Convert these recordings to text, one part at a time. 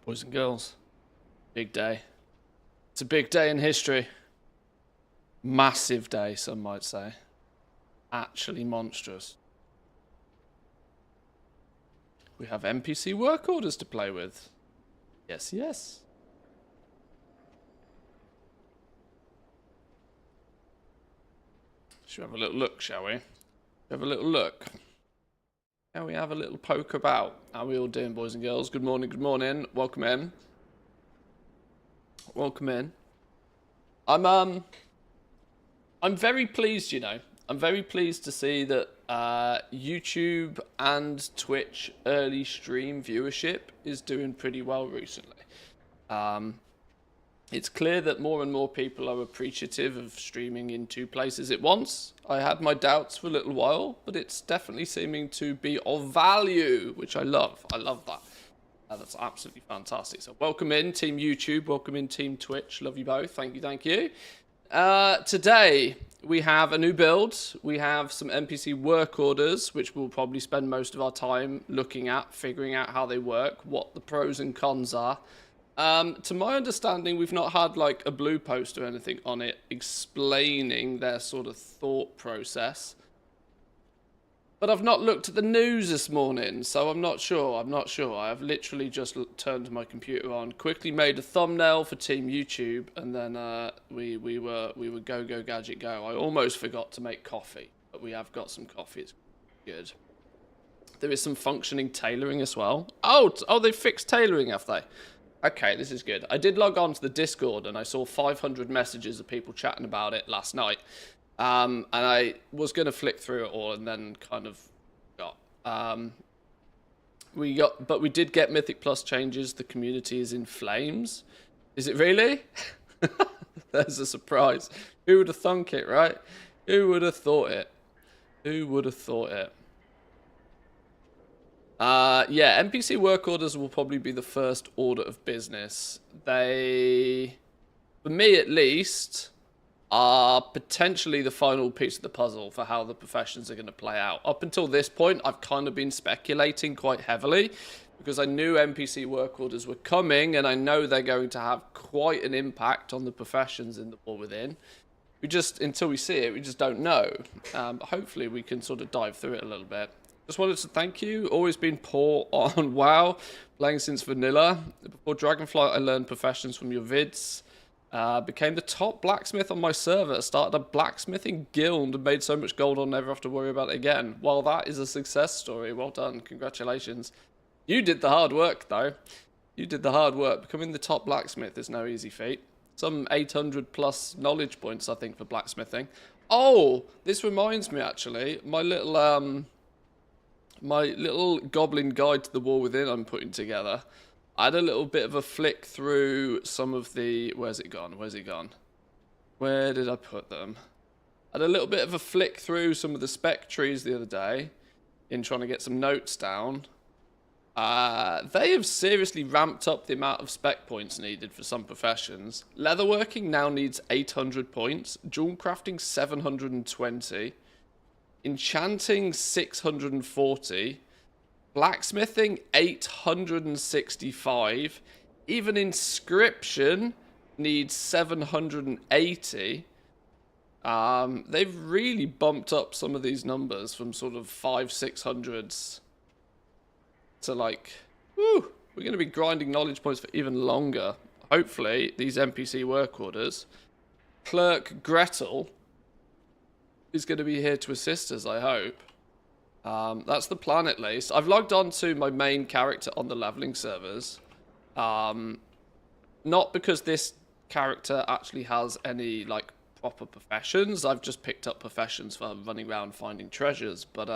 Boys and girls, big day. It's a big day in history. Massive day, some might say. Actually monstrous. We have NPC work orders to play with. Yes, yes. Should we have a little look, shall we? Have a little look. Shall we have a little poke about? How are we all doing, boys and girls? Good morning, good morning. Welcome in. Welcome in. I'm very pleased, you know. I'm very pleased to see that YouTube and Twitch early stream viewership is doing pretty well recently. It's clear that more and more people are appreciative of streaming in two places at once. I had my doubts for a little while, but it's definitely seeming to be of value, which I love. I love that. That's absolutely fantastic. So welcome in, Team YouTube. Welcome in, Team Twitch. Love you both. Thank you, thank you. Today, we have a new build. We have some NPC work orders, which we'll probably spend most of our time looking at, figuring out how they work, what the pros and cons are. To my understanding, we've not had like a blue post or anything on it explaining their sort of thought process. But I've not looked at the news this morning, so I'm not sure. I have literally just turned my computer on, quickly made a thumbnail for Team YouTube, and then we were go gadget go. I almost forgot to make coffee, but we have got some coffee. It's good. There is some functioning tailoring as well. Oh, they fixed tailoring, have they? Okay, this is good. I did log on to the Discord and I saw 500 messages of people chatting about it last night. And I was going to flick through it all and then kind of got... But we did get Mythic Plus changes. The community is in flames. Is it really? There's a surprise. Who would have thunk it, right? Who would have thought it? Who would have thought it? Yeah, NPC work orders will probably be the first order of business. They, for me at least, are potentially the final piece of the puzzle for how the professions are going to play out. Up until this point, I've kind of been speculating quite heavily because I knew NPC work orders were coming and I know they're going to have quite an impact on the professions in the War Within. We just, until we see it, we just don't know. Hopefully we can sort of dive through it a little bit. Just wanted to thank you. Always been poor on WoW, playing since vanilla. Before Dragonflight, I learned professions from your vids. Became the top blacksmith on my server. Started a blacksmithing guild and made so much gold I'll never have to worry about it again. Well, that is a success story. Well done. Congratulations. You did the hard work, though. You did the hard work. Becoming the top blacksmith is no easy feat. Some 800 plus knowledge points, I think, for blacksmithing. Oh, this reminds me, actually. My little goblin guide to the War Within I'm putting together. I had a little bit of a flick through some of the... Where's it gone? Where's it gone? Where did I put them? I had a little bit of a flick through some of the spec trees the other day in trying to get some notes down. They have seriously ramped up the amount of spec points needed for some professions. Leatherworking now needs 800 points. Jewel crafting 720. Enchanting 640, blacksmithing 865, even inscription needs 780. They've really bumped up some of these numbers from sort of 500-600s to like, whew, we're going to be grinding knowledge points for even longer. Hopefully, these NPC work orders. Clerk Gretel is going to be here to assist us, I hope. That's the plan, at least. I've logged on to my main character on the leveling servers. Not because this character actually has any, like, proper professions. I've just picked up professions for running around finding treasures. But,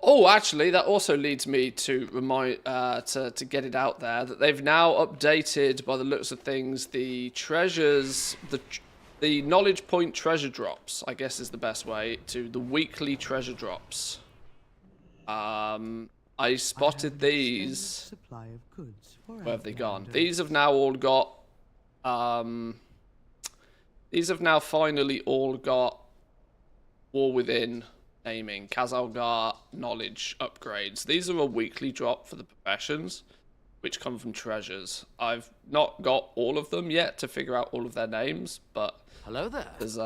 oh, actually, that also leads me to remind, to get it out there, that they've now updated, by the looks of things, the treasures, the knowledge point treasure drops, I guess is the best way, to the weekly treasure drops. I spotted these. Where have they gone? These have now all got... these have now finally all got War Within naming, Kazalgar knowledge upgrades. These are a weekly drop for the professions, which come from treasures. I've not got all of them yet to figure out all of their names, but hello there. There's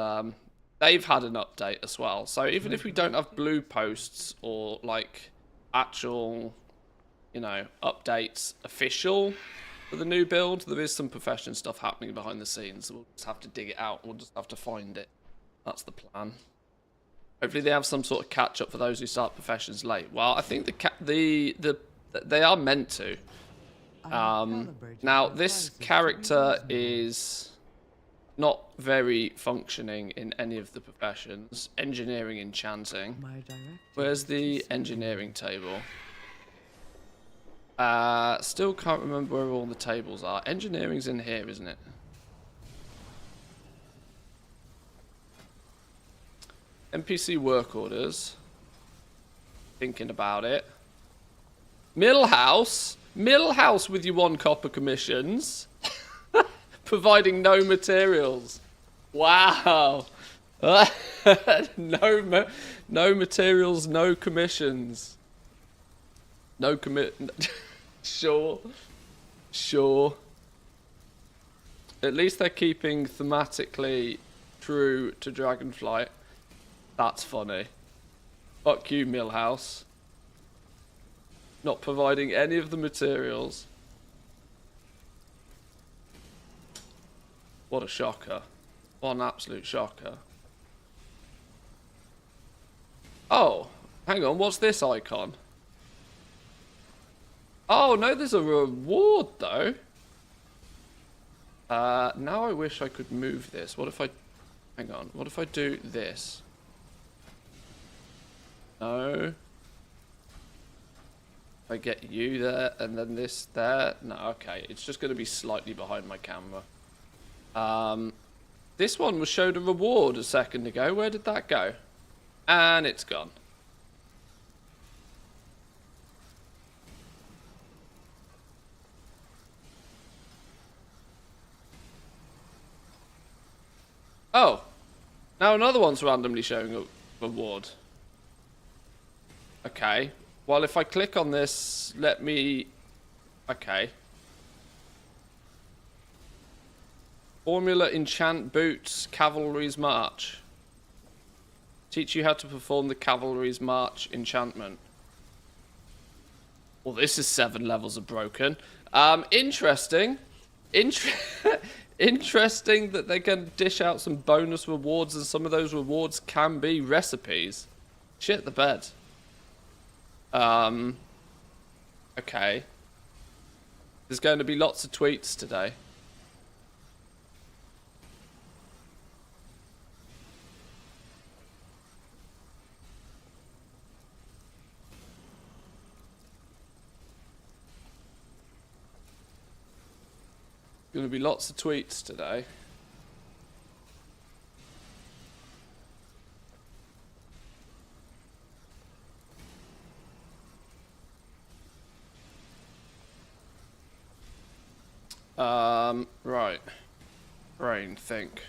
they've had an update as well. So even if we don't have blue posts or like actual, you know, updates official for the new build, there is some profession stuff happening behind the scenes. So we'll just have to dig it out. We'll just have to find it. That's the plan. Hopefully they have some sort of catch up for those who start professions late. Well, I think they are meant to. Now this character is not very functioning in any of the professions. Engineering, enchanting. Where's the engineering table? Still can't remember where all the tables are. Engineering's in here, isn't it? NPC work orders. Thinking about it. Millhouse. Millhouse with your 1 copper commissions. Providing no materials. Wow. No materials, no commissions. No commit. Sure. Sure. At least they're keeping thematically true to Dragonflight. That's funny. Fuck you, Millhouse. Not providing any of the materials. What a shocker. What an absolute shocker. Oh, hang on, what's this icon? Oh, no, there's a reward, though. Now I wish I could move this. What if I... Hang on, what if I do this? No. If I get you there, and then this there. No, okay, it's just going to be slightly behind my camera. This one was showed a reward a second ago. Where did that go? And it's gone. Oh, now another one's randomly showing a reward. Okay, well if I click on this, let me... Okay. Formula Enchant Boots, Cavalry's March. Teach you how to perform the Cavalry's March enchantment. Well, this is 7 levels of broken. Interesting. Interesting that they can dish out some bonus rewards, and some of those rewards can be recipes. Shit the bed. Okay. There's going to be lots of tweets today. Going to be lots of tweets today. Right. Brain, think.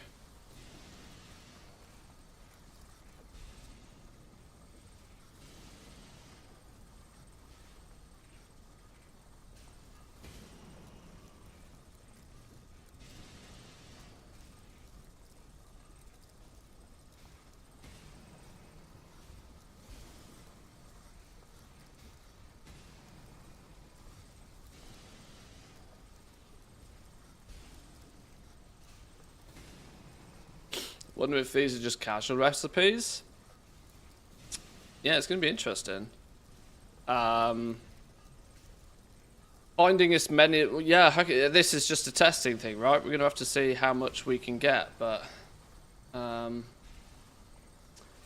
Wonder if these are just casual recipes. Yeah, it's going to be interesting. Finding as many... Yeah, okay, this is just a testing thing, right? We're going to have to see how much we can get, but...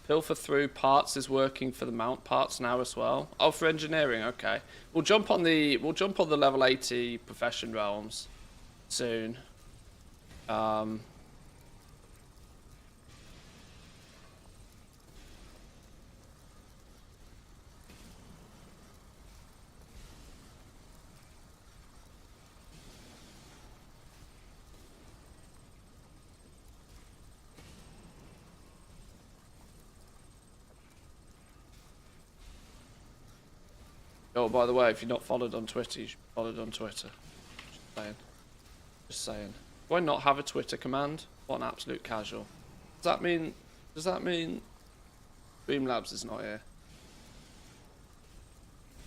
Pilfer through parts is working for the mount parts now as well. Oh, for engineering, okay. We'll jump on the level 80 profession realms soon. Oh, by the way, if you're not followed on Twitter, you should be followed on Twitter. Just saying. Just saying. Do I not have a Twitter command? What an absolute casual. Does that mean Streamlabs is not here?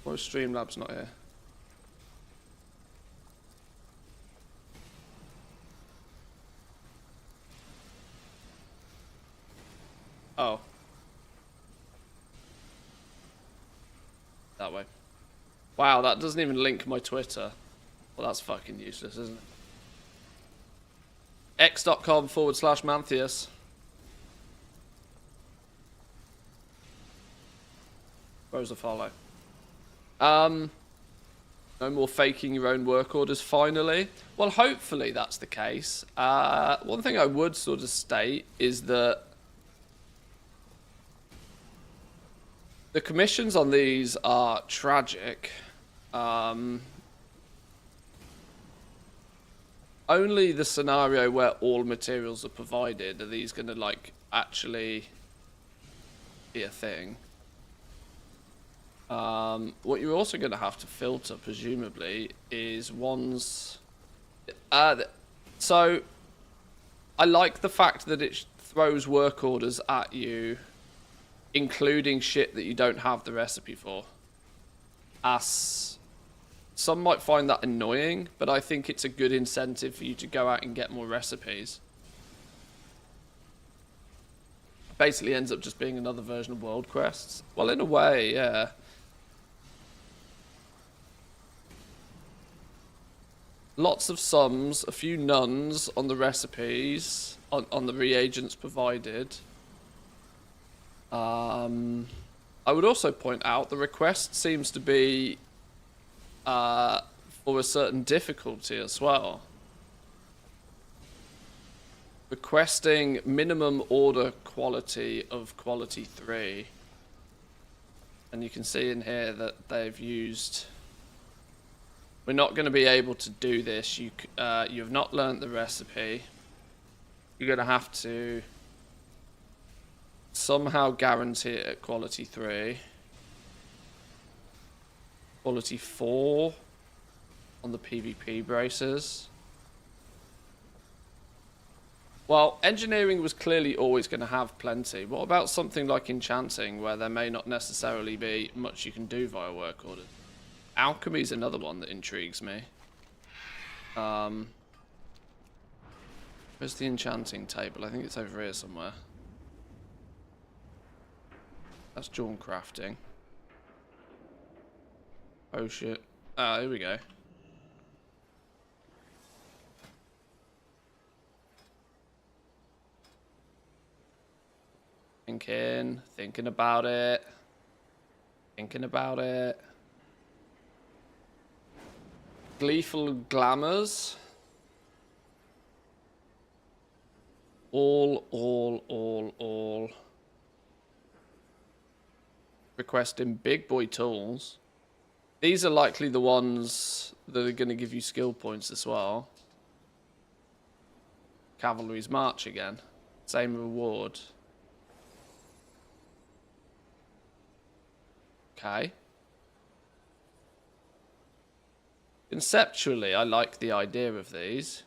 Why is Streamlabs not here? Oh. That way. Wow, that doesn't even link my Twitter. Well, that's fucking useless, isn't it? x.com/Mantheus. Where's the follow? No more faking your own work orders, finally. Well, hopefully that's the case. One thing I would sort of state is that the commissions on these are tragic. Only the scenario where all materials are provided are these going to, like, actually be a thing. What you're also going to have to filter, presumably, is ones... so, I like the fact that it throws work orders at you, including shit that you don't have the recipe for. Some might find that annoying, but I think it's a good incentive for you to go out and get more recipes. Basically ends up just being another version of World Quests. Well, in a way, yeah. Lots of sums, a few nuns on the recipes, on the reagents provided. I would also point out the request seems to be for a certain difficulty as well. Requesting minimum order quality of quality 3. And you can see in here that they've used... We're not going to be able to do this. You have not learnt the recipe. You're going to have to somehow guarantee it at quality 3. Quality 4 on the PvP braces. Well, engineering was clearly always going to have plenty. What about something like enchanting, where there may not necessarily be much you can do via work orders? Alchemy is another one that intrigues me. Where's the enchanting table? I think it's over here somewhere. That's Dawn crafting. Oh shit. Ah, here we go. Thinking about it. Gleeful glamours. All. Requesting big boy tools. These are likely the ones that are going to give you skill points as well. Cavalry's March again. Same reward. Okay. Conceptually, I like the idea of these.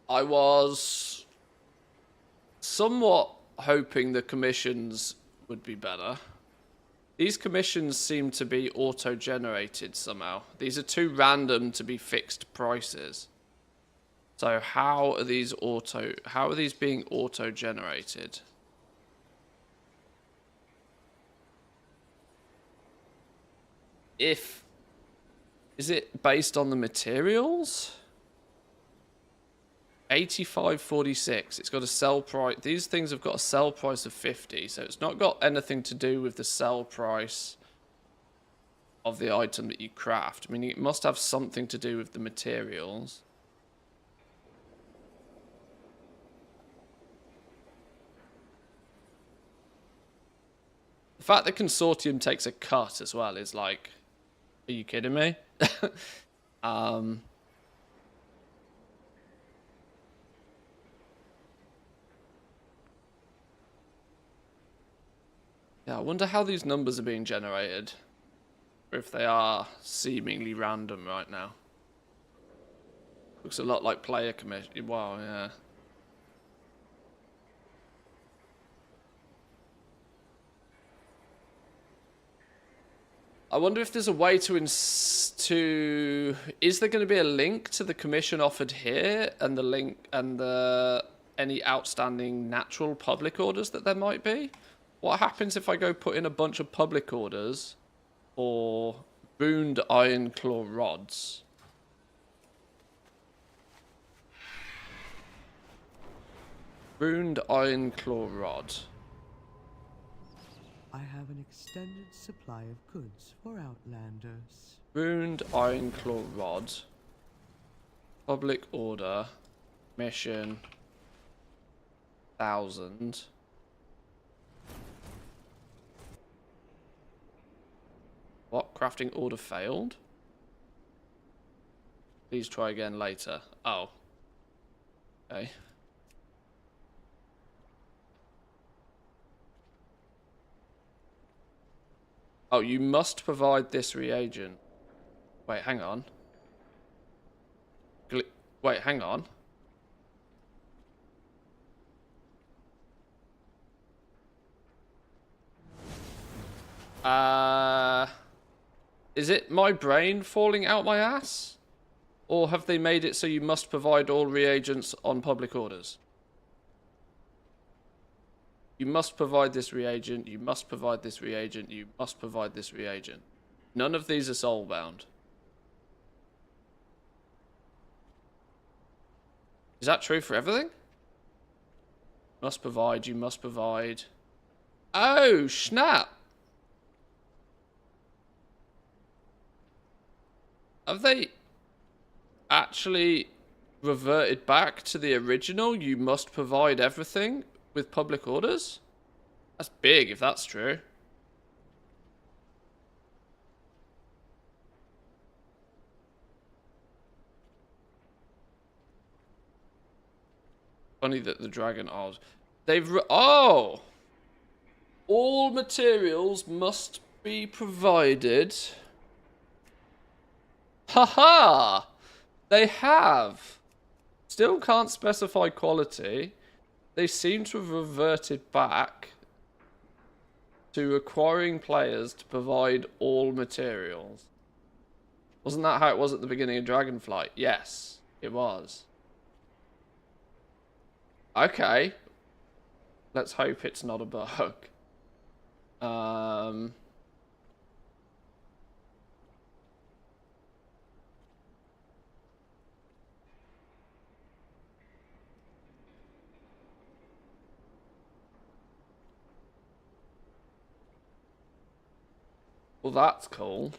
I was somewhat hoping the commissions would be better. These commissions seem to be auto-generated somehow. These are too random to be fixed prices. So how are these being auto-generated? Is it based on the materials? 85.46. It's got a sell price. These things have got a sell price of 50, so it's not got anything to do with the sell price of the item that you craft. I mean, it must have something to do with the materials. The fact that Consortium takes a cut as well is like, are you kidding me? Yeah, I wonder how these numbers are being generated. Or if they are seemingly random right now. Looks a lot like player commission. Wow, yeah. I wonder if there's a way to is there going to be a link to the commission offered here and the link and the any outstanding natural public orders that there might be? What happens if I go put in a bunch of public orders for booned iron claw rods? Ruined iron claw rod. I have an extended supply of goods for Outlanders. Ruined iron claw rod. Public order. Mission. 1,000. What? Crafting order failed? Please try again later. Oh. Okay. Oh, you must provide this reagent. Wait, hang on. Wait, hang on. Is it my brain falling out my ass? Or have they made it so you must provide all reagents on public orders? You must provide this reagent, you must provide this reagent, you must provide this reagent. None of these are soulbound. Is that true for everything? Must provide, you must provide. Oh, snap! Have they actually reverted back to the original? You must provide everything with public orders? That's big if that's true. Funny that the dragon are. Oh! All materials must be provided. Haha! They have. Still can't specify quality. They seem to have reverted back to requiring players to provide all materials. Wasn't that how it was at the beginning of Dragonflight? Yes, it was. Okay. Let's hope it's not a bug. Well, that's cool.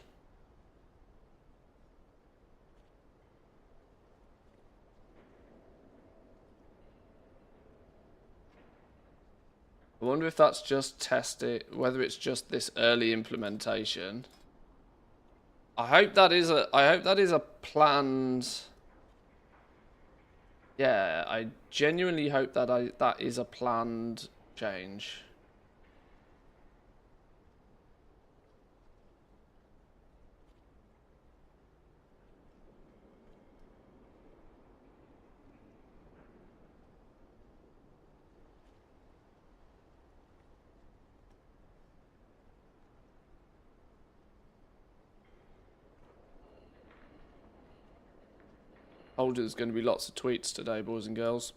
I wonder if that's just testing, whether it's just this early implementation. I hope that is a planned. Yeah, I genuinely hope that that is a planned change. Told you there's going to be lots of tweets today, boys and girls.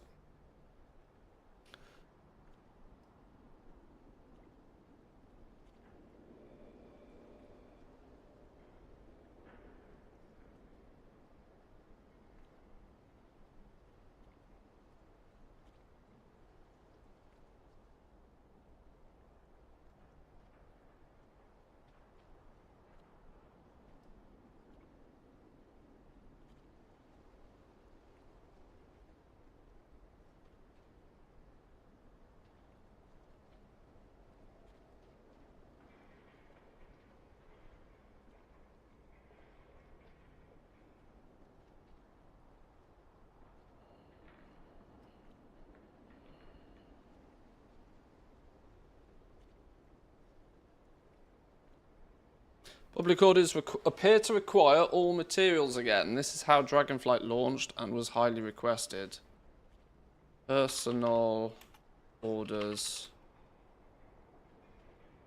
Public orders appear to require all materials again. This is how Dragonflight launched and was highly requested. Personal orders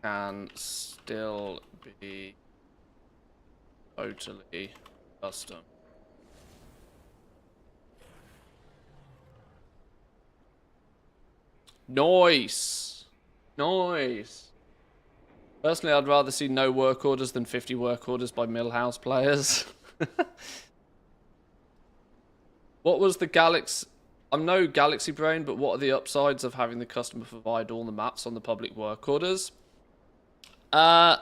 can still be totally custom. Nice. Nice. Personally, I'd rather see no work orders than 50 work orders by Millhouse players. What was the Galaxy... I'm no Galaxy brain, but what are the upsides of having the customer provide all the maps on the public work orders? It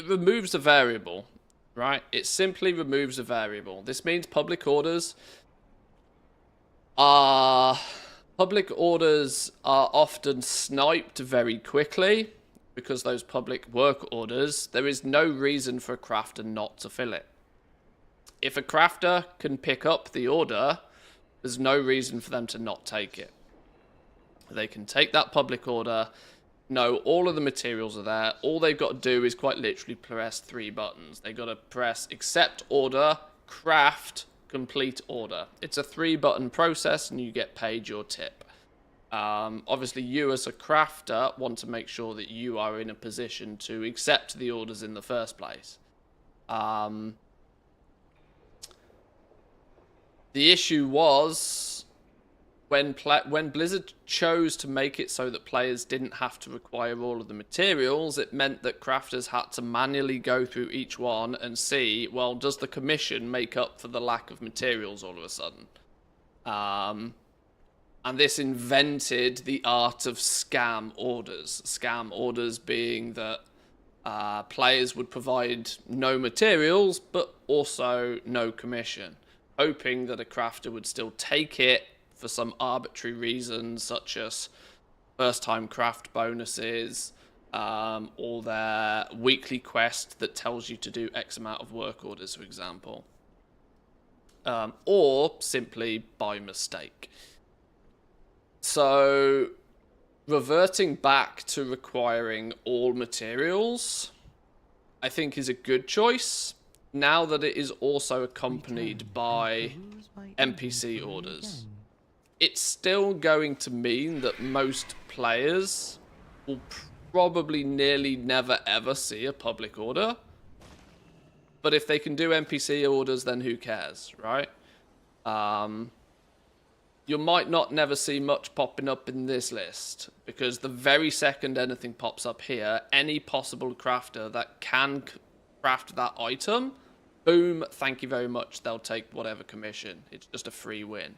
removes a variable, right? It simply removes a variable. This means public orders are often sniped very quickly because those public work orders, there is no reason for a crafter not to fill it. If a crafter can pick up the order, there's no reason for them to not take it. They can take that public order, know all of the materials are there. All they've got to do is quite literally press 3 buttons. They've got to press accept order, craft, complete order. It's a 3-button process and you get paid your tip. Obviously, you as a crafter want to make sure that you are in a position to accept the orders in the first place. The issue was when Blizzard chose to make it so that players didn't have to require all of the materials, it meant that crafters had to manually go through each one and see, well, does the commission make up for the lack of materials all of a sudden? And this invented the art of scam orders. Scam orders being that players would provide no materials, but also no commission, hoping that a crafter would still take it for some arbitrary reasons, such as first-time craft bonuses, or their weekly quest that tells you to do X amount of work orders, for example. Or simply by mistake. So, reverting back to requiring all materials, I think is a good choice, now that it is also accompanied by NPC orders. It's still going to mean that most players will probably nearly never ever see a public order. But if they can do NPC orders, then who cares, right? You might not never see much popping up in this list, because the very second anything pops up here, any possible crafter that can craft that item, boom, thank you very much, they'll take whatever commission. It's just a free win.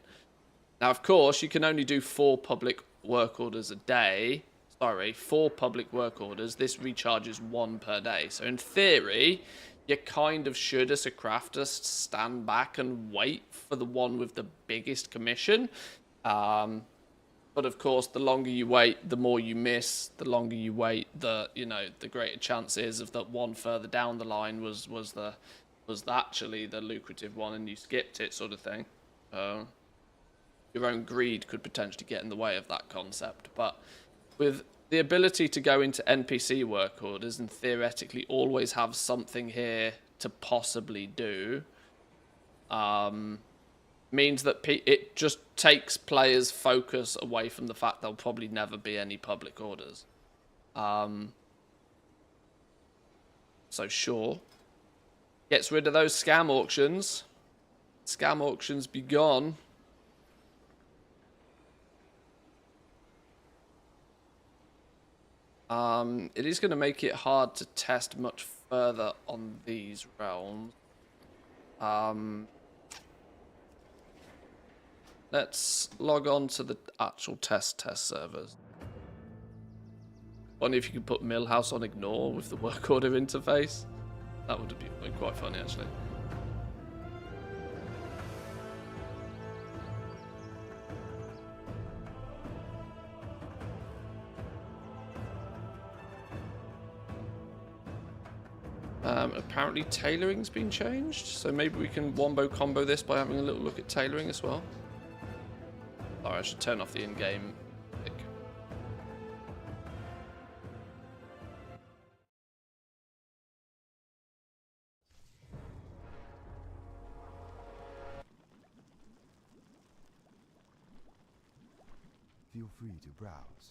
Now, of course, you can only do 4 public work orders a day. Sorry, 4 public work orders. This recharges 1 per day. So in theory, you kind of should, as a crafter, stand back and wait for the one with the biggest commission. But of course, the longer you wait, the more you miss. The longer you wait, the greater chance is of that one further down the line was actually the lucrative one, and you skipped it, sort of thing. Your own greed could potentially get in the way of that concept. But with the ability to go into NPC work orders and theoretically always have something here to possibly do, means that it just takes players' focus away from the fact there'll probably never be any public orders. So sure, gets rid of those scam auctions. Scam auctions be gone. It is going to make it hard to test much further on these realms. Let's log on to the actual test servers. Wonder if you could put Millhouse on ignore with the work order interface. That would be quite funny, actually. Apparently tailoring's been changed, so maybe we can wombo combo this by having a little look at tailoring as well. Sorry, I should turn off the in-game Feel free to browse.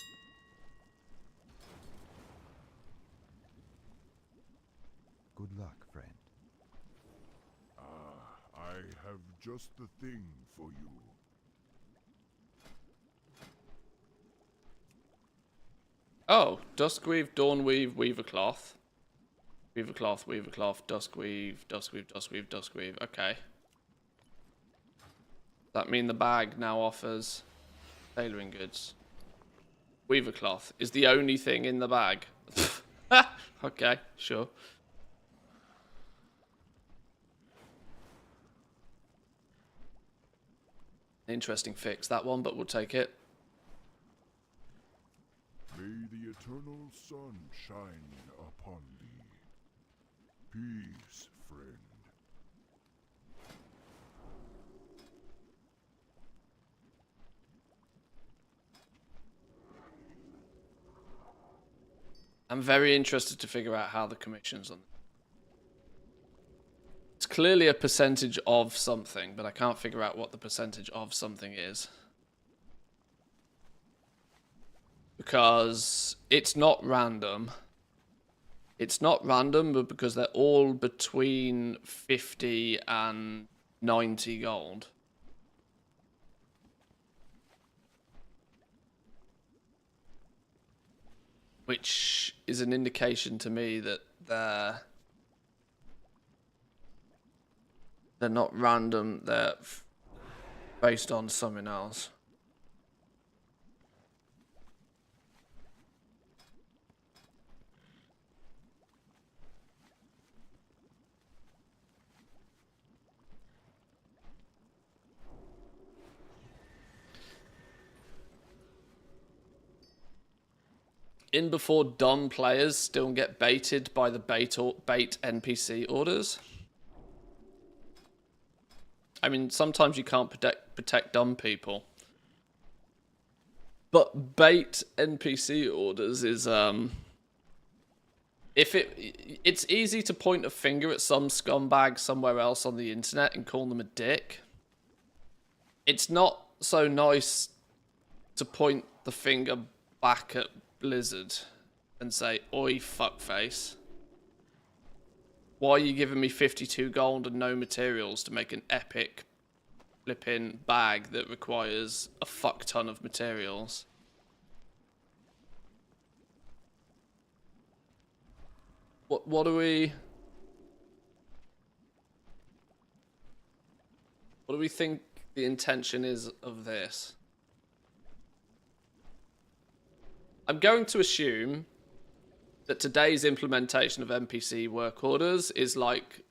Good luck, friend. I have just the thing for you. Oh, Duskweave, Dawnweave, Weavercloth. Weavercloth, Weavercloth, Duskweave, Duskweave, Duskweave, Duskweave. Okay. Does that mean the bag now offers tailoring goods? Weavercloth is the only thing in the bag. Okay, sure. Interesting fix, that one, but we'll take it. May the eternal sun shine upon thee. Peace, friend. I'm very interested to figure out how the commission's on. It's clearly a percentage of something, but I can't figure out what the percentage of something is. Because it's not random. It's not random, but because they're all between 50 and 90 gold. Which is an indication to me that they're not random, they're based on something else. In before dumb players still get baited by the bait NPC orders. I mean, sometimes you can't protect dumb people. But bait NPC orders is it's easy to point a finger at some scumbag somewhere else on the internet and call them a dick. It's not so nice to point the finger back at Blizzard and say, "Oi, fuckface. Why are you giving me 52 gold and no materials to make an epic flipping bag that requires a fuck ton of materials?" What do we think the intention is of this? I'm going to assume that today's implementation of NPC work orders is like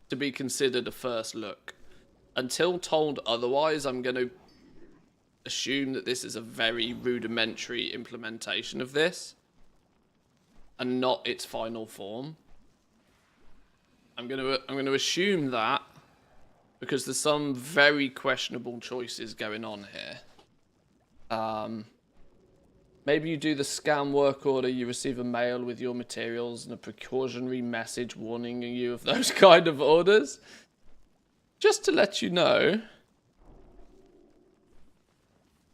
to be considered a first look. Until told otherwise, I'm going to assume that this is a very rudimentary implementation of this and not its final form. I'm going to assume that because there's some very questionable choices going on here. Maybe you do the scam work order, you receive a mail with your materials and a precautionary message warning you of those kind of orders. Just to let you know,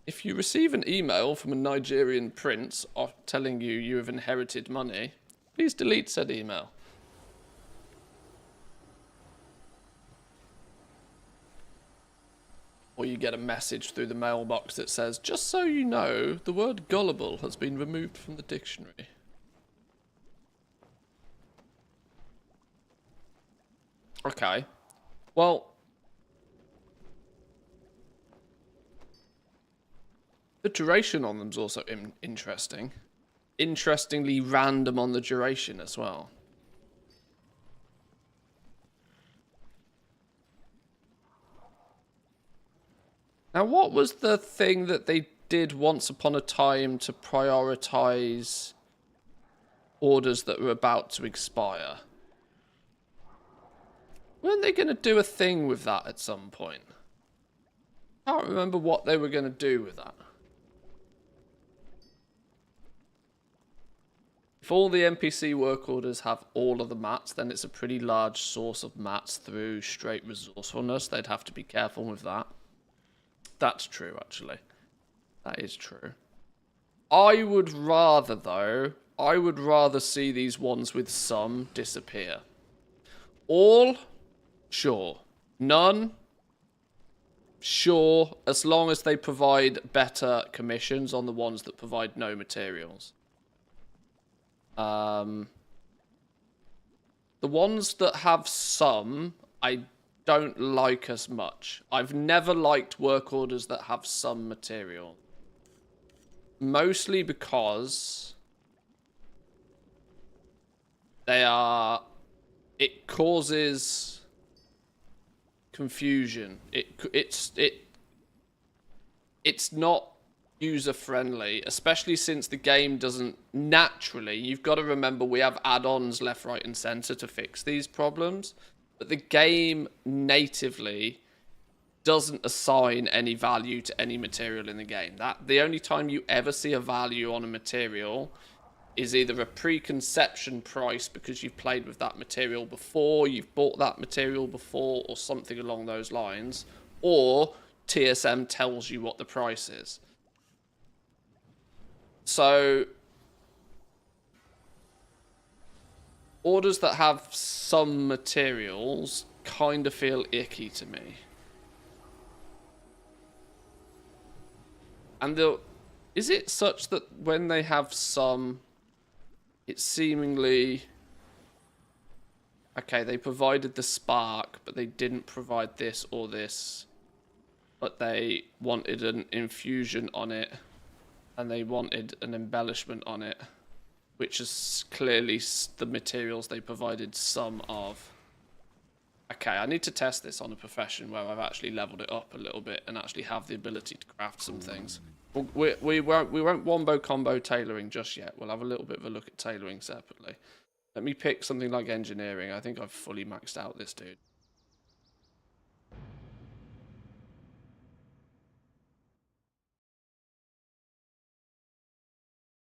if you receive an email from a Nigerian prince telling you have inherited money, please delete said email. Or you get a message through the mailbox that says, "Just so you know, the word gullible has been removed from the dictionary." Okay. Well, the duration on them is also interesting. Interestingly random on the duration as well. Now, what was the thing that they did once upon a time to prioritize orders that were about to expire? Weren't they going to do a thing with that at some point? I can't remember what they were going to do with that. If all the NPC work orders have all of the mats, then it's a pretty large source of mats through straight resourcefulness. They'd have to be careful with that. That's true, actually. That is true. I would rather, though, see these ones with some disappear. All? Sure. None? Sure, as long as they provide better commissions on the ones that provide no materials. The ones that have some, I don't like as much. I've never liked work orders that have some material. Mostly because it causes confusion. It's not user friendly, especially since the game doesn't naturally. You've got to remember we have add-ons left, right, and center to fix these problems, but the game natively doesn't assign any value to any material in the game. The only time you ever see a value on a material is either a preconception price because you've played with that material before, you've bought that material before, or something along those lines, or TSM tells you what the price is. So, orders that have some materials kind of feel icky to me. And is it such that when they have some, it's seemingly... Okay, they provided the spark, but they didn't provide this or this. But they wanted an infusion on it, and they wanted an embellishment on it, which is clearly the materials they provided some of. Okay, I need to test this on a profession where I've actually leveled it up a little bit and actually have the ability to craft some things. We won't wombo combo tailoring just yet. We'll have a little bit of a look at tailoring separately. Let me pick something like engineering. I think I've fully maxed out this dude.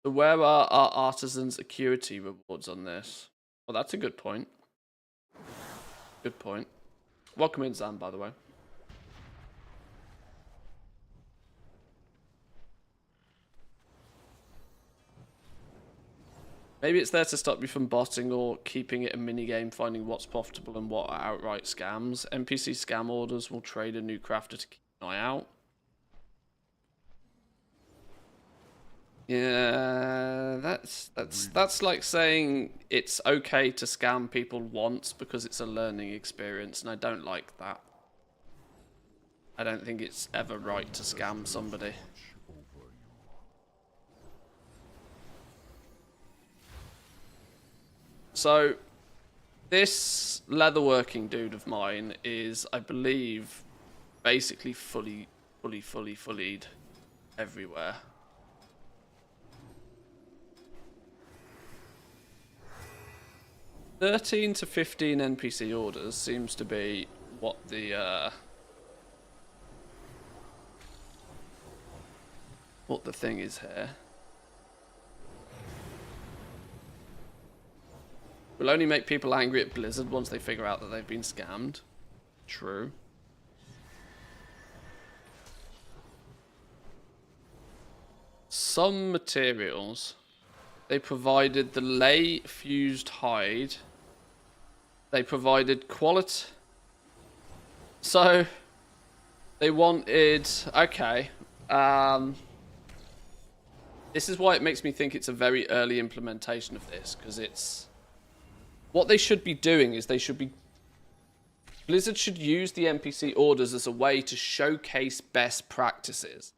So where are our artisans' acuity rewards on this? Well, that's a good point. Good point. Welcome in, Zam, by the way. Maybe it's there to stop you from botting or keeping it a minigame, finding what's profitable and what are outright scams. NPC scam orders will trade a new crafter to keep an eye out. Yeah, that's like saying it's okay to scam people once because it's a learning experience, and I don't like that. I don't think it's ever right to scam somebody. So, this leatherworking dude of mine is, I believe, basically fullyed everywhere. $13 to $15 NPC orders seems to be what the thing is here. Will only make people angry at Blizzard once they figure out that they've been scammed. True. Some materials. They provided the lay fused hide. They provided quality. So, they wanted... Okay. This is why it makes me think it's a very early implementation of this, because it's... What they should be doing is they should be... Blizzard should use the NPC orders as a way to showcase best practices,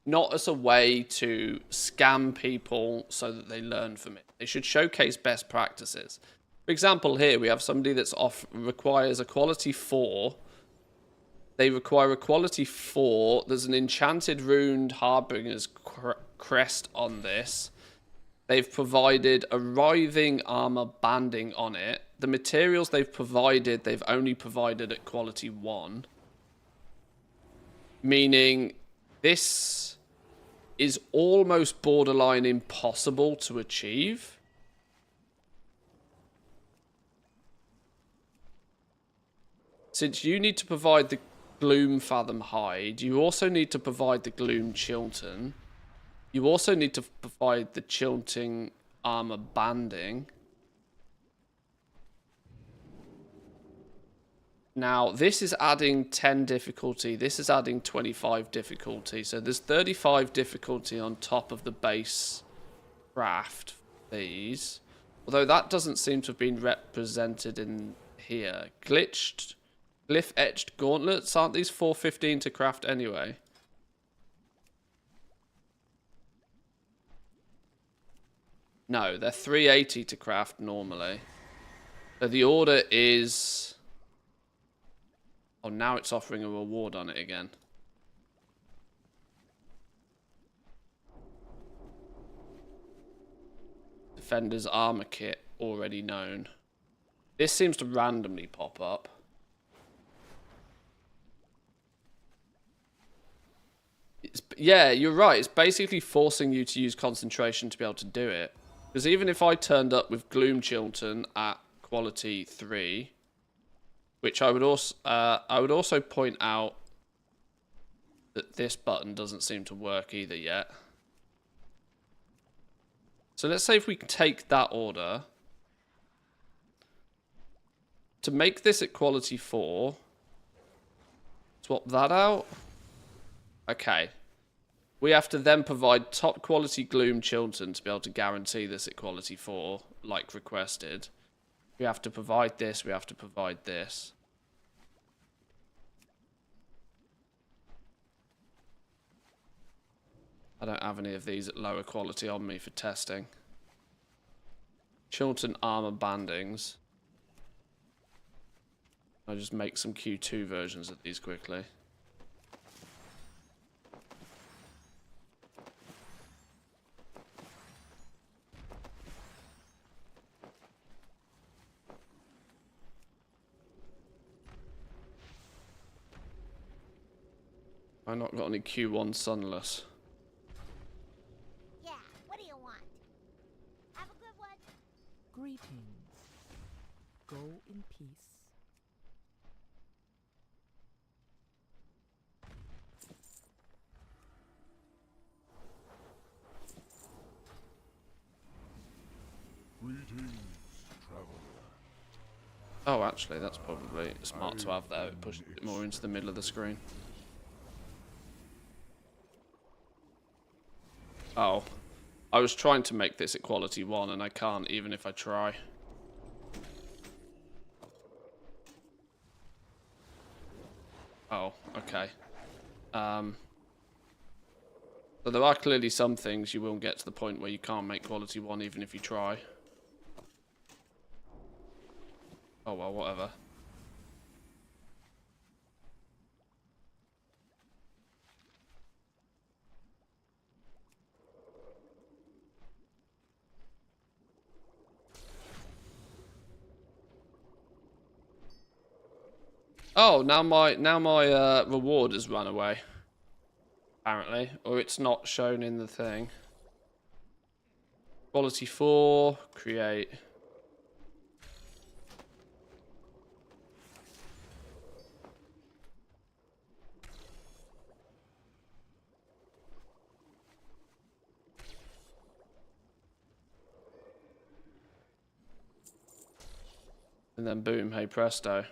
not as a way to scam people so that they learn from it. They should showcase best practices. For example, here we have somebody that's requires a quality 4. They require a quality 4. There's an enchanted runed harbinger's crest on this. They've provided a writhing armor banding on it. The materials they've provided, they've only provided at quality 1. Meaning this is almost borderline impossible to achieve. Since you need to provide Gloom Fathom hide. You also need to provide the Gloom Chilton. You also need to provide the Chilting armor banding. Now, this is adding 10 difficulty. This is adding 25 difficulty. So there's 35 difficulty on top of the base craft. These. Although that doesn't seem to have been represented in here. Glitched, glyph etched gauntlets. Aren't these 415 to craft anyway? No, they're 380 to craft normally. So the order is... Oh, now it's offering a reward on it again. Defender's armor kit, already known. This seems to randomly pop up. Yeah, you're right. It's basically forcing you to use concentration to be able to do it. Because even if I turned up with Gloom Chilton at quality 3... Which I would also point out that this button doesn't seem to work either yet. So let's say if we take that order. To make this at quality 4. Swap that out. Okay. We have to then provide top quality Gloom Chilton to be able to guarantee this at quality 4, like requested. We have to provide this, we have to provide this. I don't have any of these at lower quality on me for testing. Chilton armor bandings. I'll just make some Q2 versions of these quickly. I've not got any Q1 sunless. Yeah, what do you want? Have a good one. Greetings. Go in peace. Greetings, traveler. Oh, actually, that's probably smart to have there. It pushes it more into the middle of the screen. Oh. I was trying to make this at quality 1 and I can't even if I try. Oh, okay. So there are clearly some things you will get to the point where you can't make quality 1 even if you try. Oh well, whatever. Oh, now my reward has run away. Apparently, or it's not shown in the thing. Quality 4, create. And then boom, hey presto.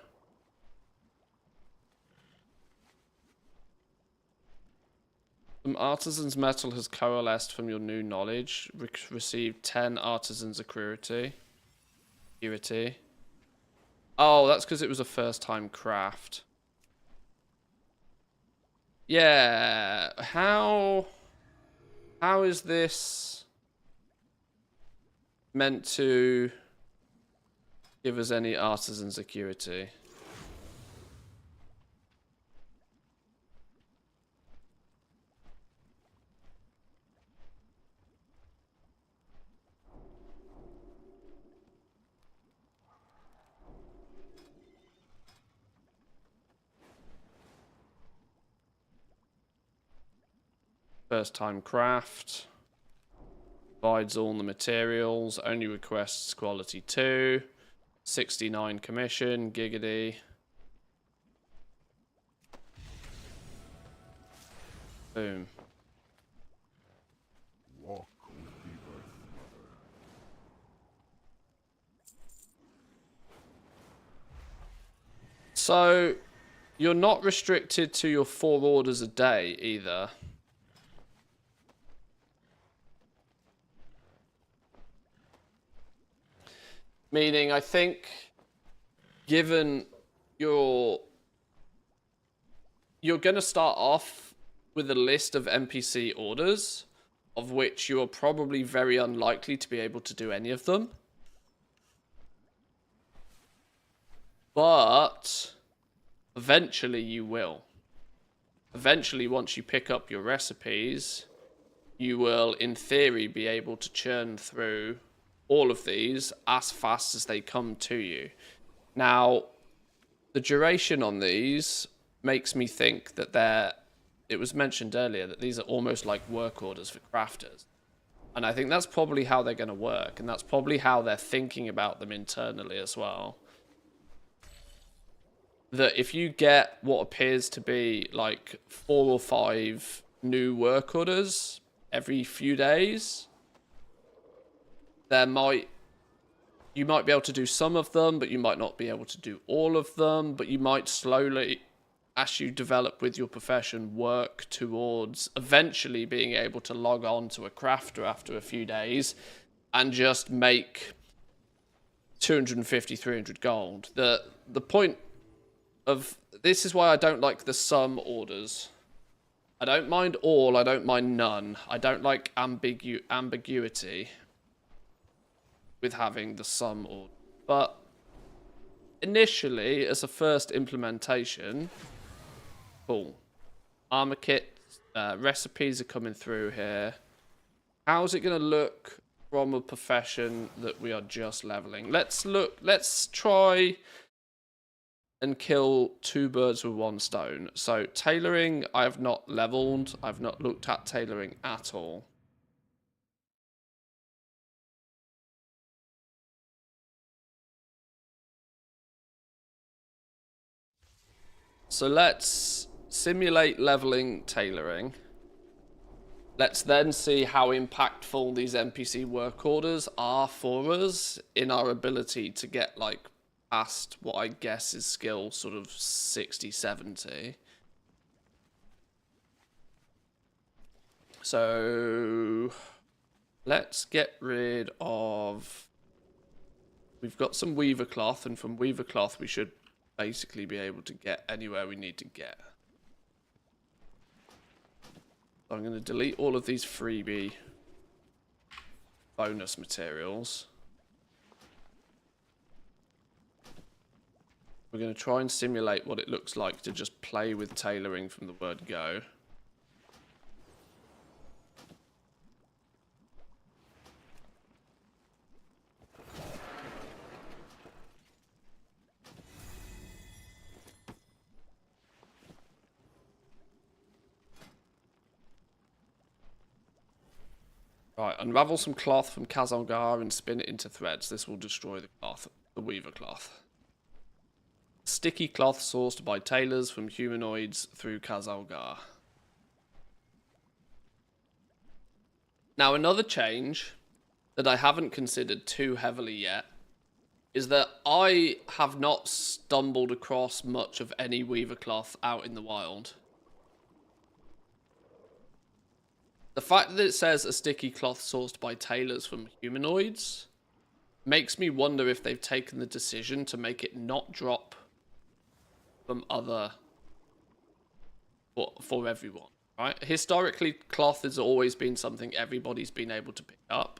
Some artisan's metal has coalesced from your new knowledge. Receive 10 artisan's acuity. Oh, that's because it was a first time craft. Yeah, how is this meant to give us any artisan's acuity? First time craft. Provides all the materials. Only requests quality 2. 69 commission. Giggity. Boom. Walk with the Earth Mother. So, you're not restricted to your 4 orders a day either. Meaning, I think, given you're going to start off with a list of NPC orders, of which you are probably very unlikely to be able to do any of them. But eventually you will. Eventually, once you pick up your recipes, you will, in theory, be able to churn through all of these as fast as they come to you. Now, the duration on these makes me think that it was mentioned earlier that these are almost like work orders for crafters. And I think that's probably how they're going to work, and that's probably how they're thinking about them internally as well. That if you get what appears to be like 4 or 5 new work orders every few days, you might be able to do some of them, but you might not be able to do all of them, but you might slowly, as you develop with your profession, work towards eventually being able to log on to a crafter after a few days and just make 250, 300 gold. The point of this is why I don't like the sum orders. I don't mind all, I don't mind none. I don't like ambiguity with having the sum order. But initially, as a first implementation, cool. Armor kit recipes are coming through here. How's it going to look from a profession that we are just leveling? Let's try and kill 2 birds with 1 stone. So tailoring, I have not leveled. I've not looked at tailoring at all. So let's simulate leveling tailoring. Let's then see how impactful these NPC work orders are for us in our ability to get like past what I guess is skill sort of 60, 70. So let's get rid of... We've got some weaver cloth, and from weaver cloth we should basically be able to get anywhere we need to get. So I'm going to delete all of these freebie bonus materials. We're going to try and simulate what it looks like to just play with tailoring from the word go. Right, unravel some cloth from Kazalgar and spin it into threads. This will destroy the cloth, the weaver cloth. Sticky cloth sourced by tailors from humanoids through Kazalgar. Now, another change that I haven't considered too heavily yet is that I have not stumbled across much of any weaver cloth out in the wild. The fact that it says a sticky cloth sourced by tailors from humanoids makes me wonder if they've taken the decision to make it not drop from other for everyone, right? Historically, cloth has always been something everybody's been able to pick up.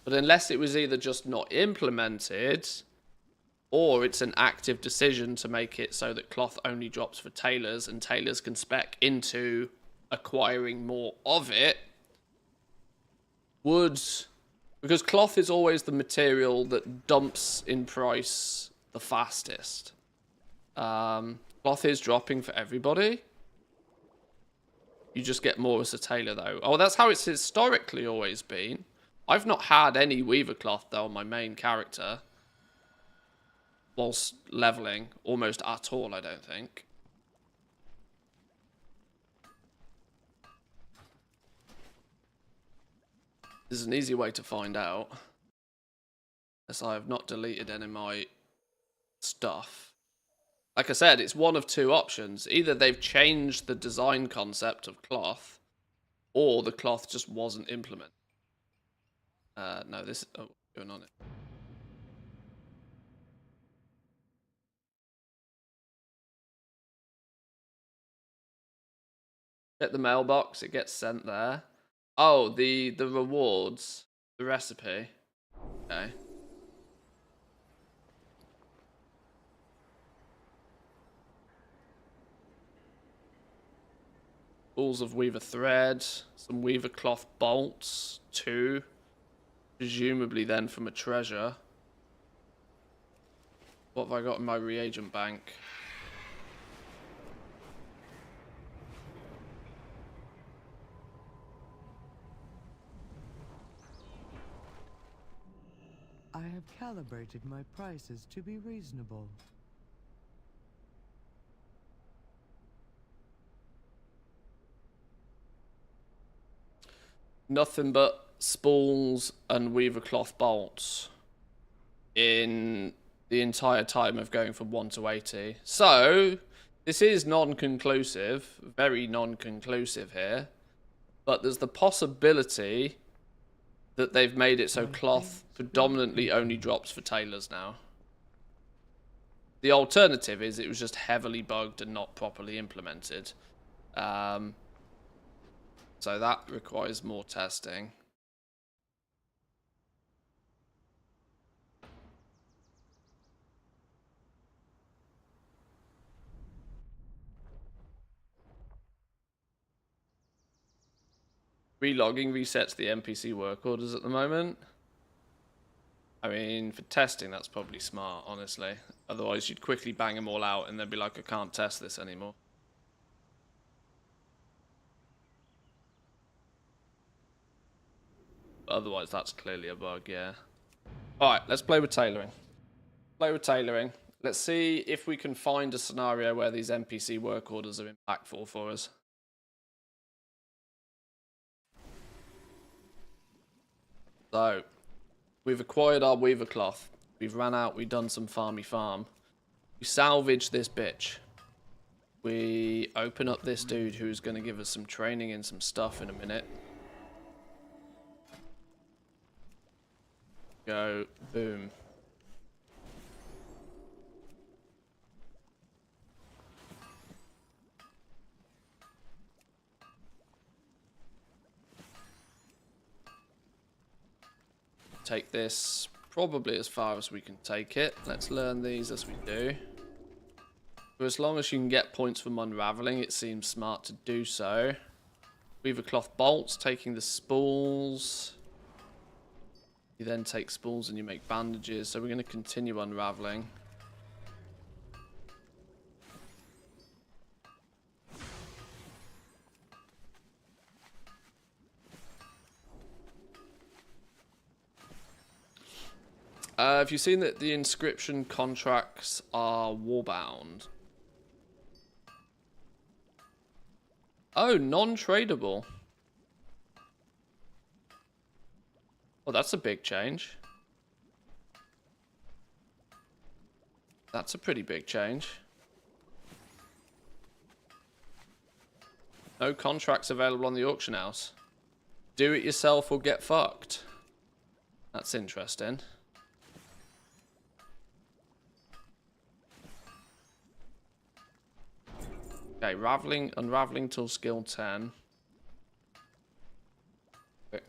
But unless it was either just not implemented, or it's an active decision to make it so that cloth only drops for tailors and tailors can spec into acquiring more of it, because cloth is always the material that dumps in price the fastest. Cloth is dropping for everybody. You just get more as a tailor though. Oh, that's how it's historically always been. I've not had any weaver cloth though on my main character whilst leveling, almost at all, I don't think. There's an easy way to find out. As I have not deleted any of my stuff. Like I said, it's one of two options. Either they've changed the design concept of cloth, or the cloth just wasn't implemented. No, this... Oh, what's going on it? Check the mailbox, it gets sent there. Oh, the rewards. The recipe. Okay. Balls of weaver thread. Some weaver cloth bolts. 2. Presumably then from a treasure. What have I got in my reagent bank? I have calibrated my prices to be reasonable. Nothing but spools and weaver cloth bolts in the entire time of going from 1 to 80. So, this is non-conclusive, very non-conclusive here, but there's the possibility that they've made it so cloth predominantly only drops for tailors now. The alternative is it was just heavily bugged and not properly implemented. So that requires more testing. Relogging resets the NPC work orders at the moment. I mean, for testing, that's probably smart, honestly. Otherwise, you'd quickly bang them all out and then be like, I can't test this anymore. Otherwise, that's clearly a bug, yeah. Alright, let's play with tailoring. Play with tailoring. Let's see if we can find a scenario where these NPC work orders are impactful for us. So, we've acquired our weaver cloth. We've ran out, we've done some farmy farm. We salvage this bitch. We open up this dude who's going to give us some training and some stuff in a minute. Go, boom. Take this probably as far as we can take it. Let's learn these as we do. For as long as you can get points from unraveling, it seems smart to do so. Weaver cloth bolts, taking the spools. You then take spools and you make bandages. So we're going to continue unraveling. Have you seen that the inscription contracts are warbound? Oh, non-tradable. Well, that's a big change. That's a pretty big change. No contracts available on the auction house. Do it yourself or get fucked. That's interesting. Okay, unraveling till skill 10. Okay.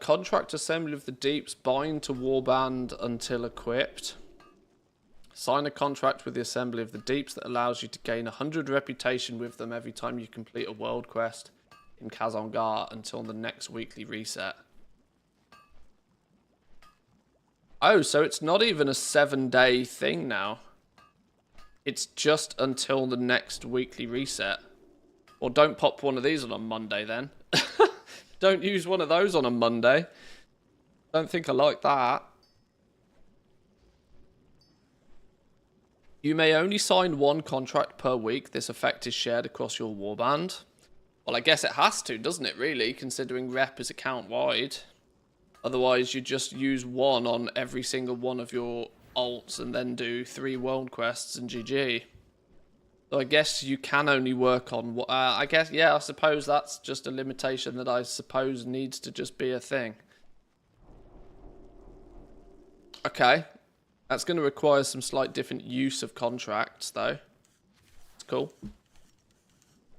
Contract assembly of the deeps, bind to warband until equipped. Sign a contract with the Assembly of the Deeps that allows you to gain 100 reputation with them every time you complete a world quest in Kazongar until the next weekly reset. Oh, so it's not even a 7-day thing now. It's just until the next weekly reset. Or don't pop one of these on Monday then. Don't use one of those on a Monday. Don't think I like that. You may only sign one contract per week. This effect is shared across your warband. Well, I guess it has to, doesn't it, really, considering rep is account-wide. Otherwise, you just use one on every single one of your alts and then do 3 world quests and GG. So I guess you can only work on... I guess, yeah, I suppose that's just a limitation that I suppose needs to just be a thing. Okay. That's going to require some slight different use of contracts, though. It's cool.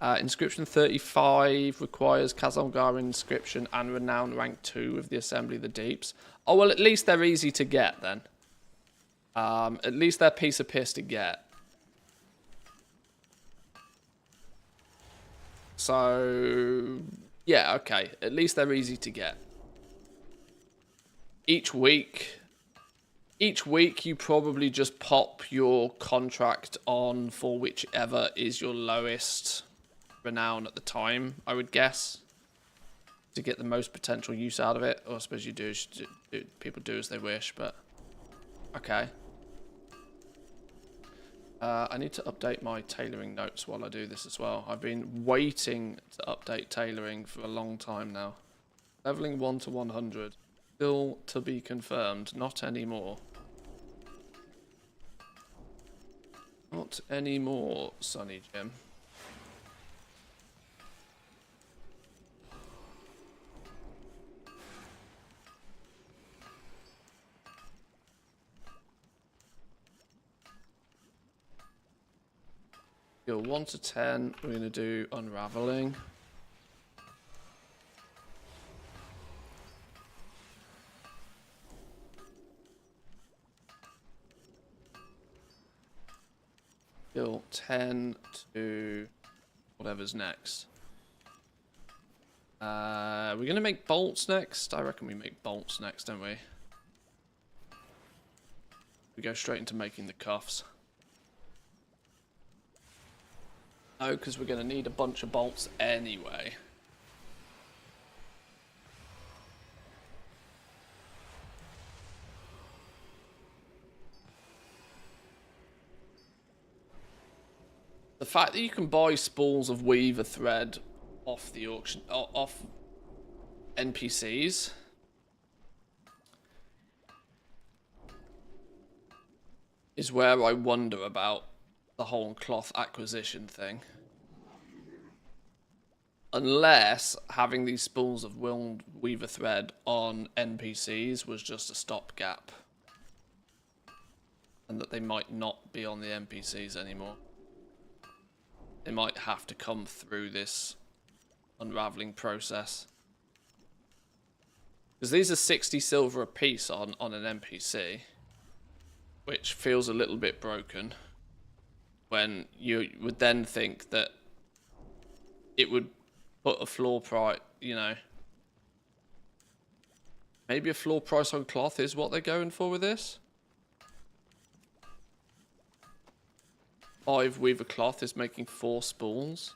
Inscription 35 requires Kazalgar Inscription and Renown rank 2 of the Assembly of the Deeps. Oh, well, at least they're easy to get, then. At least they're piece of piss to get. So, yeah, okay. At least they're easy to get. Each week you probably just pop your contract on for whichever is your lowest renown at the time, I would guess, to get the most potential use out of it. Or I suppose you do, people do as they wish, but okay. I need to update my tailoring notes while I do this as well. I've been waiting to update tailoring for a long time now. Leveling 1 to 100. Still to be confirmed. Not anymore. Not anymore, Sonny Jim. Skill 1 to 10, we're going to do Unraveling. Skill 10 to whatever's next. We're going to make bolts next. I reckon we make bolts next, don't we? We go straight into making the cuffs. No, because we're going to need a bunch of bolts anyway. The fact that you can buy spools of weaver thread off the auction, off NPCs, is where I wonder about the whole cloth acquisition thing. Unless having these spools of weaver thread on NPCs was just a stopgap. And that they might not be on the NPCs anymore. They might have to come through this unraveling process. Because these are 60 silver a piece on an NPC. Which feels a little bit broken. When you would then think that it would put a floor price, you know. Maybe a floor price on cloth is what they're going for with this. 5 weaver cloth is making 4 spools.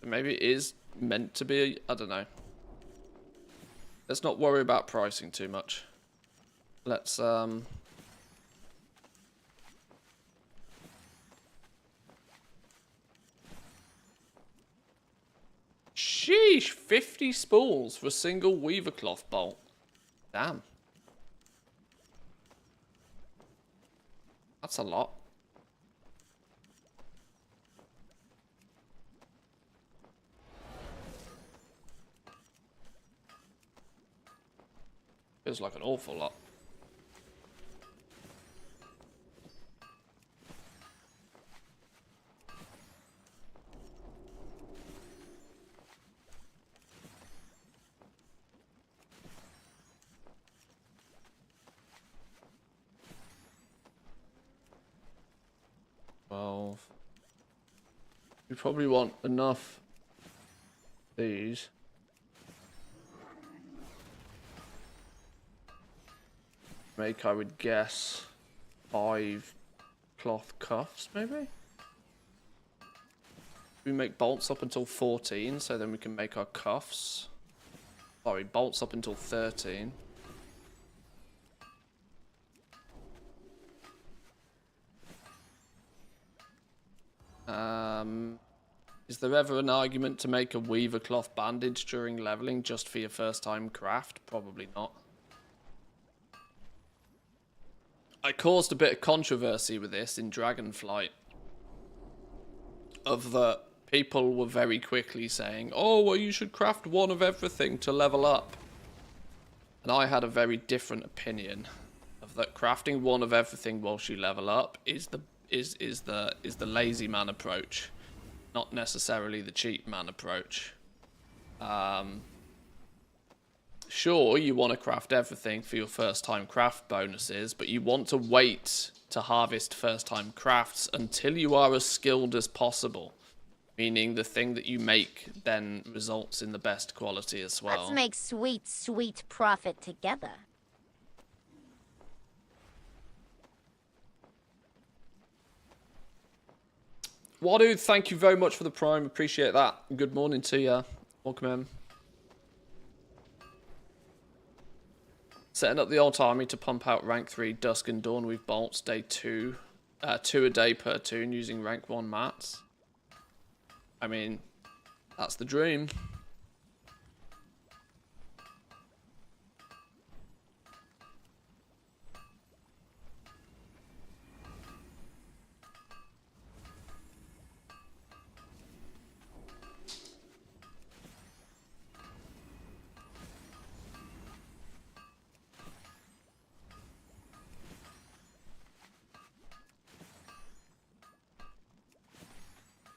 Maybe it is meant to be, I don't know. Let's not worry about pricing too much. Let's sheesh, 50 spools for a single weaver cloth bolt. Damn. That's a lot. Feels like an awful lot. We probably want enough these. Make, I would guess, 5 cloth cuffs, maybe? We make bolts up until 14, so then we can make our cuffs. Sorry, bolts up until 13. Is there ever an argument to make a weaver cloth bandage during leveling just for your first time craft? Probably not. I caused a bit of controversy with this in Dragonflight. Of the people were very quickly saying, oh, well, you should craft one of everything to level up. And I had a very different opinion of that crafting one of everything whilst you level up is the lazy man approach, not necessarily the cheap man approach. Sure, you want to craft everything for your first time craft bonuses, but you want to wait to harvest first time crafts until you are as skilled as possible. Meaning the thing that you make then results in the best quality as well. Let's make sweet, sweet profit together. Wadu, thank you very much for the prime. Appreciate that. Good morning to you. Welcome in. Setting up the alt army to pump out rank 3 Dusk and Dawn with bolts day 2. 2 a day per tune using rank 1 mats. I mean, that's the dream.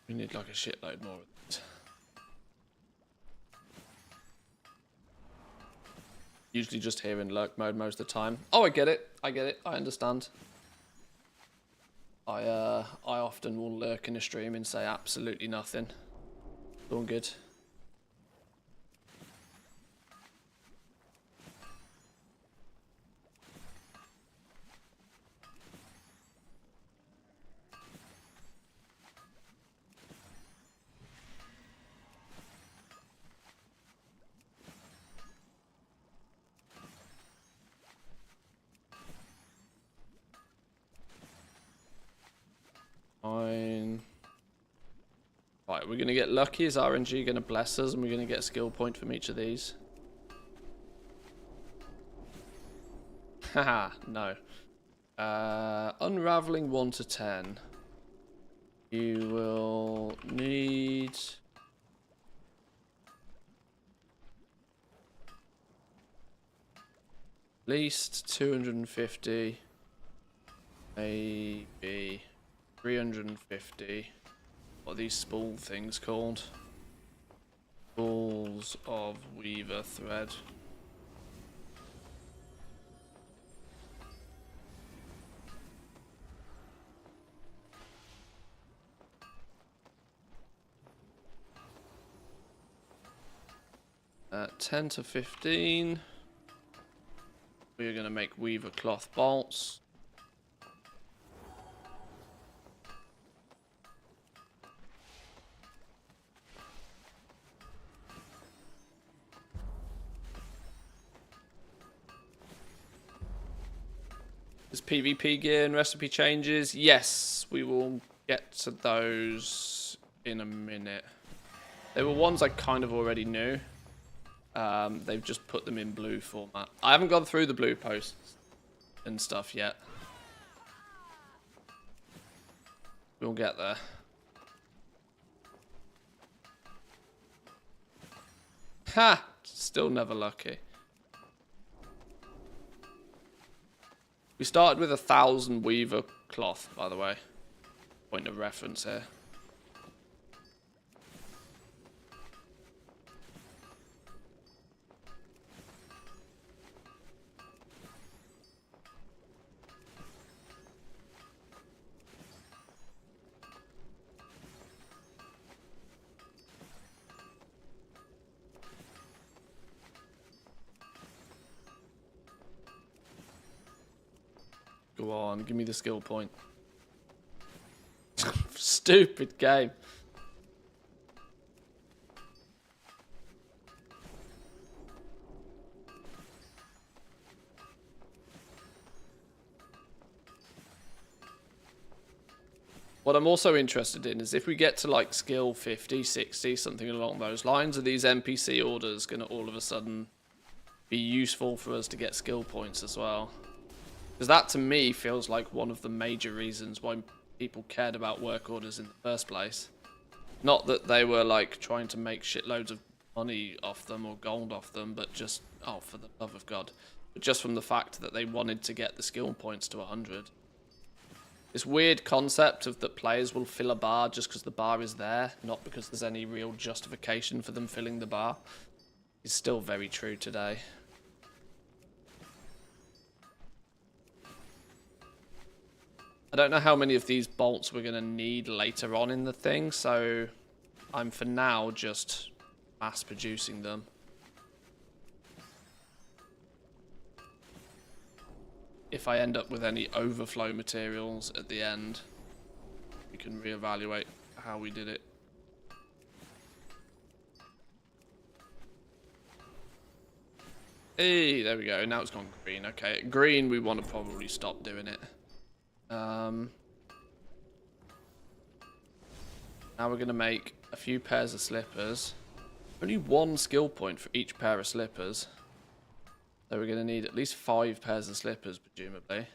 We need like a shitload more of it. Usually just here in lurk mode most of the time. Oh, I get it. I get it. I understand. I often will lurk in a stream and say absolutely nothing. It's all good. Fine. Right, we're going to get lucky. Is RNG going to bless us and we're going to get a skill point from each of these? Haha, no. Unraveling 1 to 10. You will need... at least 250. Maybe 350. What are these spool things called? Spools of weaver thread. At 10 to 15. We're going to make weaver cloth bolts. There's PvP gear and recipe changes. Yes, we will get to those in a minute. They were ones I kind of already knew. They've just put them in blue format. I haven't gone through the blue posts and stuff yet. We'll get there. Ha! Still never lucky. We started with 1,000 weaver cloth, by the way. Point of reference here. Go on, give me the skill point. Stupid game. What I'm also interested in is if we get to like skill 50, 60, something along those lines, are these NPC orders going to all of a sudden be useful for us to get skill points as well? Because that to me feels like one of the major reasons why people cared about work orders in the first place. Not that they were like trying to make shitloads of money off them or gold off them, but just, oh, for the love of God. But just from the fact that they wanted to get the skill points to 100. This weird concept of that players will fill a bar just because the bar is there, not because there's any real justification for them filling the bar, is still very true today. I don't know how many of these bolts we're going to need later on in the thing, so I'm for now just mass producing them. If I end up with any overflow materials at the end, we can reevaluate how we did it. Hey, there we go. Now it's gone green. Okay, green, we want to probably stop doing it. Now we're going to make a few pairs of slippers. Only one skill point for each pair of slippers. So we're going to need at least 5 pairs of slippers, presumably.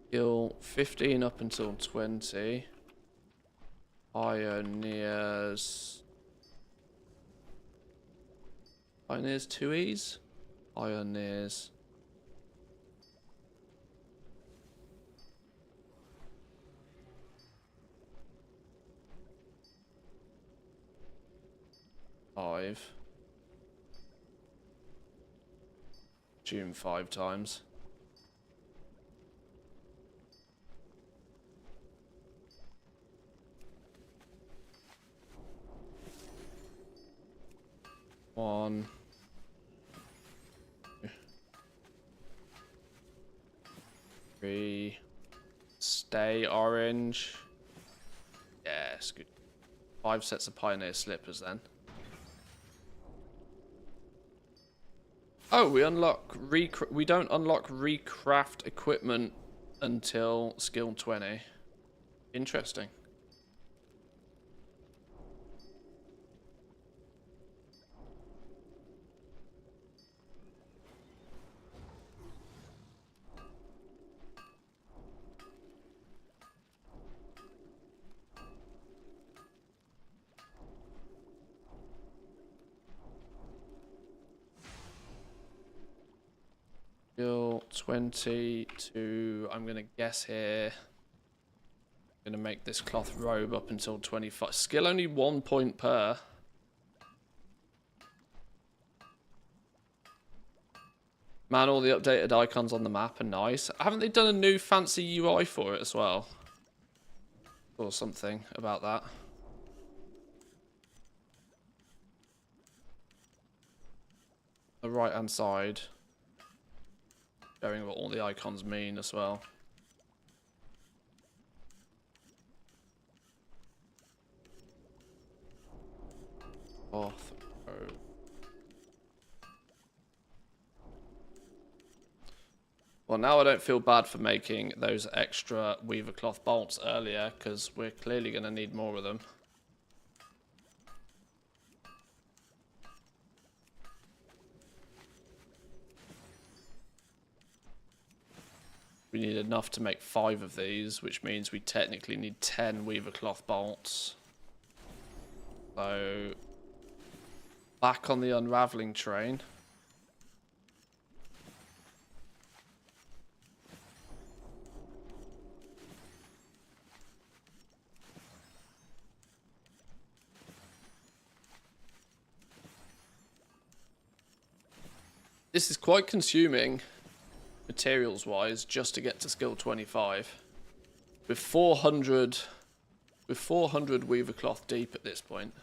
Skill 15 up until 20. Pioneers 2Es? Pioneers. Assume 5 times. One. Three. Stay orange. Yes, good. 5 sets of pioneer slippers then. Oh, we don't unlock recraft equipment until skill 20. Interesting. Skill 20 to, I'm going to guess here, I'm going to make this cloth robe up until 25. Skill only 1 point per. Man, all the updated icons on the map are nice. Haven't they done a new fancy UI for it as well? Or something about that. The right hand side. Showing what all the icons mean as well. Cloth robe. Well, now I don't feel bad for making those extra weaver cloth bolts earlier, because we're clearly going to need more of them. We need enough to make 5 of these, which means we technically need 10 weaver cloth bolts. So, back on the unraveling train. This is quite consuming, materials wise, just to get to skill 25. With 400 weaver cloth deep at this point.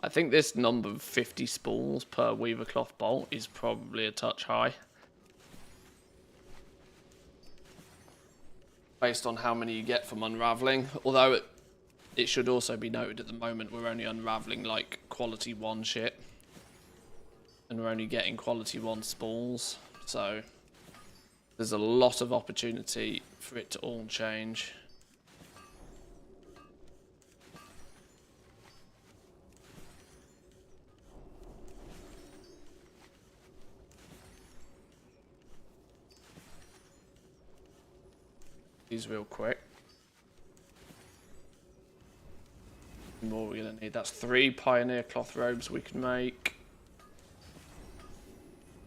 I think this number of 50 spools per weaver cloth bolt is probably a touch high. Based on how many you get from unraveling. Although it should also be noted at the moment we're only unraveling like quality 1 shit. And we're only getting quality 1 spools. So there's a lot of opportunity for it to all change. These real quick. More we're gonna need. That's 3 pioneer cloth robes we can make.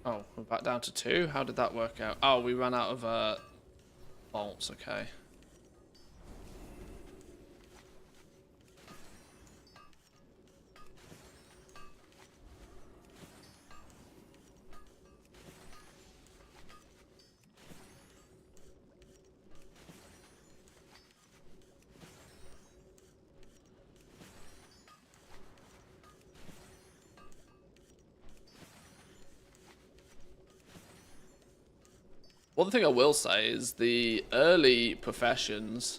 Oh, we're back down to 2. How did that work out? Oh, we ran out of bolts. Okay. One thing I will say is the early professions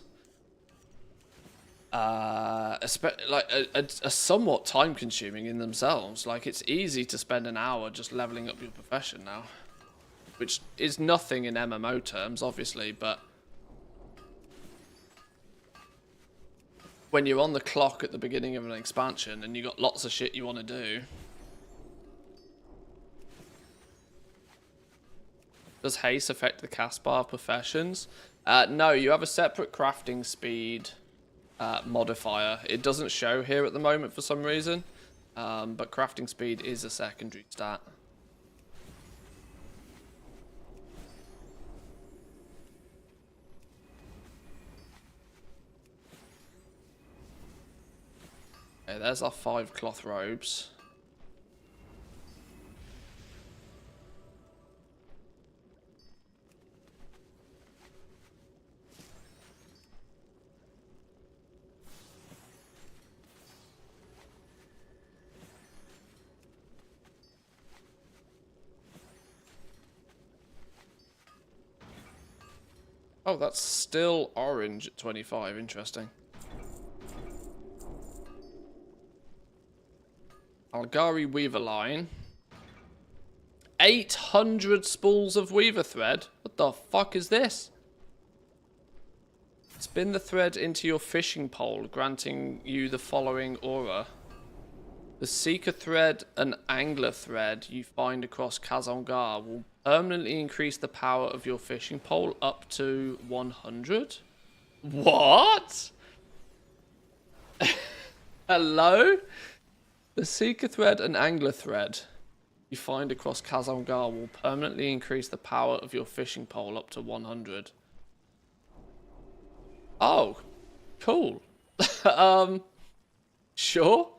are somewhat time consuming in themselves. Like, it's easy to spend an hour just leveling up your profession now. Which is nothing in MMO terms, obviously, but when you're on the clock at the beginning of an expansion and you got lots of shit you want to do. Does haste affect the cast bar professions? No, you have a separate crafting speed modifier. It doesn't show here at the moment for some reason, but crafting speed is a secondary stat. Okay, there's our 5 cloth robes. Oh, that's still orange at 25. Interesting. Algari weaver line. 800 spools of weaver thread? What the fuck is this? Spin the thread into your fishing pole, granting you the following aura. The seeker thread and angler thread you find across Kazongar will permanently increase the power of your fishing pole up to 100. What? Hello? The seeker thread and angler thread you find across Kazongar will permanently increase the power of your fishing pole up to 100. Oh, cool. Sure.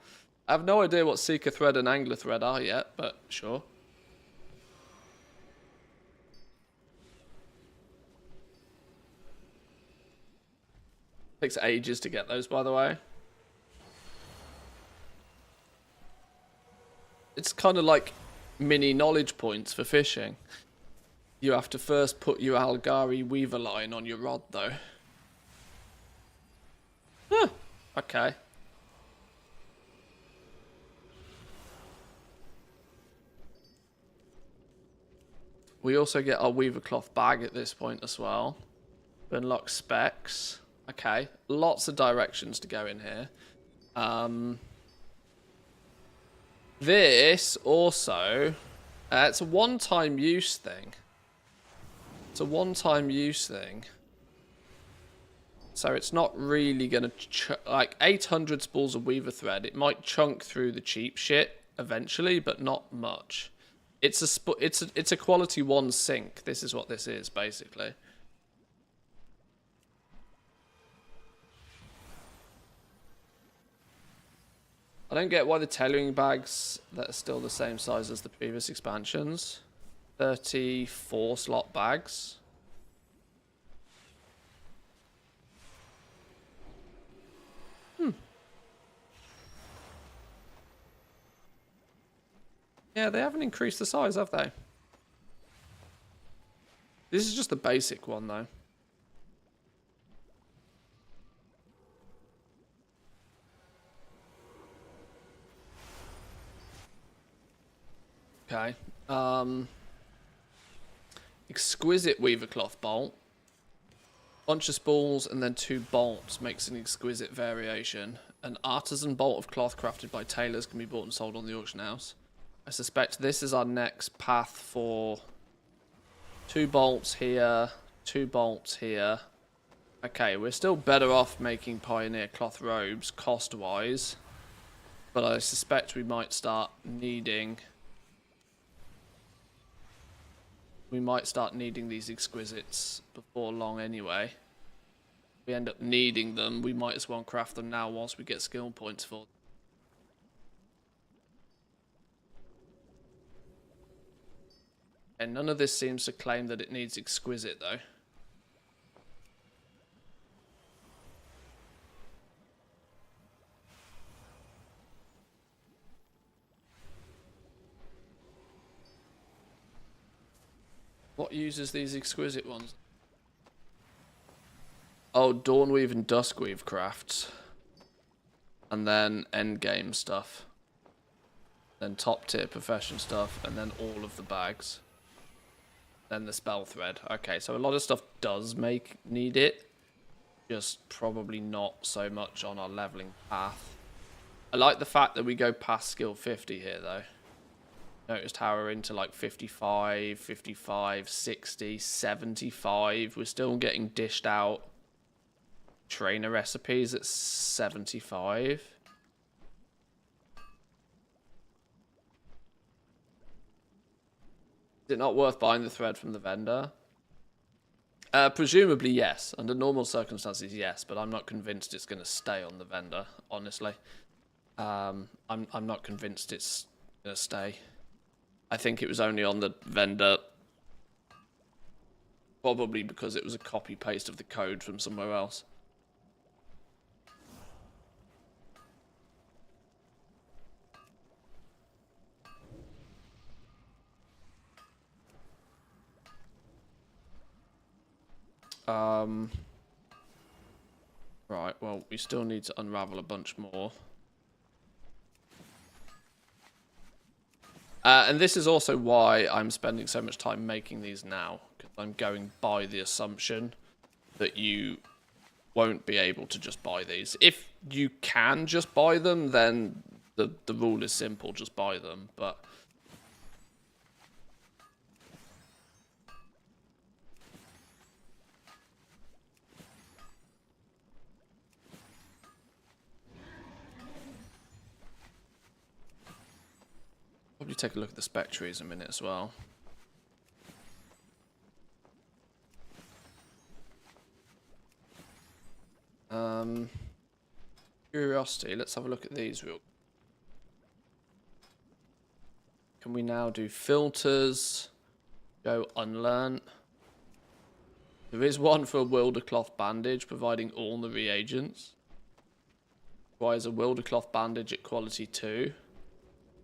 I have no idea what seeker thread and angler thread are yet, but sure. Takes ages to get those, by the way. It's kind of like mini knowledge points for fishing. You have to first put your Algari weaver line on your rod, though. Huh. Okay. We also get our weaver cloth bag at this point as well. Unlock specs. Okay, lots of directions to go in here. This also, it's a one-time use thing. It's a one-time use thing. So it's not really going to, like 800 spools of weaver thread. It might chunk through the cheap shit eventually, but not much. It's a quality 1 sink. This is what this is, basically. I don't get why the tailoring bags that are still the same size as the previous expansions. 34 slot bags. Yeah, they haven't increased the size, have they? This is just the basic one, though. Okay. Exquisite weaver cloth bolt. Bunch of spools and then 2 bolts makes an exquisite variation. An artisan bolt of cloth crafted by tailors can be bought and sold on the auction house. I suspect this is our next path for 2 bolts here, 2 bolts here. Okay, we're still better off making pioneer cloth robes cost-wise, but I suspect we might start needing... We might start needing these exquisites before long anyway. If we end up needing them, we might as well craft them now whilst we get skill points for them. And none of this seems to claim that it needs exquisite though. What uses these exquisite ones? Oh, Dawnweave and Duskweave crafts. And then endgame stuff. Then top tier profession stuff. And then all of the bags. Then the spell thread. Okay, so a lot of stuff does need it. Just probably not so much on our leveling path. I like the fact that we go past skill 50 here though. Noticed how we're into like 55, 55, 60, 75. We're still getting dished out trainer recipes at 75. Is it not worth buying the thread from the vendor? Presumably yes. Under normal circumstances, yes. But I'm not convinced it's going to stay on the vendor, honestly. I'm not convinced it's going to stay. I think it was only on the vendor probably because it was a copy-paste of the code from somewhere else. Right, well, we still need to unravel a bunch more. And this is also why I'm spending so much time making these now, because I'm going by the assumption that you won't be able to just buy these. If you can just buy them, then the rule is simple, just buy them, but... Probably take a look at the spec trees in a minute as well. Curiosity, let's have a look at these real. Can we now do filters? Go unlearn. There is one for a wilder cloth bandage, providing all the reagents. Requires a wilder cloth bandage at quality 2.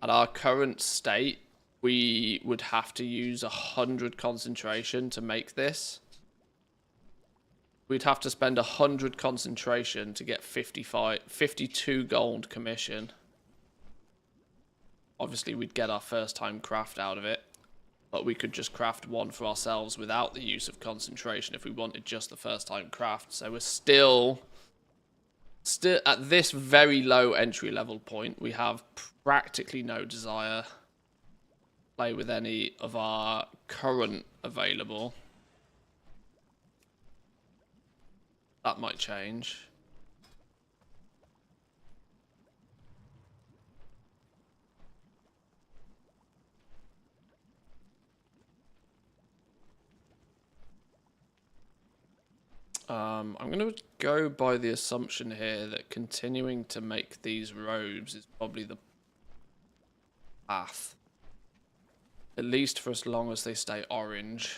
At our current state, we would have to use 100 concentration to make this. We'd have to spend 100 concentration to get 52 gold commission. Obviously, we'd get our first time craft out of it, but we could just craft one for ourselves without the use of concentration if we wanted just the first time craft. So we're still at this very low entry level point. We have practically no desire to play with any of our current available. That might change. I'm going to go by the assumption here that continuing to make these robes is probably the path. At least for as long as they stay orange.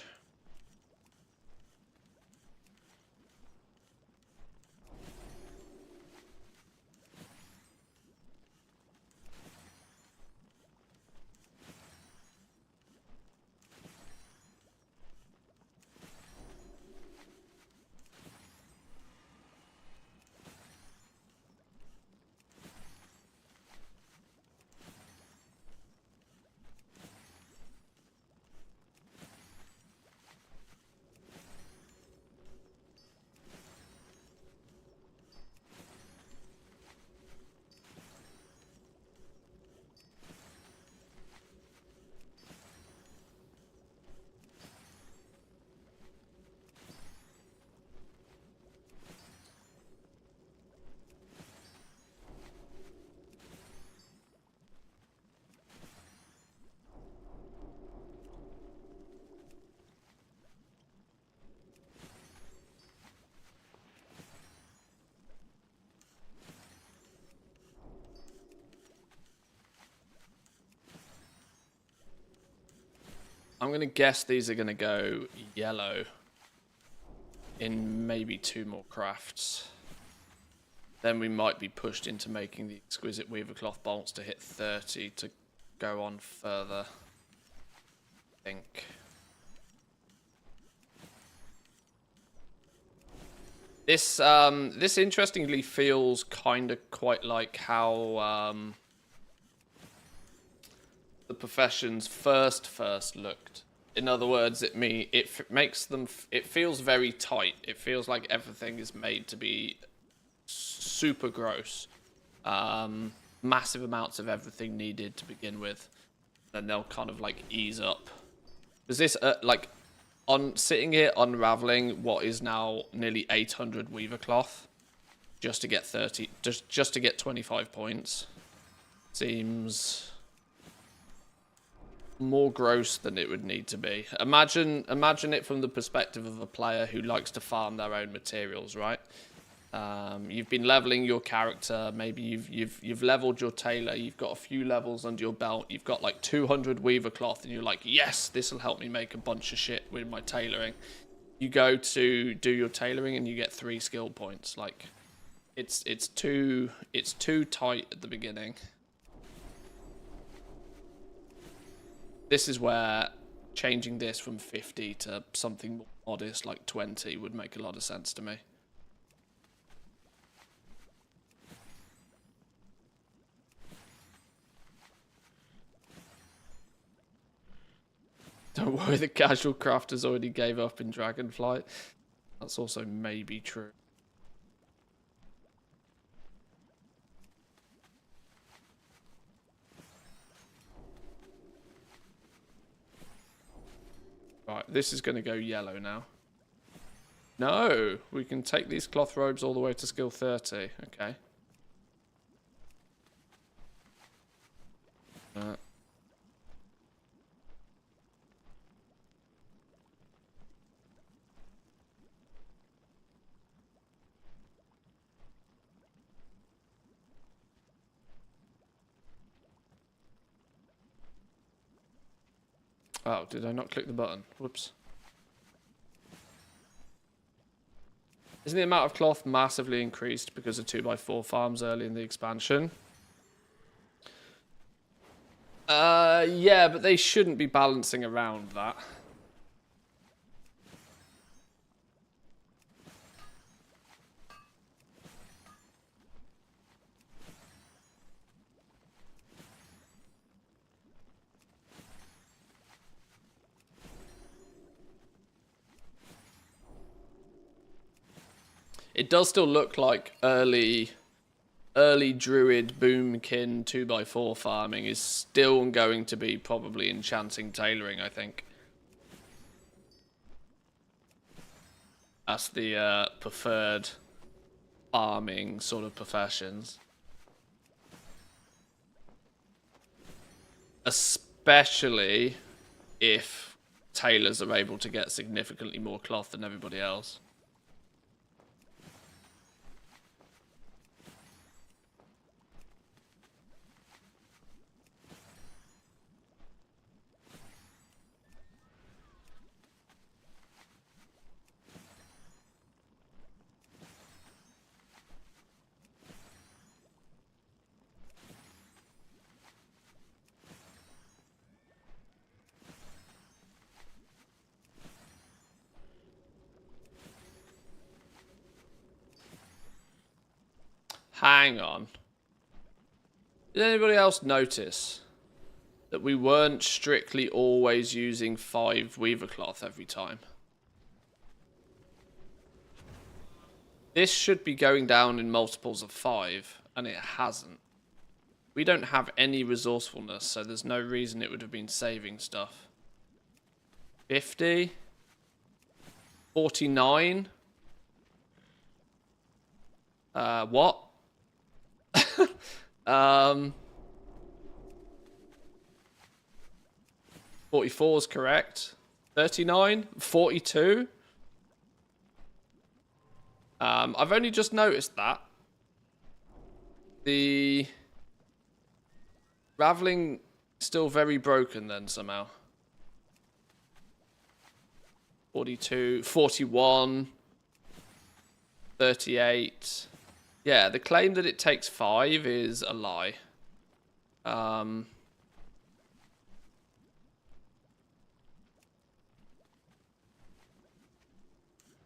I'm going to guess these are going to go yellow in maybe 2 more crafts. Then we might be pushed into making the exquisite weaver cloth bolts to hit 30 to go on further. I think. This interestingly feels kind of quite like how the professions first looked. In other words, it makes them. It feels very tight. It feels like everything is made to be super gross. Massive amounts of everything needed to begin with. Then they'll kind of like ease up. Is this like on sitting here unraveling what is now nearly 800 weaver cloth just to get 30, just to get 25 points? Seems more gross than it would need to be. Imagine it from the perspective of a player who likes to farm their own materials, right? You've been leveling your character. Maybe you've leveled your tailor. You've got a few levels under your belt. You've got like 200 weaver cloth, and you're like, yes, this will help me make a bunch of shit with my tailoring. You go to do your tailoring, and you get 3 skill points. Like, it's too tight at the beginning. This is where changing this from 50 to something more modest like 20 would make a lot of sense to me. Don't worry, the casual crafters already gave up in Dragonflight. That's also maybe true. Right, this is going to go yellow now. No, we can take these cloth robes all the way to skill 30. Okay. Oh, did I not click the button? Whoops. Isn't the amount of cloth massively increased because of 2x4 farms early in the expansion? Yeah, but they shouldn't be balancing around that. It does still look like early druid boomkin 2x4 farming is still going to be probably enchanting tailoring, I think. That's the preferred farming sort of professions. Especially if tailors are able to get significantly more cloth than everybody else. Hang on. Did anybody else notice that we weren't strictly always using 5 weaver cloth every time? This should be going down in multiples of 5, and it hasn't. We don't have any resourcefulness, so there's no reason it would have been saving stuff. 50? 49? What? 44 is correct. 39, 42. I've only just noticed that the raveling still very broken then somehow. 42, 41, 38. Yeah, the claim that it takes 5 is a lie.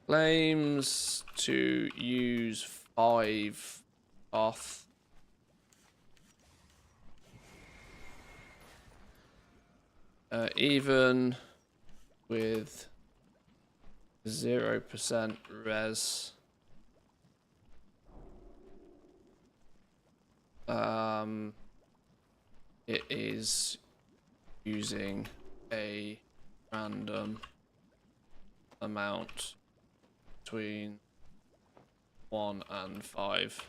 Claims to use 5 off. Even with 0% res. It is using a random amount between 1 and 5.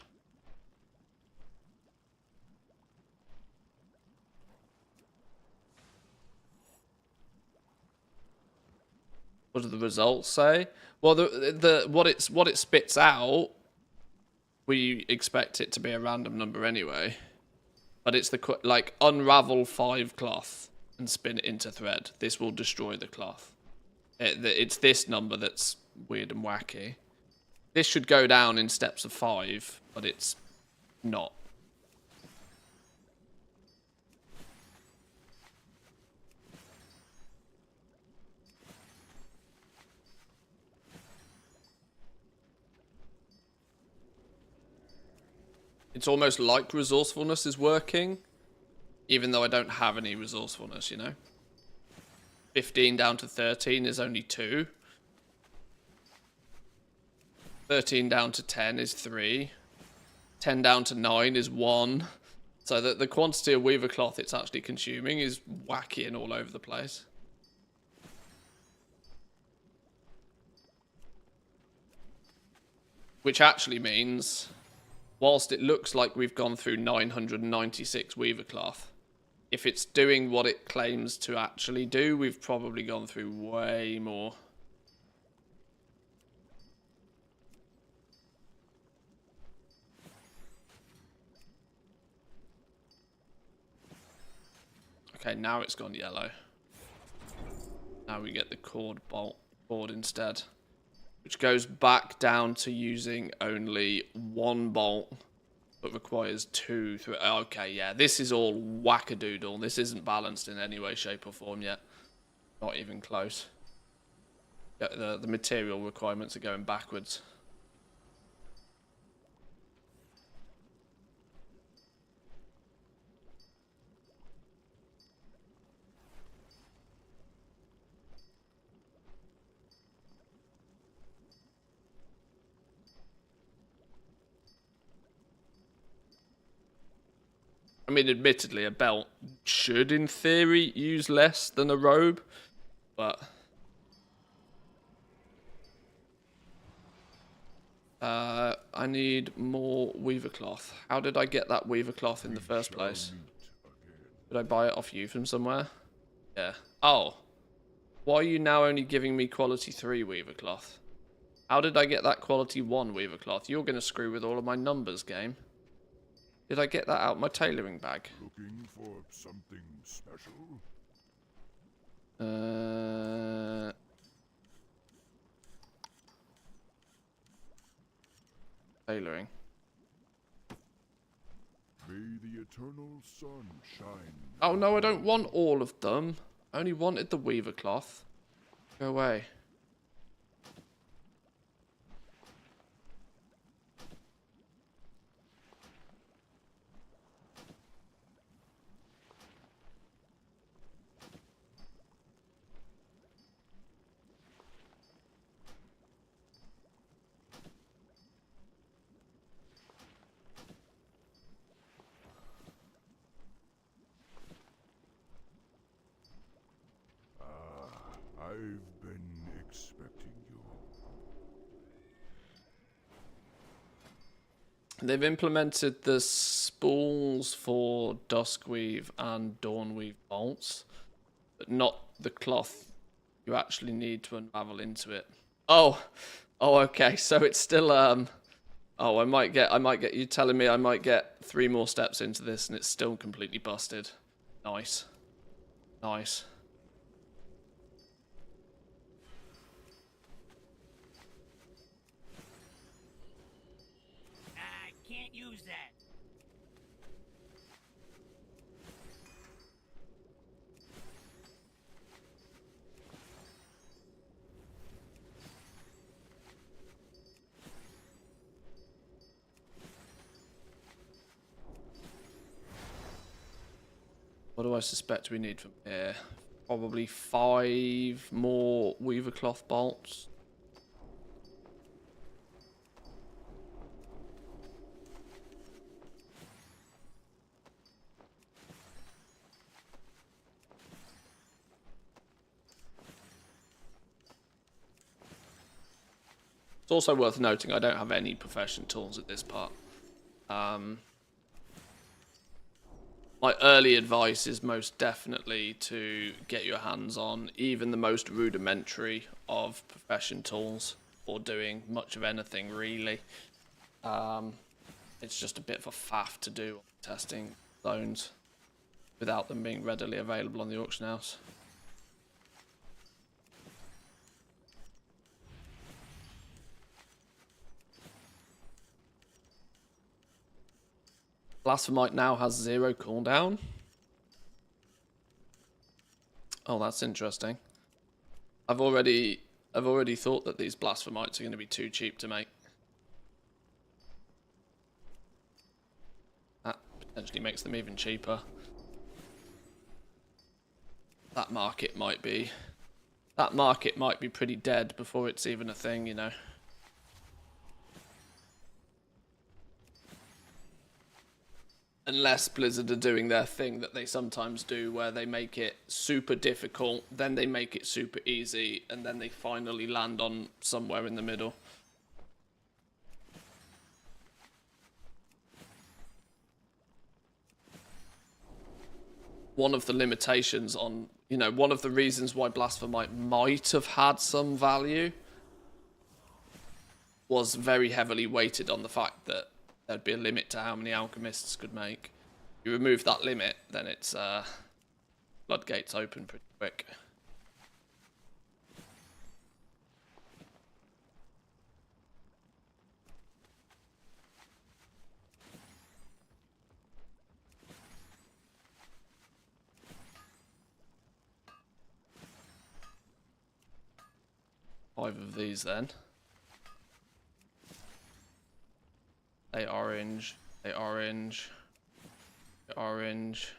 What do the results say? Well, what it spits out, we expect it to be a random number anyway. But it's the like unravel 5 cloth and spin it into thread. This will destroy the cloth. It's this number that's weird and wacky. This should go down in steps of 5, but it's not. It's almost like resourcefulness is working, even though I don't have any resourcefulness, you know? 15 down to 13 is only 2. 13 down to 10 is 3. 10 down to 9 is 1. So the quantity of weaver cloth it's actually consuming is wacky and all over the place. Which actually means, whilst it looks like we've gone through 996 weaver cloth, if it's doing what it claims to actually do, we've probably gone through way more. Okay, now it's gone yellow. Now we get the cord board instead, which goes back down to using only 1 bolt, but requires 2 through. Okay, yeah, this is all wackadoodle. This isn't balanced in any way, shape, or form yet. Not even close. Yeah, the material requirements are going backwards. I mean, admittedly, a belt should, in theory, use less than a robe, but I need more weaver cloth. How did I get that weaver cloth in the first place? Did I buy it off you from somewhere? Yeah. Oh. Why are you now only giving me quality 3 weaver cloth? How did I get that quality 1 weaver cloth? You're going to screw with all of my numbers, game. Did I get that out my tailoring bag? Looking for something special? Tailoring. May the eternal sun shine. Oh no, I don't want all of them. I only wanted the weaver cloth. Go away. I've been expecting you. They've implemented the spools for Duskweave and Dawnweave bolts, but not the cloth you actually need to unravel into it. Oh, okay. So it's still Oh, I might get you telling me I might get 3 more steps into this, and it's still completely busted. Nice, nice. can't use that. What do I suspect we need from here? Probably 5 more weaver cloth bolts. It's also worth noting I don't have any profession tools at this part. My early advice is most definitely to get your hands on even the most rudimentary of profession tools for doing much of anything, really. It's just a bit of a faff to do testing zones without them being readily available on the auction house. Blasphemite now has 0 cooldown. Oh, that's interesting. I've already thought that these Blasphemites are going to be too cheap to make. That potentially makes them even cheaper. That market might be pretty dead before it's even a thing, you know. Unless Blizzard are doing their thing that they sometimes do, where they make it super difficult, then they make it super easy, and then they finally land on somewhere in the middle. One of the limitations on, you know, one of the reasons why Blasphemite might have had some value was very heavily weighted on the fact that there'd be a limit to how many alchemists could make. You remove that limit, then it's floodgates open pretty quick. Five of these then. A orange, a orange, a orange,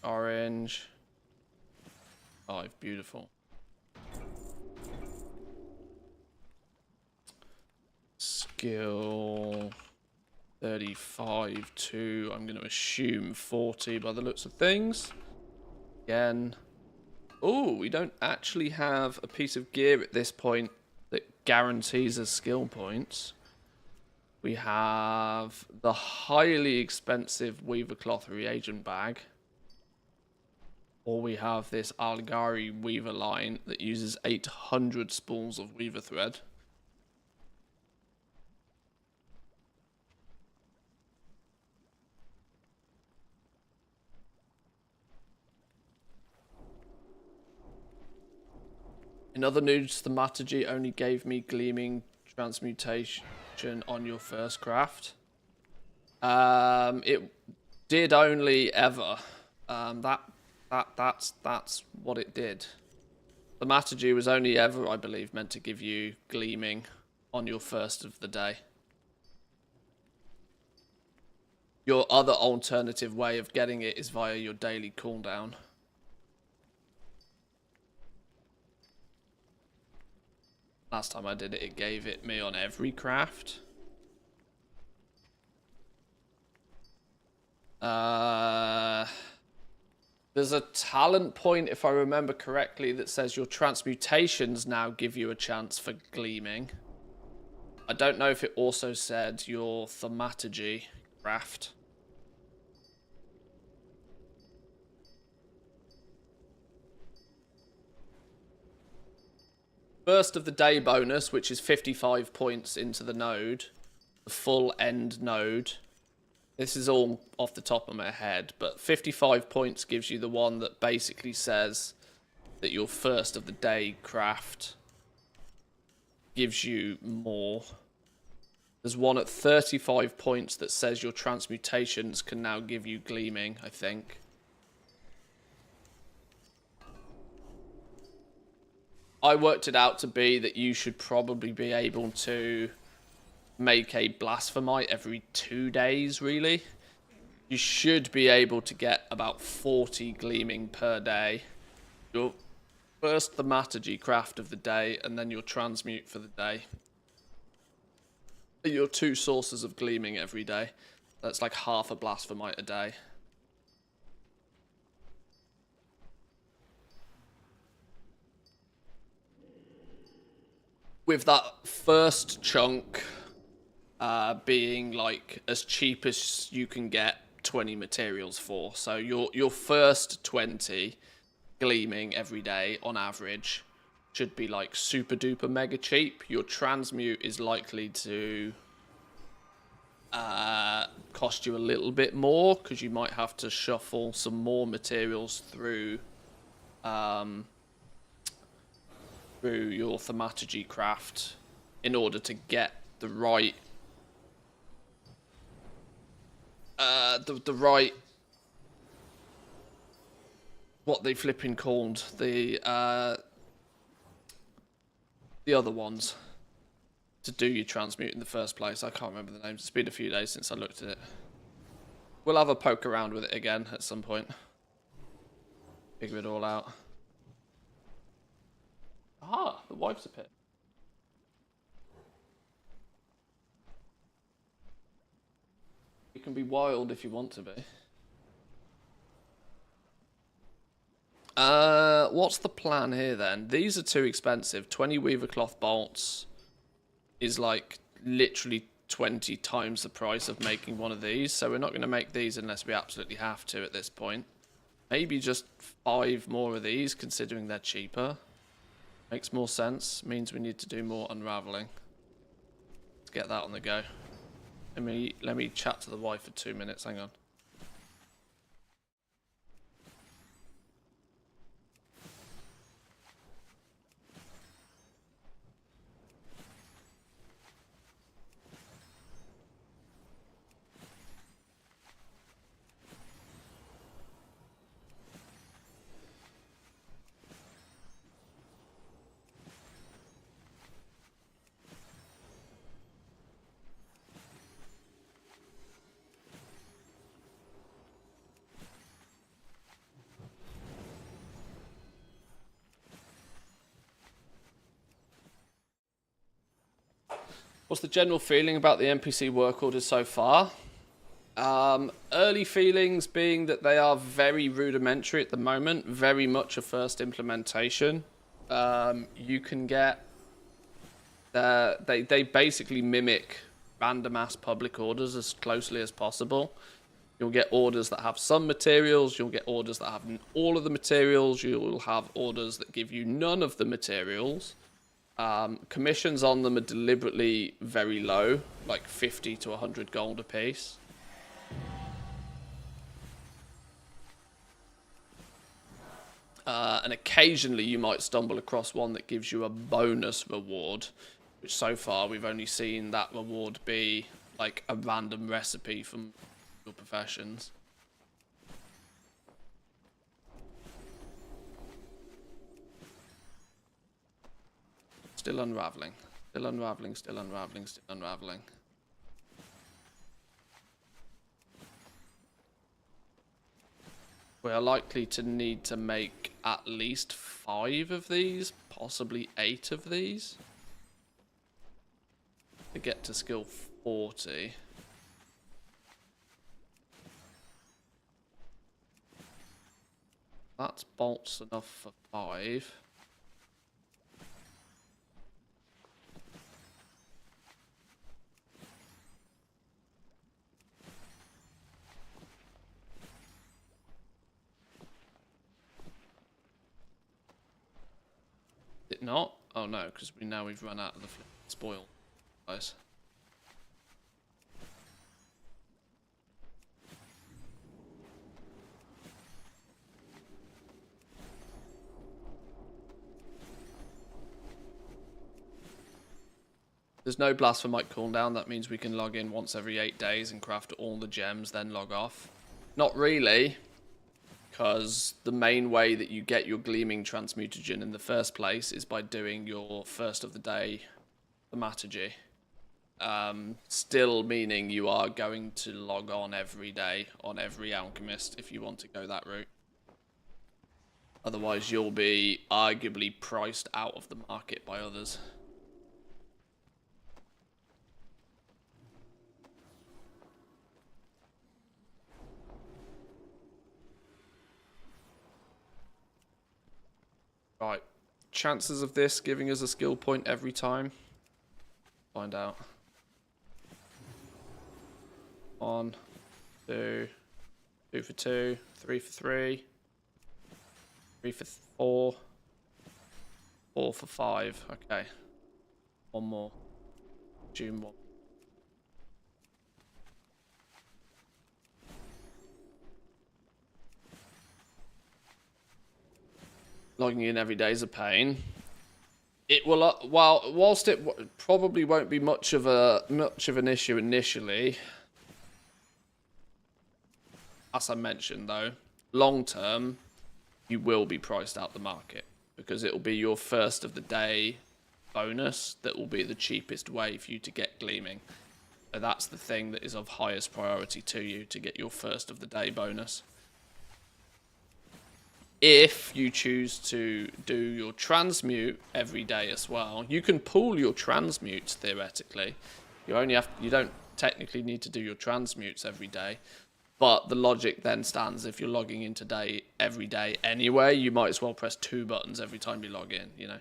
orange. 5, beautiful. Skill 35 to, I'm going to assume 40 by the looks of things. Again. Oh, we don't actually have a piece of gear at this point that guarantees us skill points. We have the highly expensive Weaver Cloth reagent bag. Or we have this Algari Weaver line that uses 800 spools of Weaver thread. In other news, the Thaumaturgy only gave me Gleaming Transmutation on your first craft. It did only ever. That's what it did. The Thaumaturgy was only ever, I believe, meant to give you Gleaming on your first of the day. Your other alternative way of getting it is via your daily cooldown. Last time I did it, it gave it me on every craft. There's a talent point, if I remember correctly, that says your transmutations now give you a chance for Gleaming. I don't know if it also said your Thaumaturgy craft. First of the day bonus, which is 55 points into the node, the full end node. This is all off the top of my head, but 55 points gives you the one that basically says that your first of the day craft gives you more. There's one at 35 points that says your transmutations can now give you gleaming, I think. I worked it out to be that you should probably be able to make a blasphemite every 2 days, really. You should be able to get about 40 gleaming per day. Your first thaumaturgy craft of the day, and then your transmute for the day. Your 2 sources of gleaming every day. That's like half a blasphemite a day. With that first chunk being like as cheap as you can get 20 materials for. So your first 20 gleaming every day on average should be like super duper mega cheap. Your transmute is likely to cost you a little bit more because you might have to shuffle some more materials through your thaumaturgy craft in order to get the right the right what they flipping called the other ones to do your transmute in the first place. I can't remember the names. It's been a few days since I looked at it. We'll have a poke around with it again at some point. Figure it all out. Aha, the wife's appeared. You can be wild if you want to be. What's the plan here then? These are too expensive. 20 weaver cloth bolts is like literally 20 times the price of making one of these. So we're not going to make these unless we absolutely have to at this point. Maybe just 5 more of these, considering they're cheaper. Makes more sense. Means we need to do more unraveling. Let's get that on the go. Let me chat to the wife for 2 minutes. Hang on. What's the general feeling about the NPC work orders so far? Early feelings being that they are very rudimentary at the moment, very much a first implementation. You can get... they basically mimic random ass public orders as closely as possible. You'll get orders that have some materials, you'll get orders that have all of the materials, you'll have orders that give you none of the materials. Commissions on them are deliberately very low, like 50 to 100 gold a piece. And occasionally you might stumble across one that gives you a bonus reward, which so far we've only seen that reward be like a random recipe from your professions. Still unraveling. Still unraveling, still unraveling, still unraveling. We are likely to need to make at least 5 of these, possibly 8 of these, to get to skill 40. That's bolts enough for 5. It not? Oh no, because we've run out of the spoil, guys. There's no blasphemite cooldown. That means we can log in once every 8 days and craft all the gems, then log off. Not really, because the main way that you get your gleaming transmutagen in the first place is by doing your first of the day thaumaturgy. Still meaning you are going to log on every day on every alchemist if you want to go that route. Otherwise, you'll be arguably priced out of the market by others. Right. Chances of this giving us a skill point every time? Find out. 1, 2, 2 for 2, 3 for 3, 3 for 4, 4 for 5. Okay. One more. June 1. Logging in every day is a pain. It will, whilst it probably won't be much of an issue initially, as I mentioned though, long term, you will be priced out the market because it will be your first of the day bonus that will be the cheapest way for you to get gleaming. So that's the thing that is of highest priority to you, to get your first of the day bonus. If you choose to do your transmute every day as well, you can pool your transmutes theoretically. You don't technically need to do your transmutes every day, but the logic then stands if you're logging in today every day anyway, you might as well press 2 buttons every time you log in, you know.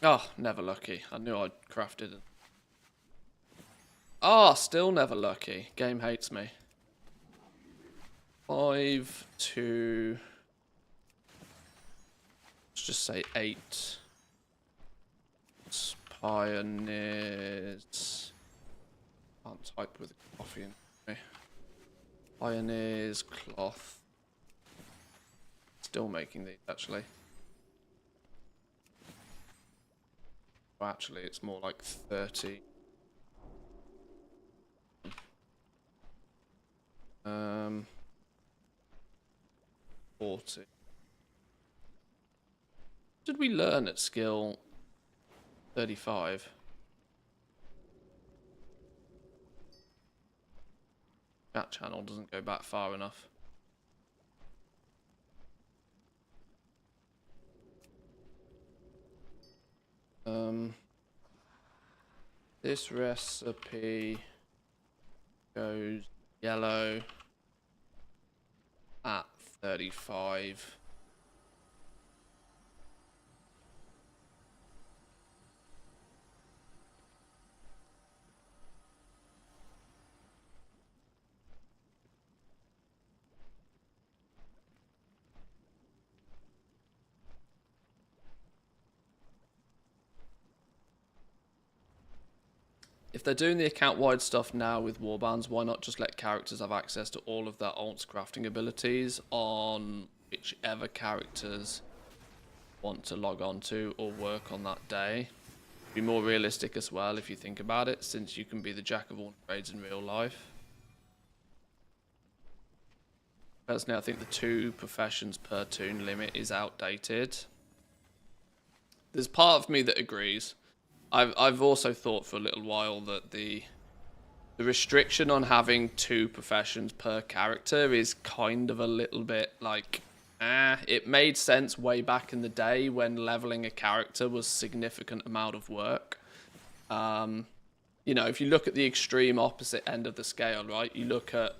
Oh, never lucky. I knew I'd crafted it. Oh, still never lucky. Game hates me. 5 to... let's just say 8. Pioneers. Can't type with coffee in me. Pioneers, cloth. Still making these, actually. Actually, it's more like 30. 40. Did we learn at skill 35? That channel doesn't go back far enough. This recipe goes yellow at 35. If they're doing the account-wide stuff now with warbands, why not just let characters have access to all of their alts crafting abilities on whichever characters want to log on to or work on that day? Be more realistic as well if you think about it, since you can be the jack of all trades in real life. Personally, I think the 2 professions per toon limit is outdated. There's part of me that agrees. I've also thought for a little while that the restriction on having 2 professions per character is kind of a little bit like, it made sense way back in the day when leveling a character was a significant amount of work. You know, if you look at the extreme opposite end of the scale, right? You look at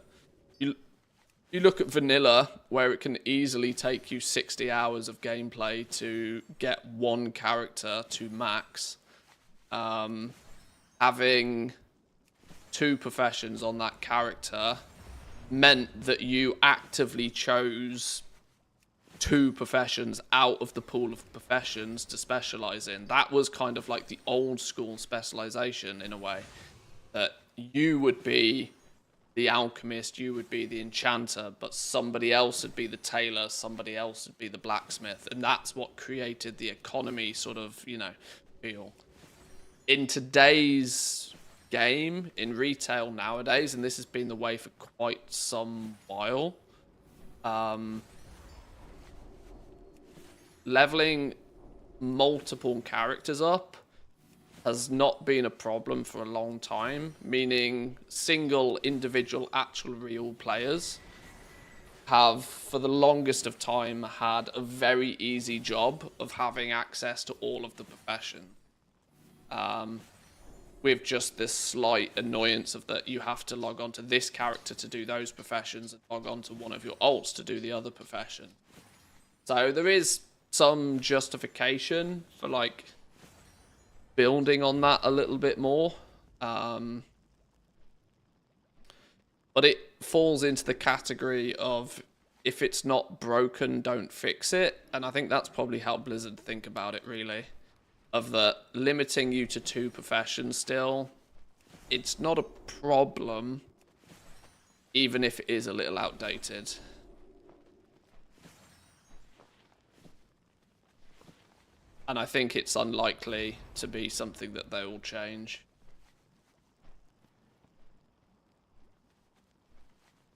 vanilla, where it can easily take you 60 hours of gameplay to get 1 character to max. Having 2 professions on that character meant that you actively chose 2 professions out of the pool of professions to specialize in. That was kind of like the old school specialization in a way, that you would be the alchemist, you would be the enchanter, but somebody else would be the tailor, somebody else would be the blacksmith, and that's what created the economy sort of, you know, feel. In today's game, in retail nowadays, and this has been the way for quite some while, leveling multiple characters up has not been a problem for a long time, meaning single individual actual real players have for the longest of time had a very easy job of having access to all of the professions, with just this slight annoyance of that you have to log on to this character to do those professions and log on to one of your alts to do the other profession. So there is some justification for like building on that a little bit more, but it falls into the category of if it's not broken, don't fix it, and I think that's probably how Blizzard think about it, really, of the limiting you to 2 professions still. It's not a problem, even if it is a little outdated. And I think it's unlikely to be something that they will change.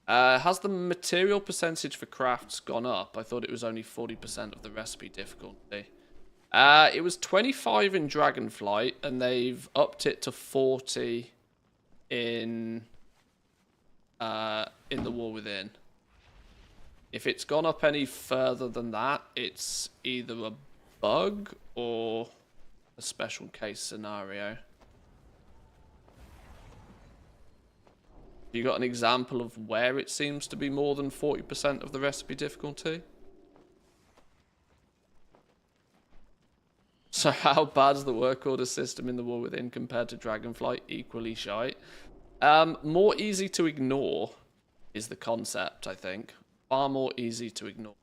Has the material percentage for crafts gone up? I thought it was only 40% of the recipe difficulty. It was 25 in Dragonflight, and they've upped it to 40 in the War Within. If it's gone up any further than that, it's either a bug or a special case scenario. You got an example of where it seems to be more than 40% of the recipe difficulty? So how bad's the work order system in the War Within compared to Dragonflight? Equally shite. More easy to ignore is the concept, I think. Far more easy to ignore.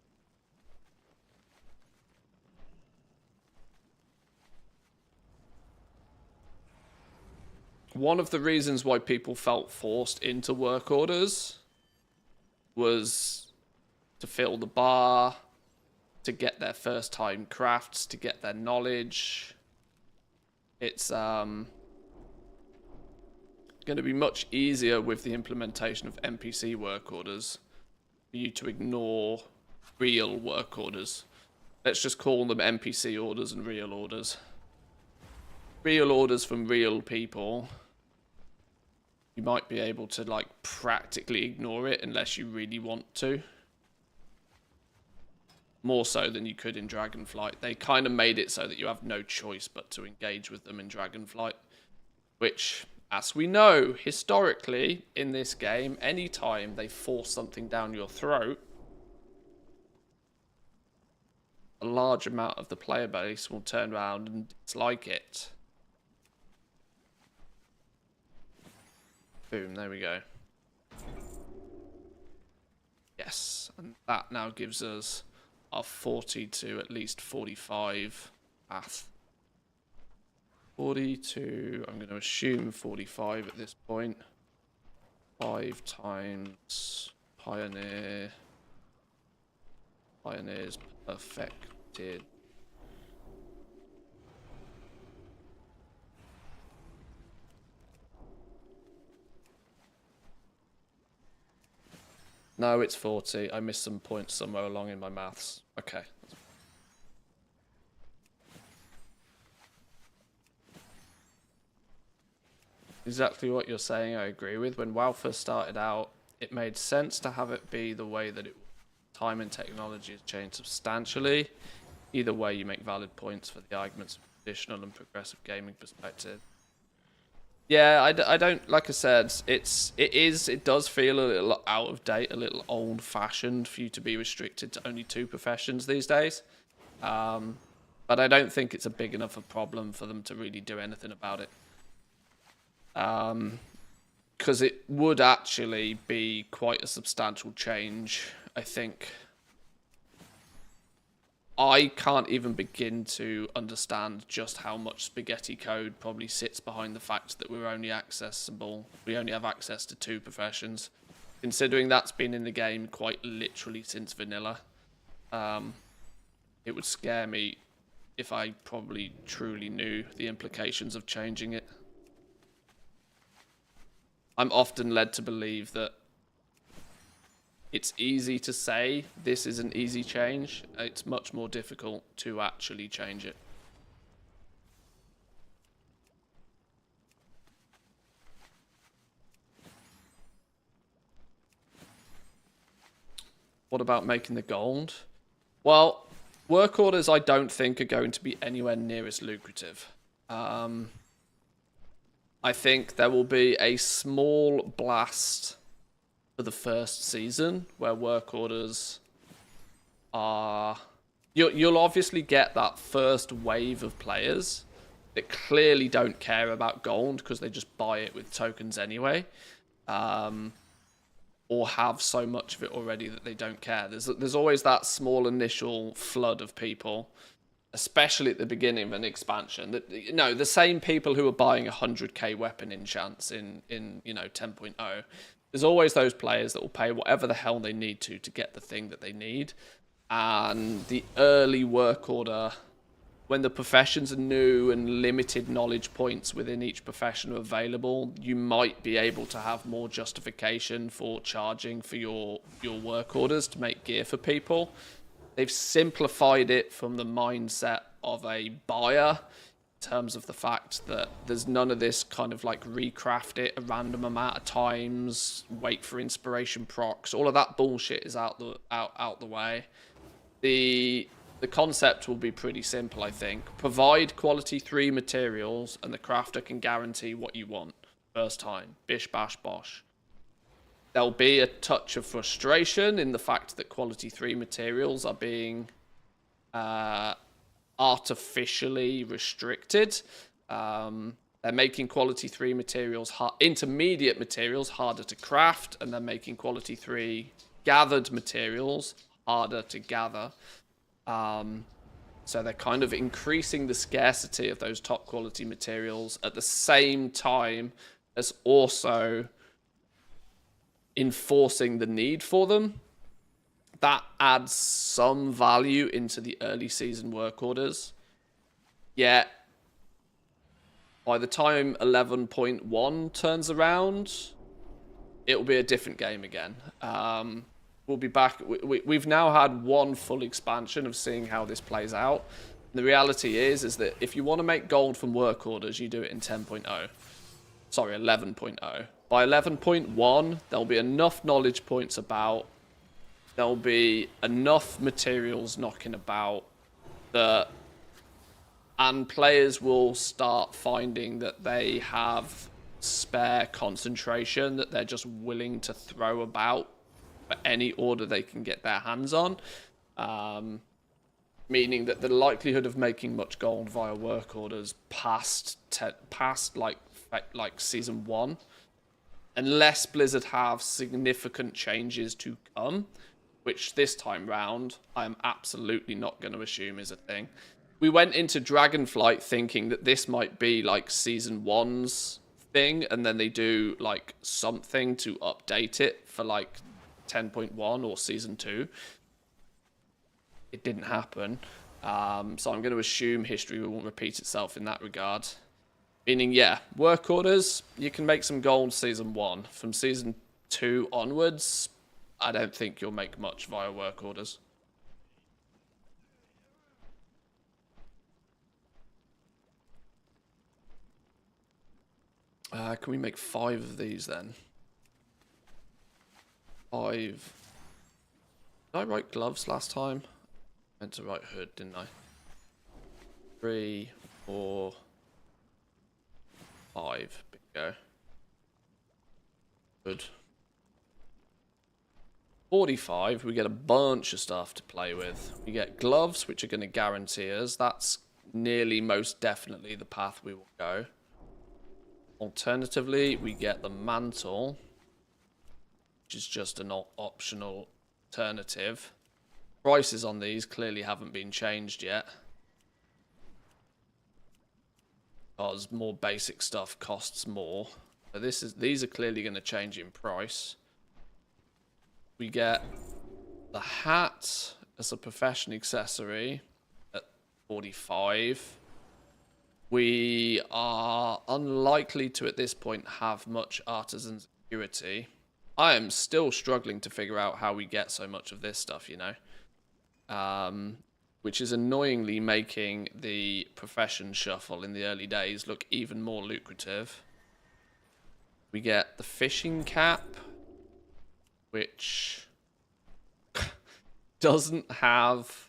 One of the reasons why people felt forced into work orders was to fill the bar, to get their first time crafts, to get their knowledge. It's going to be much easier with the implementation of NPC work orders for you to ignore real work orders. Let's just call them NPC orders and real orders. Real orders from real people. You might be able to like practically ignore it unless you really want to. More so than you could in Dragonflight. They kind of made it so that you have no choice but to engage with them in Dragonflight. Which, as we know, historically, in this game, anytime they force something down your throat, a large amount of the player base will turn around and dislike it. Boom, there we go. Yes, and that now gives us our 40 to at least 45 path. 40 to, I'm going to assume 45 at this point. 5 times Pioneer. Pioneer's perfected. No, it's 40. I missed some points somewhere along in my maths. Okay. Exactly what you're saying, I agree with. When WoW first started out, it made sense to have it be the way that it... Time and technology has changed substantially. Either way, you make valid points for the arguments from traditional and progressive gaming perspective. Yeah, I don't, like I said, it does feel a little out of date, a little old fashioned for you to be restricted to only 2 professions these days. But I don't think it's a big enough a problem for them to really do anything about it. Because it would actually be quite a substantial change, I think. I can't even begin to understand just how much spaghetti code probably sits behind the fact that we only have access to 2 professions, considering that's been in the game quite literally since vanilla. It would scare me if I probably truly knew the implications of changing it. I'm often led to believe that it's easy to say this is an easy change. It's much more difficult to actually change it. What about making the gold? Well, work orders I don't think are going to be anywhere near as lucrative. I think there will be a small blast for the first season where work orders are... You'll obviously get that first wave of players that clearly don't care about gold because they just buy it with tokens anyway. Or have so much of it already that they don't care. There's always that small initial flood of people, especially at the beginning of an expansion. That, you know, the same people who are buying 100k weapon enchants in 10.0. There's always those players that will pay whatever the hell they need to get the thing that they need. And the early work order, when the professions are new and limited knowledge points within each profession are available, you might be able to have more justification for charging for your work orders to make gear for people. They've simplified it from the mindset of a buyer in terms of the fact that there's none of this kind of like recraft it a random amount of times, wait for inspiration procs. All of that bullshit is out the way. The concept will be pretty simple, I think. Provide quality 3 materials and the crafter can guarantee what you want first time. Bish bash bosh. There'll be a touch of frustration in the fact that quality 3 materials are being artificially restricted. They're making quality 3 materials, intermediate materials, harder to craft, and they're making quality 3 gathered materials harder to gather. So they're kind of increasing the scarcity of those top quality materials at the same time as also enforcing the need for them. That adds some value into the early season work orders. Yet, by the time 11.1 turns around, it will be a different game again. We'll be back. We've now had one full expansion of seeing how this plays out. And the reality is that if you want to make gold from work orders, you do it in 10.0. Sorry, 11.0. By 11.1, there'll be enough knowledge points about. There'll be enough materials knocking about that, and players will start finding that they have spare concentration that they're just willing to throw about for any order they can get their hands on. Meaning that the likelihood of making much gold via work orders past like season 1, unless Blizzard have significant changes to come, which this time round I am absolutely not going to assume is a thing. We went into Dragonflight thinking that this might be like season 1's thing, and then they do like something to update it for like 10.1 or season 2. It didn't happen. So I'm going to assume history will repeat itself in that regard. Meaning, yeah, work orders, you can make some gold season 1. From season 2 onwards, I don't think you'll make much via work orders. Can we make 5 of these then? 5. Did I write gloves last time? I meant to write hood, didn't I? 3, 4, 5. Bingo. Good. 45, we get a bunch of stuff to play with. We get gloves, which are going to guarantee us. That's nearly most definitely the path we will go. Alternatively, we get the mantle, which is just an optional alternative. prices on these clearly haven't been changed yet. Because more basic stuff costs more. So these are clearly going to change in price. We get the hat as a profession accessory at 45. We are unlikely to at this point have much artisan security. I am still struggling to figure out how we get so much of this stuff, you know. Which is annoyingly making the profession shuffle in the early days look even more lucrative. We get the fishing cap, which doesn't have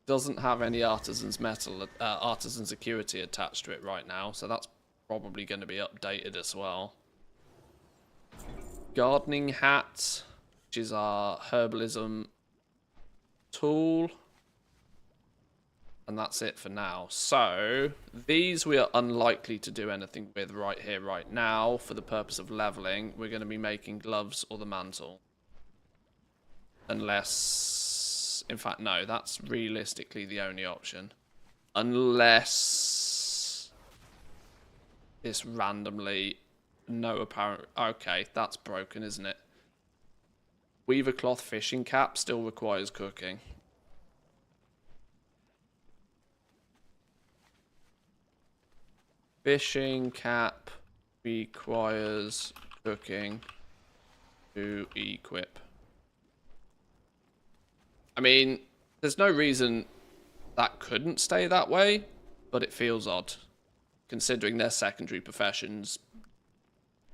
any artisan security attached to it right now, so that's probably going to be updated as well. Gardening hat, which is our herbalism tool. And that's it for now. So, these we are unlikely to do anything with right here, right now. For the purpose of leveling, we're going to be making gloves or the mantle. Unless... In fact, no, that's realistically the only option. Unless... this randomly... no apparent... Okay, that's broken, isn't it? Weaver cloth fishing cap still requires cooking. Fishing cap requires cooking to equip. I mean, there's no reason that couldn't stay that way, but it feels odd. Considering they're secondary professions,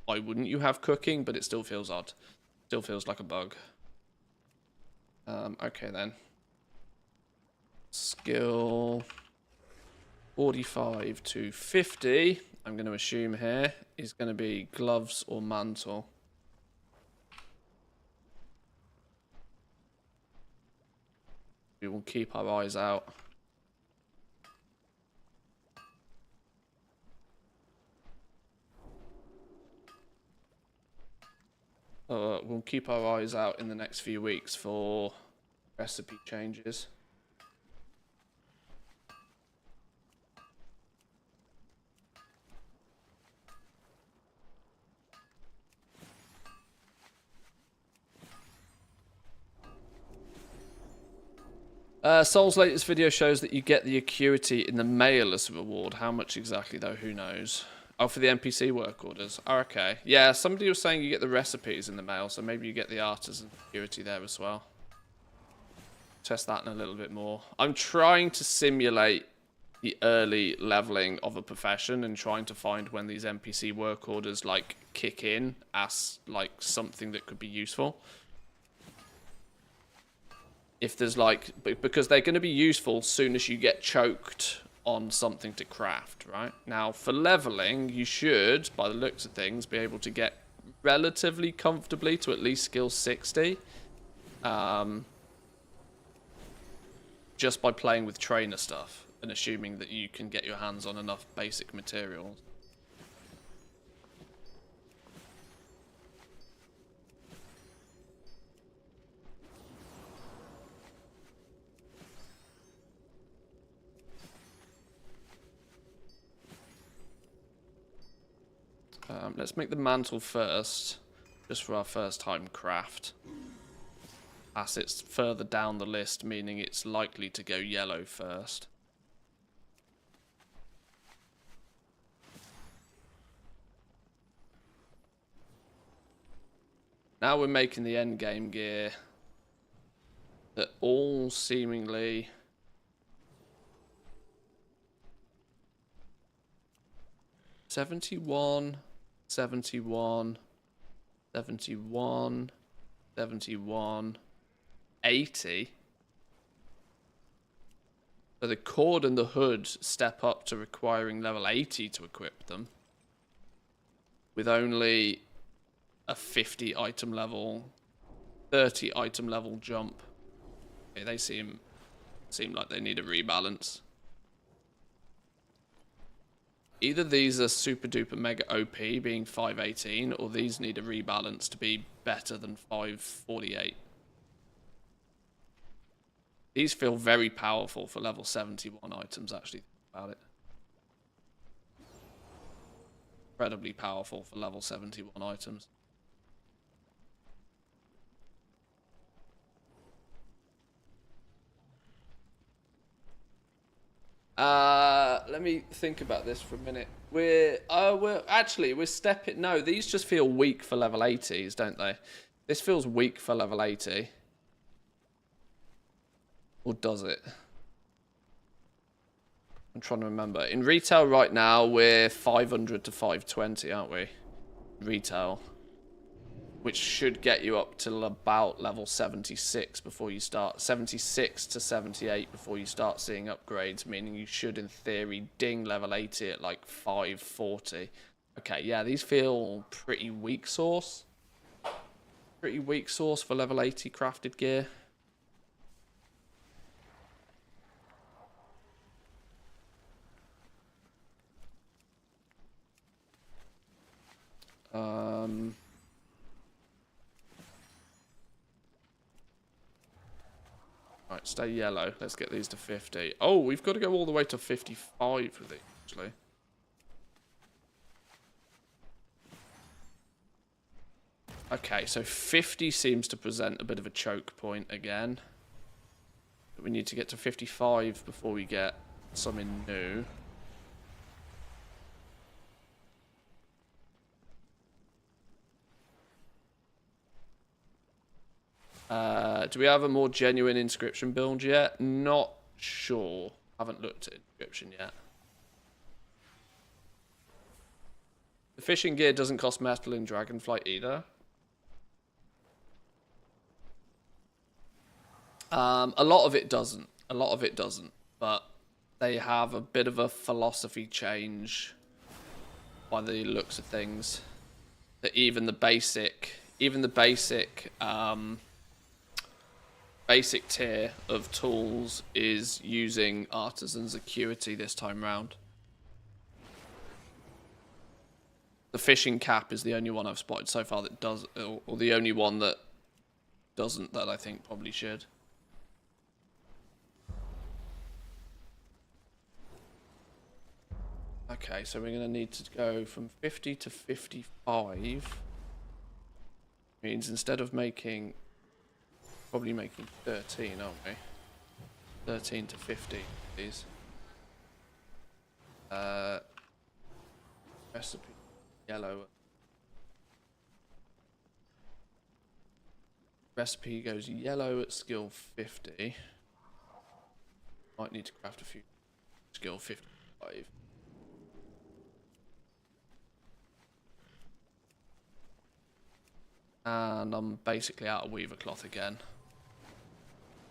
why wouldn't you have cooking? But it still feels odd. Still feels like a bug. Okay then. Skill... 45 to 50, I'm going to assume here, is going to be gloves or mantle. We will keep our eyes out. We'll keep our eyes out in the next few weeks for recipe changes. Soul's latest video shows that you get the acuity in the mail as a reward. How much exactly, though? Who knows? Oh, for the NPC work orders. Oh, okay. Yeah, somebody was saying you get the recipes in the mail, so maybe you get the artisan acuity there as well. Test that in a little bit more. I'm trying to simulate the early leveling of a profession and trying to find when these NPC work orders, like, kick in as, like, something that could be useful. If there's like, because they're going to be useful soon as you get choked on something to craft, right? Now, for leveling, you should, by the looks of things, be able to get relatively comfortably to at least skill 60. Just by playing with trainer stuff and assuming that you can get your hands on enough basic materials. Let's make the mantle first, just for our first time craft. As it's further down the list, meaning it's likely to go yellow first. Now we're making the end game gear that all seemingly... $71, 71, 71, 71, 80. So the cord and the hood step up to requiring level 80 to equip them. With only a 50 item level, 30 item level jump. Okay, they seem like they need a rebalance. Either these are super duper mega OP, being 518, or these need a rebalance to be better than 548. These feel very powerful for level 71 items, actually, think about it. Incredibly powerful for level 71 items. Let me think about this for a minute. We're stepping. No, these just feel weak for level 80s, don't they? This feels weak for level 80. Or does it? I'm trying to remember. In retail right now, we're 500 to 520, aren't we? Retail. Which should get you up to about level 76 before you start... 76 to 78 before you start seeing upgrades, meaning you should, in theory, ding level 80 at like 540. Okay, yeah, these feel pretty weak sauce. Pretty weak sauce for level 80 crafted gear. Right, stay yellow. Let's get these to 50. Oh, we've got to go all the way to 55 with it, actually. Okay, so 50 seems to present a bit of a choke point again. We need to get to 55 before we get something new. Do we have a more genuine Inscription build yet? Not sure. Haven't looked at Inscription yet. The fishing gear doesn't cost metal in Dragonflight either. A lot of it doesn't. A lot of it doesn't. But they have a bit of a philosophy change by the looks of things. That even the basic tier of tools is using Artisan's Acuity this time round. The fishing cap is the only one I've spotted so far that does, or the only one that doesn't, that I think probably should. Okay, so we're going to need to go from 50 to 55. Means instead of making... Probably making 13, aren't we? 13 to 50, please. Recipe yellow. Recipe goes yellow at skill 50. Might need to craft a few. Skill 55. And I'm basically out of weaver cloth again.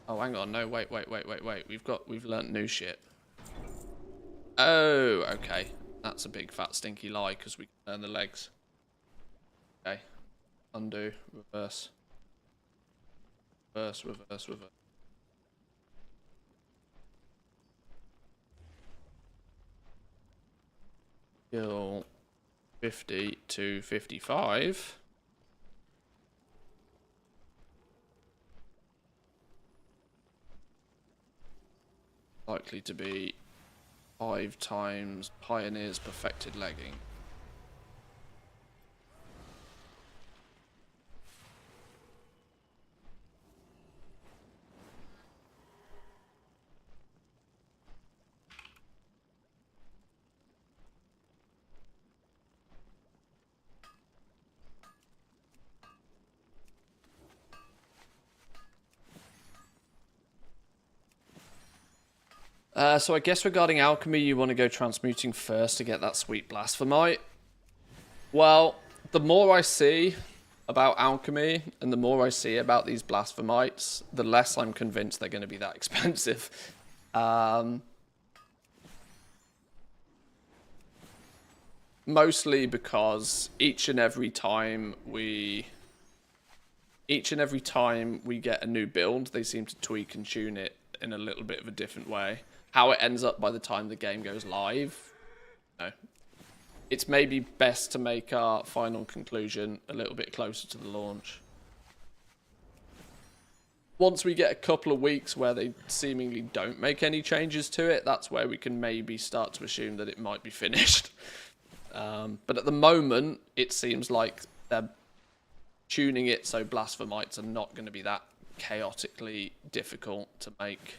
Oh, hang on. No, wait. We've learnt new shit. Oh, okay. That's a big fat stinky lie because we can learn the legs. Okay. Undo, reverse. Reverse. Skill 50 to 55. Likely to be 5 times Pioneer's Perfected Legging. So I guess regarding alchemy, you want to go transmuting first to get that sweet blasphemite. Well, the more I see about alchemy and the more I see about these blasphemites, the less I'm convinced they're going to be that expensive. Mostly because each and every time we get a new build, they seem to tweak and tune it in a little bit of a different way. How it ends up by the time the game goes live, no. It's maybe best to make our final conclusion a little bit closer to the launch. once we get a couple of weeks where they seemingly don't make any changes to it, that's where we can maybe start to assume that it might be finished. But at the moment, it seems like they're tuning it so Blasphemites are not going to be that chaotically difficult to make.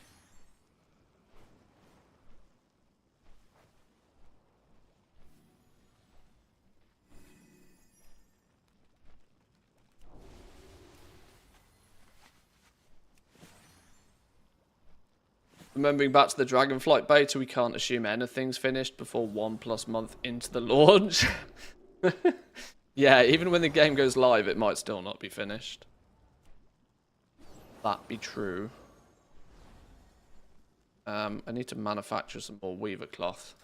Remembering back to the Dragonflight beta, we can't assume anything's finished before 1+ month into the launch. Yeah, even when the game goes live, it might still not be finished. That be true. I need to manufacture some more weaver cloth.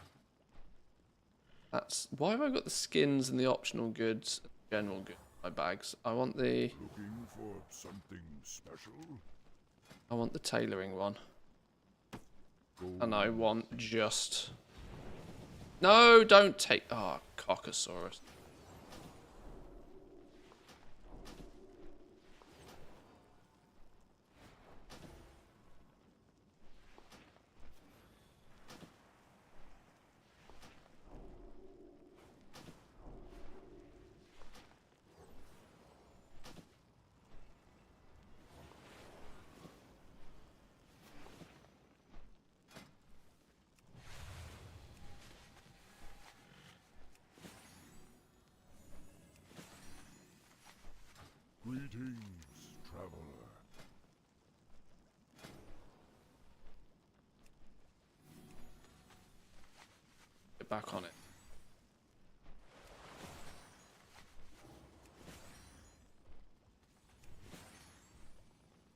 That's why have I got the skins and the optional goods, general goods in my bags? I want the. Looking for something special? I want the tailoring one. And I want just... No, don't take... Oh, Cockosaurus. Greetings, traveler. Get back on it.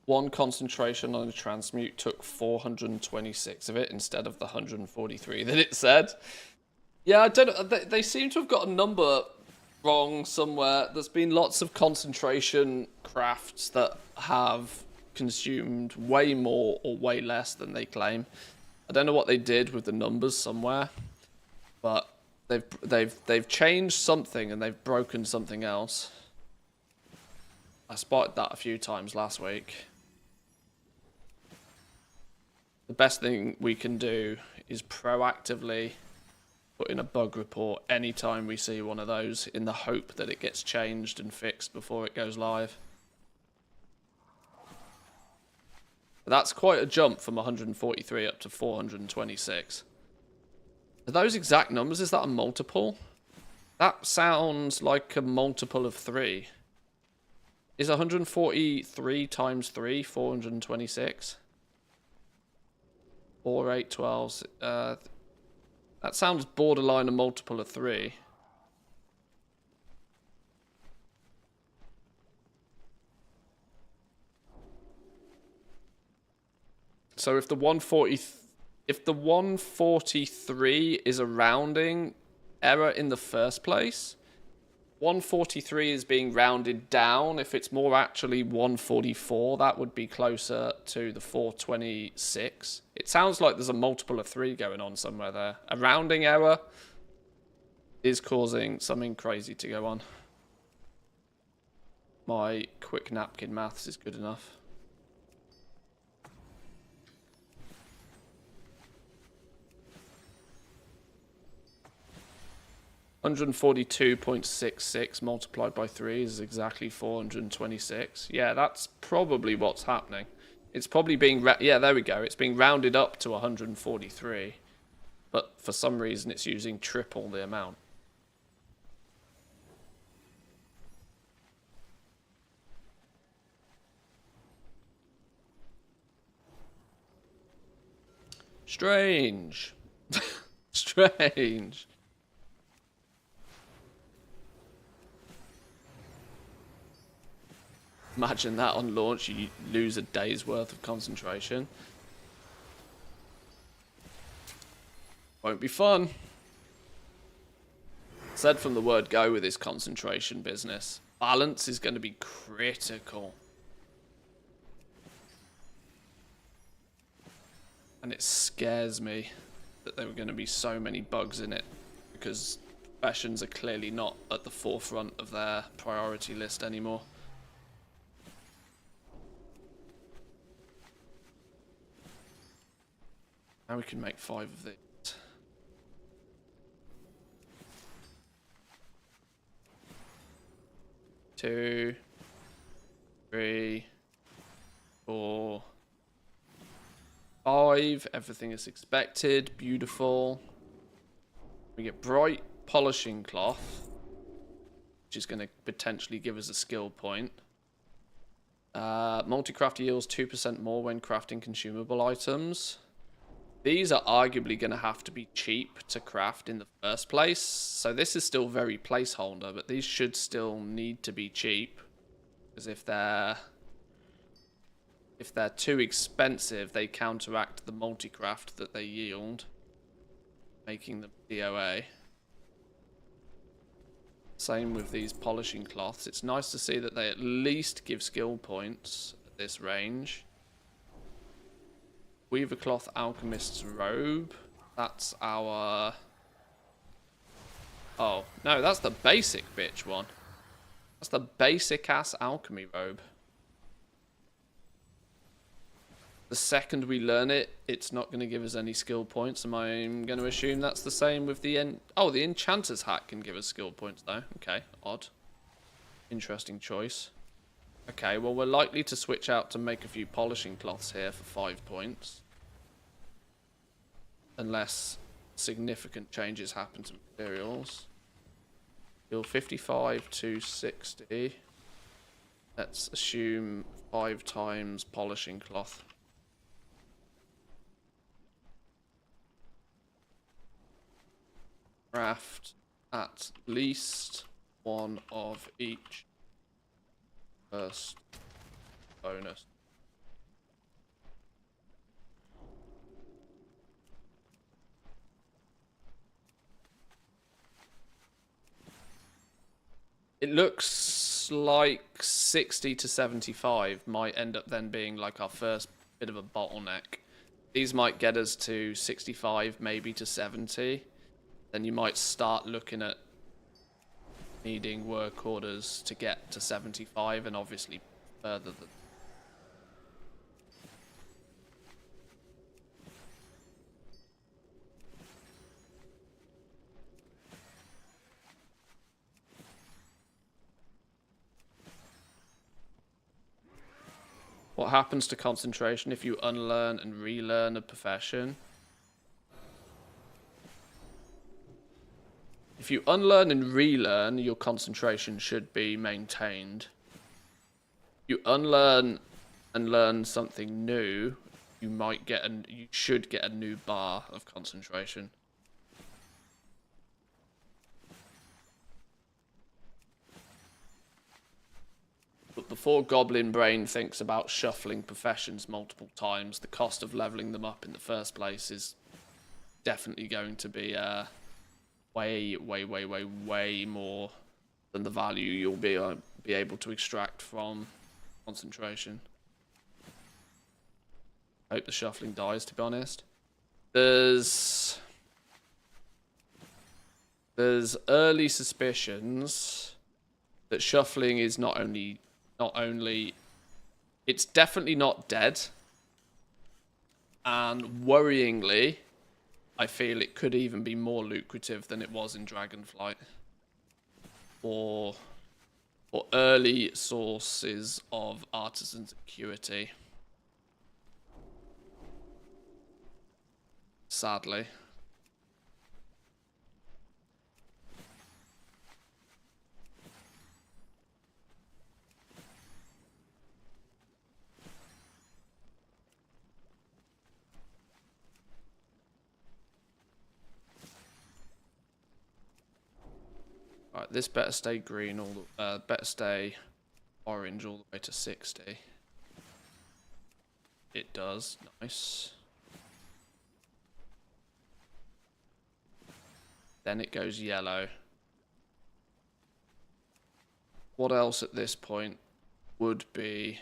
One concentration on a transmute took 426 of it instead of the 143 that it said. Yeah, I don't know. They seem to have got a number wrong somewhere. There's been lots of concentration crafts that have consumed way more or way less than they claim. I don't know what they did with the numbers somewhere, but they've changed something and they've broken something else. I spotted that a few times last week. The best thing we can do is proactively put in a bug report anytime we see one of those in the hope that it gets changed and fixed before it goes live. But that's quite a jump from 143 up to 426. Are those exact numbers? Is that a multiple? That sounds like a multiple of 3. Is 143 times 3 426? 4, 8, 12. That sounds borderline a multiple of 3. So if the 143 is a rounding error in the first place, 143 is being rounded down. If it's more actually 144, that would be closer to the 426. It sounds like there's a multiple of 3 going on somewhere there. A rounding error is causing something crazy to go on. My quick napkin maths is good enough. 142.66 multiplied by 3 is exactly 426. Yeah, that's probably what's happening. It's probably being... yeah, there we go. It's being rounded up to 143. But for some reason, it's using triple the amount. Strange. Strange. Imagine that on launch, you lose a day's worth of concentration. Won't be fun. Said from the word go with this concentration business. Balance is going to be critical. And it scares me that there were going to be so many bugs in it, because professions are clearly not at the forefront of their priority list anymore. Now we can make 5 of these. Two, 3, 4, 5. Everything is expected. Beautiful. We get bright polishing cloth, which is going to potentially give us a skill point. Multi-craft yields 2% more when crafting consumable items. These are arguably going to have to be cheap to craft in the first place. So this is still very placeholder, but these should still need to be cheap. Because if they're too expensive, they counteract the multi-craft that they yield, making them DOA. Same with these polishing cloths. It's nice to see that they at least give skill points at this range. Weaver Cloth Alchemist's Robe. That's our... Oh, no, that's the basic bitch one. That's the basic ass alchemy robe. The second we learn it, it's not going to give us any skill points. And I'm going to assume that's the same with the... Oh, the Enchanter's Hat can give us skill points, though. Okay, odd. Interesting choice. Okay, well, we're likely to switch out to make a few polishing cloths here for 5 points. Unless significant changes happen to materials. Heal 55 to 60. Let's assume 5 times polishing cloth. Craft at least 1 of each. First bonus. It looks like 60 to 75 might end up then being like our first bit of a bottleneck. These might get us to 65, maybe to 70. Then you might start looking at needing work orders to get to 75 and obviously further than. What happens to concentration if you unlearn and relearn a profession? If you unlearn and relearn, your concentration should be maintained. You unlearn and learn something new, you should get a new bar of concentration. But before Goblin Brain thinks about shuffling professions multiple times, the cost of leveling them up in the first place is definitely going to be way more than the value you'll be able to extract from concentration. I hope the shuffling dies, to be honest. There's early suspicions that shuffling is not only it's definitely not dead, and worryingly I feel it could even be more lucrative than it was in Dragonflight, or early sources of artisans' acuity, sadly. Right, this better stay green, better stay orange all the way to 60. It does, nice. Then it goes yellow. What else at this point would be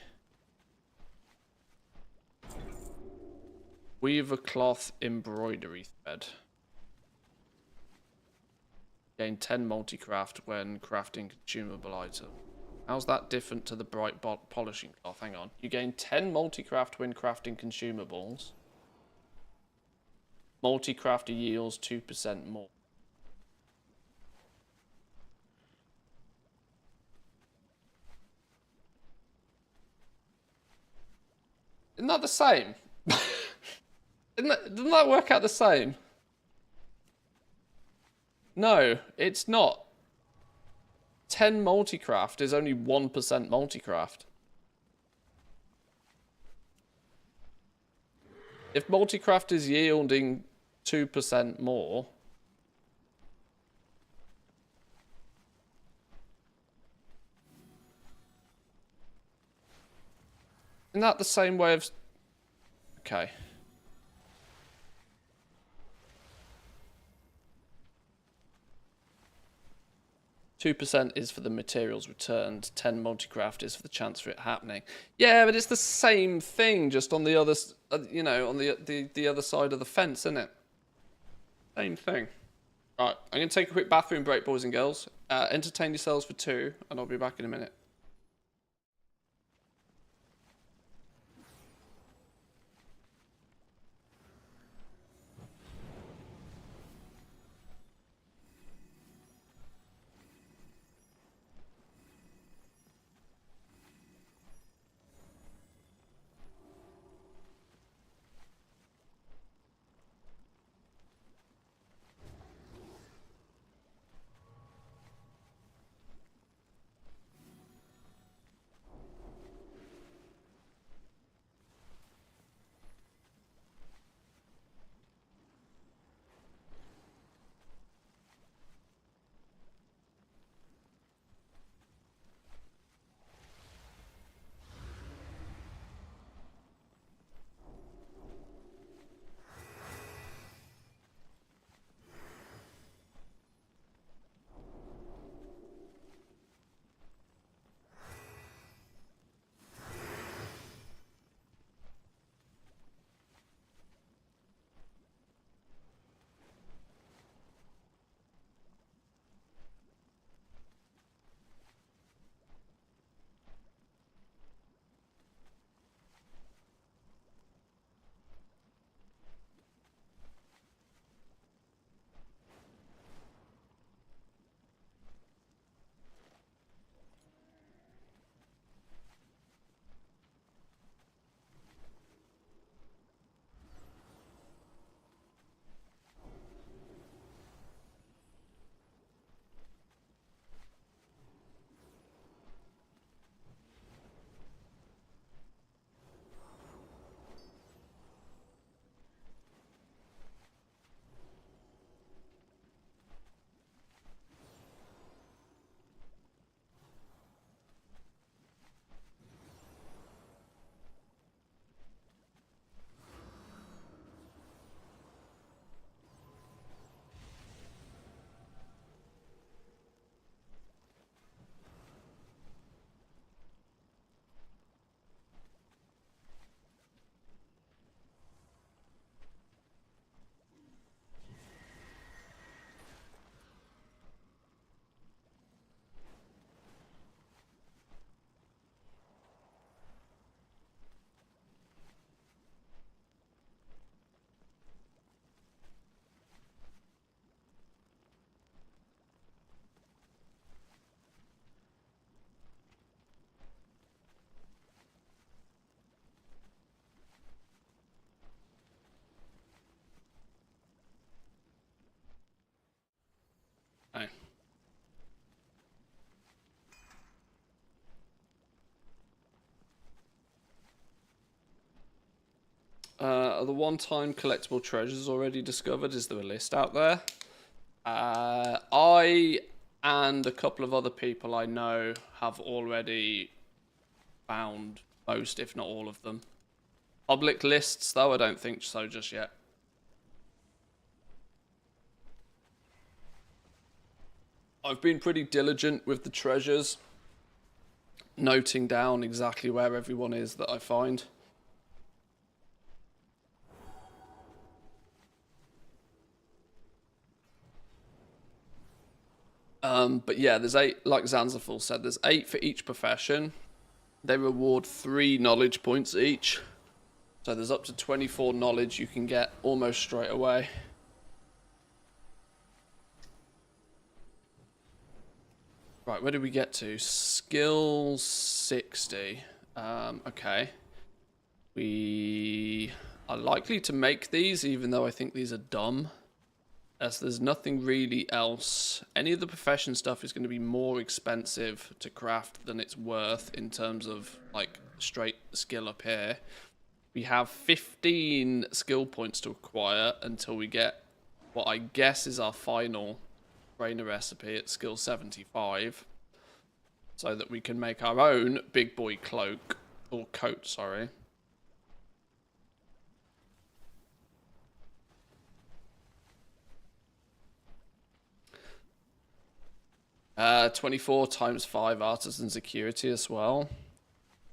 Weaver Cloth Embroidery Thread. Gain 10 multi-craft when crafting consumable item. How's that different to the bright polishing cloth? Hang on. You gain 10 multi-craft when crafting consumables. Multi-crafter yields 2% more. Isn't that the same? Doesn't that work out the same? No, it's not. 10 multi-craft is only 1% multi-craft. If multi-craft is yielding 2% more, isn't that the same way of... Okay. %2 is for the materials returned. 10 multi-craft is for the chance for it happening. Yeah, but it's the same thing, just on the other, you know, on the other side of the fence, isn't it? Same thing. Right, I'm going to take a quick bathroom break, boys and girls. Entertain yourselves for 2, and I'll be back in a minute. Okay. Are the one-time collectible treasures already discovered? Is there a list out there? I and a couple of other people I know have already found most, if not all of them. Public lists, though, I don't think so just yet. I've been pretty diligent with the treasures, noting down exactly where everyone is that I find. But yeah, there's 8, like Zanzaful said, there's 8 for each profession. They reward 3 knowledge points each. So there's up to 24 knowledge you can get almost straight away. Right, where did we get to? Skill 60. Okay. We are likely to make these, even though I think these are dumb. As there's nothing really else. Any of the profession stuff is going to be more expensive to craft than it's worth in terms of, like, straight skill up here. We have 15 skill points to acquire until we get what I guess is our final brainer recipe at skill 75, so that we can make our own big boy cloak, or coat, sorry. Uh, 24 times 5 artisan security as well.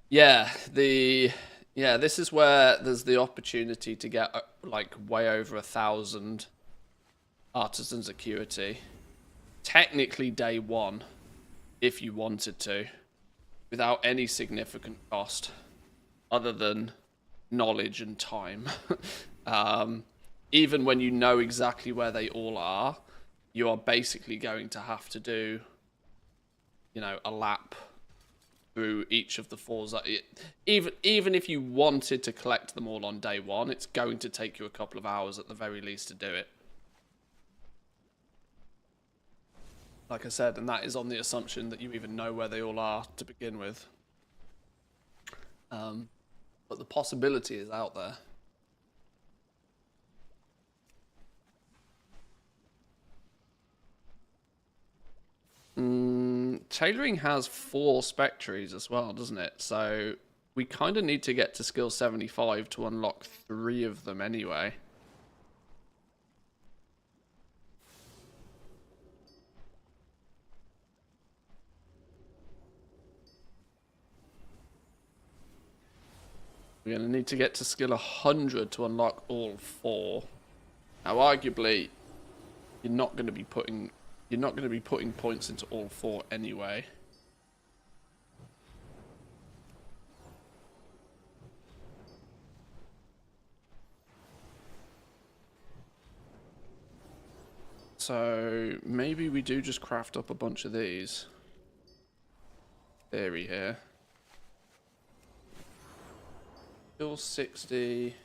Yeah, this is where there's the opportunity to get like way over 1,000 artisan security. Technically day one, if you wanted to, without any significant cost other than knowledge and time. Even when you know exactly where they all are, you are basically going to have to do, you know, a lap through each of the 4s. Even if you wanted to collect them all on day one, it's going to take you a couple of hours at the very least to do it. Like I said, and that is on the assumption that you even know where they all are to begin with. But the possibility is out there. Tailoring has 4 spectries as well, doesn't it? So we kind of need to get to skill 75 to unlock 3 of them anyway. We're going to need to get to skill 100 to unlock all 4. Now, arguably, you're not going to be putting points into all 4 anyway. So maybe we do just craft up a bunch of these. Theory here. Still 60.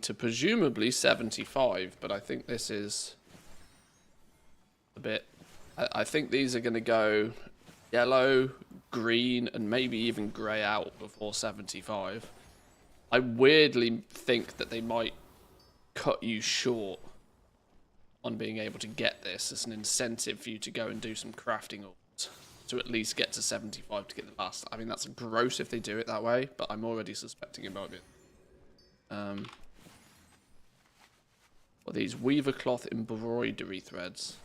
To presumably 75, but I think this is a bit... I think these are going to go yellow, green, and maybe even grey out before 75. I weirdly think that they might cut you short on being able to get this as an incentive for you to go and do some crafting to at least get to 75 to get the last. I mean, that's gross if they do it that way, but I'm already suspecting it might be. What are these? Weaver cloth embroidery threads.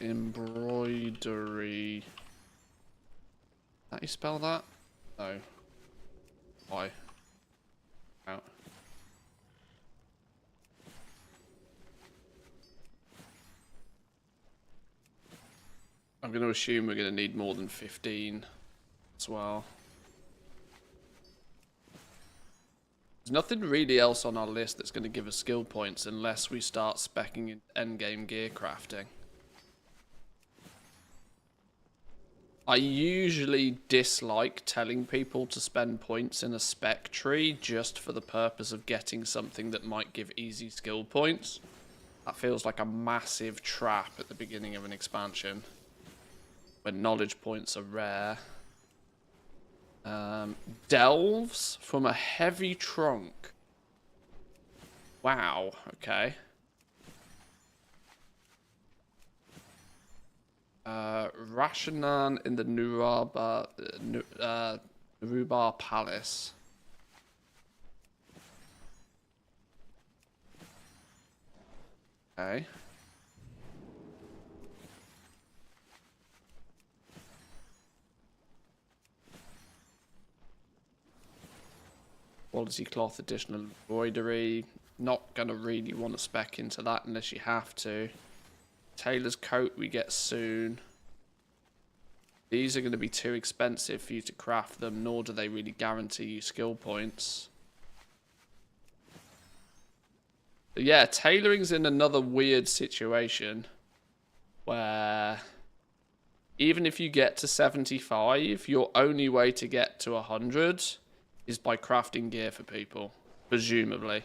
Embroidery. How do you spell that? No. Why? Out. I'm going to assume we're going to need more than 15 as well. There's nothing really else on our list that's going to give us skill points unless we start speccing in endgame gear crafting. I usually dislike telling people to spend points in a spec tree just for the purpose of getting something that might give easy skill points. That feels like a massive trap at the beginning of an expansion when knowledge points are rare. Delves from a heavy trunk. Wow, okay. Rashanan in the Nurubar Palace. Okay. Quality cloth, additional embroidery. not going to really want to spec into that unless you have to. Tailor's coat we get soon. These are going to be too expensive for you to craft them, nor do they really guarantee you skill points. But yeah, tailoring's in another weird situation where even if you get to 75, your only way to get to 100 is by crafting gear for people, presumably.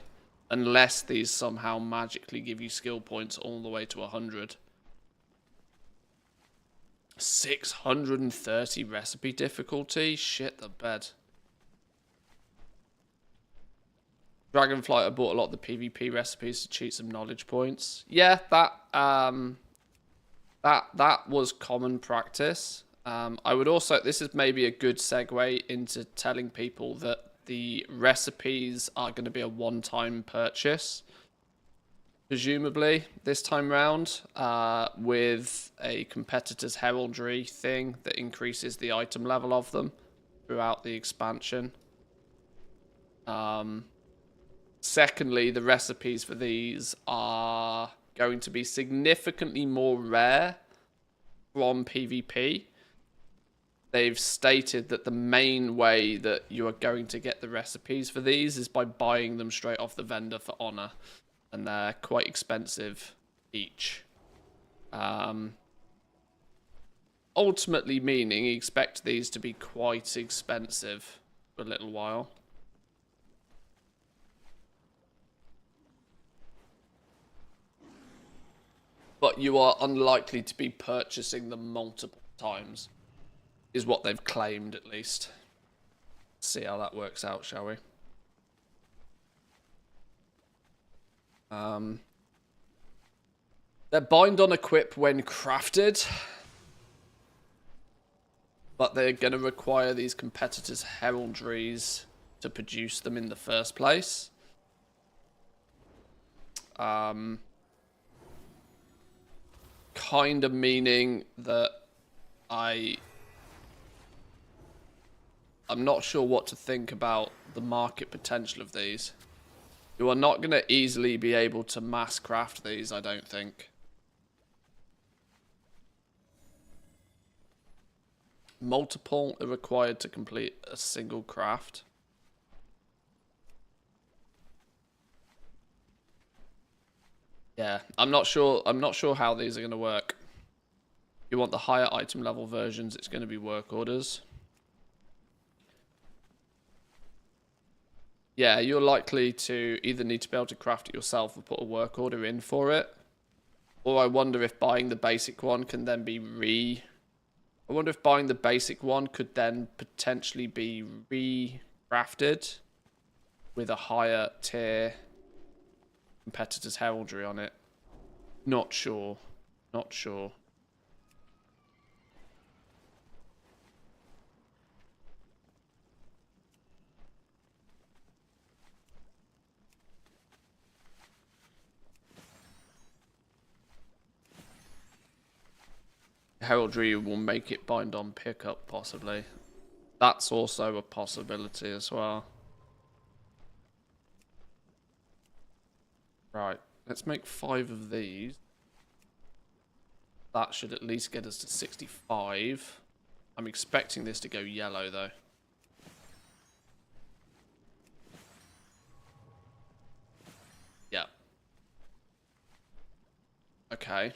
Unless these somehow magically give you skill points all the way to 100. 630 recipe difficulty? Shit the bed. Dragonflight, I bought a lot of the PvP recipes to cheat some knowledge points. Yeah, that was common practice. I would also, this is maybe a good segue into telling people that the recipes are going to be a one-time purchase, presumably this time round, with a competitor's heraldry thing that increases the item level of them throughout the expansion. Secondly, the recipes for these are going to be significantly more rare from PvP. They've stated that the main way that you are going to get the recipes for these is by buying them straight off the vendor for honor. And they're quite expensive each. Ultimately meaning expect these to be quite expensive for a little while. But you are unlikely to be purchasing them multiple times. Is what they've claimed, at least. See how that works out, shall we? They're bind on equip when crafted. But they're going to require these competitors' heraldries to produce them in the first place. Kind of meaning that I'm not sure what to think about the market potential of these. You are not going to easily be able to mass craft these, I don't think. Multiple are required to complete a single craft. Yeah, I'm not sure how these are going to work. If you want the higher item level versions, it's going to be work orders. Yeah, you're likely to either need to be able to craft it yourself or put a work order in for it. Or I wonder if buying the basic one can then be I wonder if buying the basic one could then potentially be re-crafted with a higher tier competitor's heraldry on it. Not sure. Not sure. Heraldry will make it bind on pickup, possibly. That's also a possibility as well. Right, let's make 5 of these. That should at least get us to 65. I'm expecting this to go yellow, though. Yeah. Okay.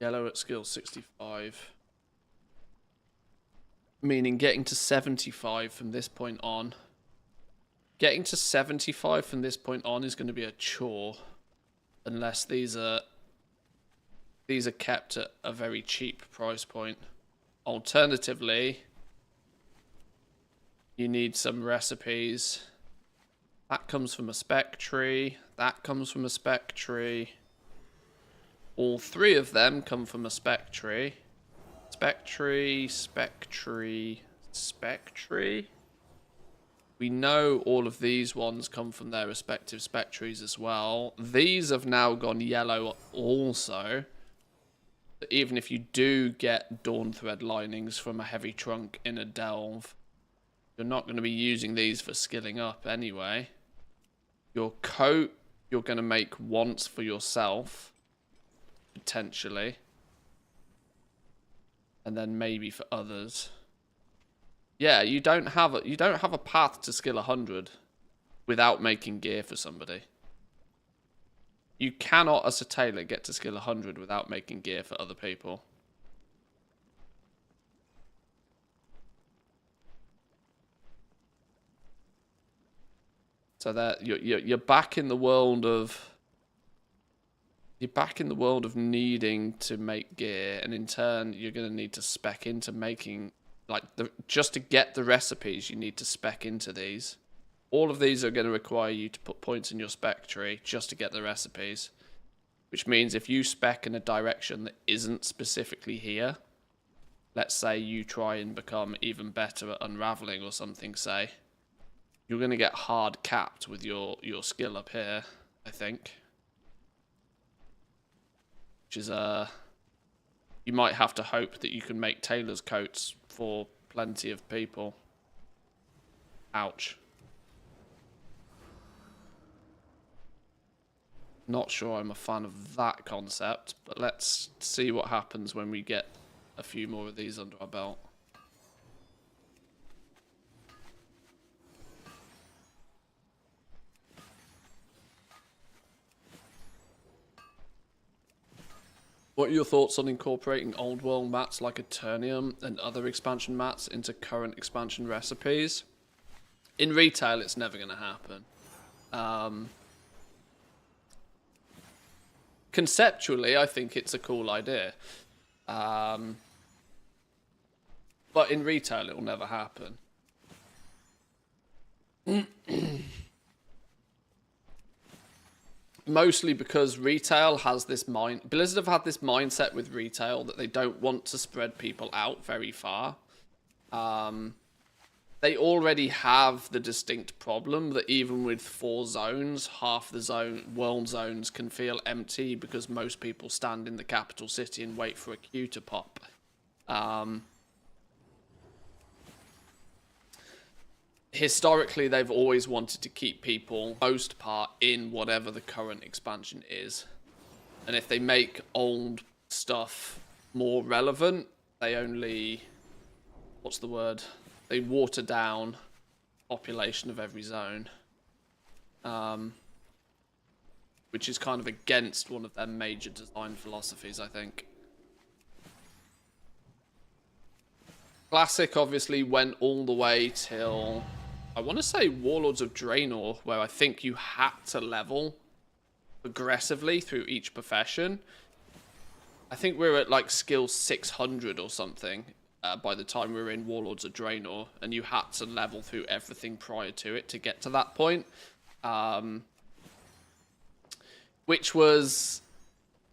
Yellow at skill 65. Meaning getting to 75 from this point on. Getting to 75 from this point on is going to be a chore. Unless these are kept at a very cheap price point. Alternatively, you need some recipes. That comes from a spec tree. That comes from a spec tree. All 3 of them come from a spec tree. Spec tree, spec tree, spec tree. We know all of these ones come from their respective spec trees as well. These have now gone yellow also. Even if you do get dawn thread linings from a heavy trunk in a delve, you're not going to be using these for skilling up anyway. Your coat, you're going to make once for yourself, potentially, and then maybe for others. Yeah, you don't have a path to skill 100 without making gear for somebody. You cannot, as a tailor, get to skill 100 without making gear for other people. So that you're back in the world of needing to make gear, and in turn you're going to need to spec into making, like, just to get the recipes you need to spec into these. All of these are going to require you to put points in your spec tree just to get the recipes. Which means if you spec in a direction that isn't specifically here, let's say you try and become even better at unraveling or something, say, you're going to get hard capped with your skill up here, I think. Which is, you might have to hope that you can make tailor's coats for plenty of people. Ouch. Not sure I'm a fan of that concept, but let's see what happens when we get a few more of these under our belt. What are your thoughts on incorporating old world mats like Eternium and other expansion mats into current expansion recipes? In retail, it's never going to happen. Conceptually, I think it's a cool idea. But in retail, it will never happen. Mostly because retail has this Blizzard have had this mindset with retail that they don't want to spread people out very far. They already have the distinct problem that even with 4 zones, half the world zones can feel empty because most people stand in the capital city and wait for a queue to pop. Historically, they've always wanted to keep people, most part, in whatever the current expansion is. And if they make old stuff more relevant, they only... what's the word? They water down population of every zone. Which is kind of against one of their major design philosophies, I think. Classic obviously went all the way till, I want to say, Warlords of Draenor, where I think you had to level aggressively through each profession. I think we were at like skill 600 or something by the time we were in Warlords of Draenor, and you had to level through everything prior to it to get to that point. Which was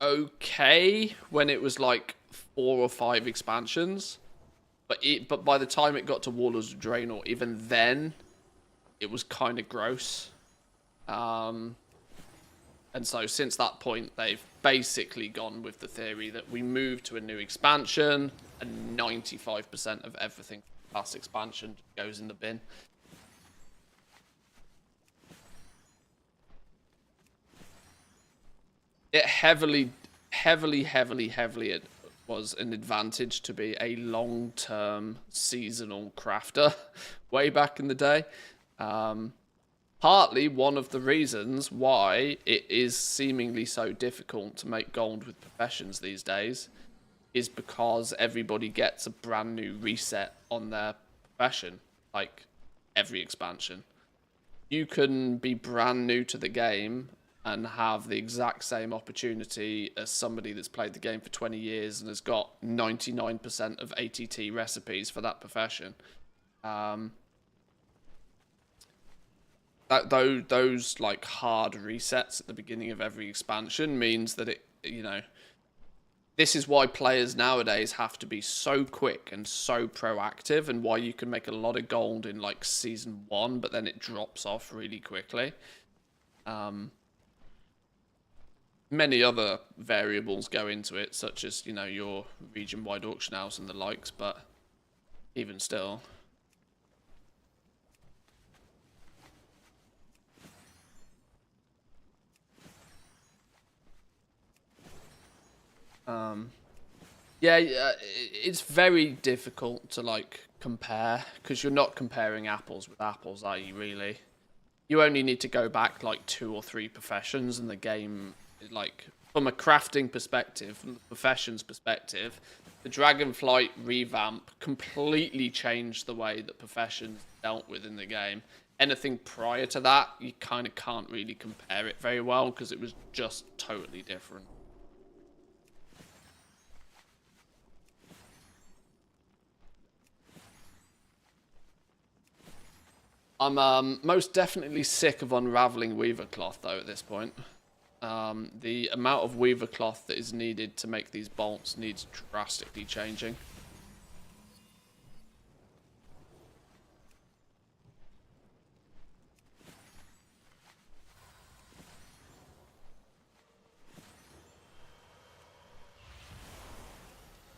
okay when it was like 4 or 5 expansions. But by the time it got to Warlords of Draenor, even then, it was kind of gross. And so since that point, they've basically gone with the theory that we move to a new expansion, and 95% of everything past expansion goes in the bin. It heavily it was an advantage to be a long-term seasonal crafter way back in the day. Partly one of the reasons why it is seemingly so difficult to make gold with professions these days is because everybody gets a brand new reset on their profession, like every expansion. You can be brand new to the game and have the exact same opportunity as somebody that's played the game for 20 years and has got 99% of ATT recipes for that profession. Those like hard resets at the beginning of every expansion means that it, you know, this is why players nowadays have to be so quick and so proactive, and why you can make a lot of gold in like season 1, but then it drops off really quickly. many other variables go into it, such as, you know, your region-wide auction house and the likes, but even still. Yeah, it's very difficult to, like, compare, because you're not comparing apples with apples, are you, really? You only need to go back, like, 2 or 3 professions, and the game, like, from a crafting perspective, from the professions perspective, the Dragonflight revamp completely changed the way that professions dealt with in the game. Anything prior to that, you kind of can't really compare it very well, because it was just totally different. I'm most definitely sick of unraveling weaver cloth, though, at this point. The amount of weaver cloth that is needed to make these bolts needs drastically changing.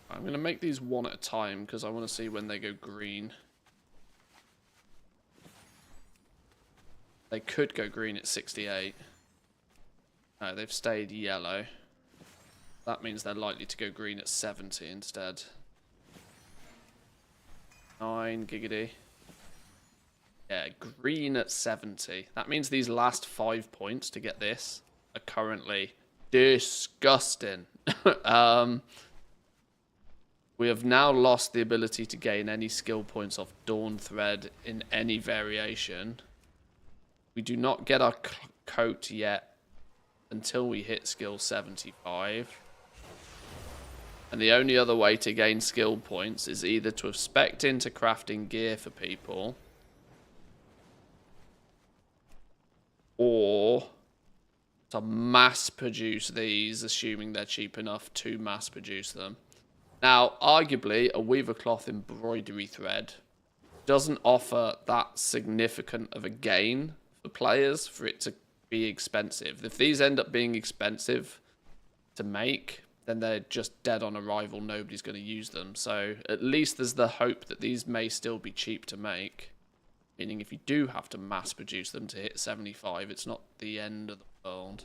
I'm going to make these one at a time, because I want to see when they go green. They could go green at 68. No, they've stayed yellow. That means they're likely to go green at 70 instead. 9 giggity. Yeah, green at 70. That means these last 5 points to get this are currently disgusting. We have now lost the ability to gain any skill points off Dawn Thread in any variation. We do not get our coat yet until we hit skill 75. And the only other way to gain skill points is either to have spec'd into crafting gear for people, or to mass produce these, assuming they're cheap enough to mass produce them. Now, arguably, a weaver cloth embroidery thread doesn't offer that significant of a gain for players for it to be expensive. If these end up being expensive to make, then they're just dead on arrival. Nobody's going to use them. So at least there's the hope that these may still be cheap to make. Meaning if you do have to mass produce them to hit 75, it's not the end of the world.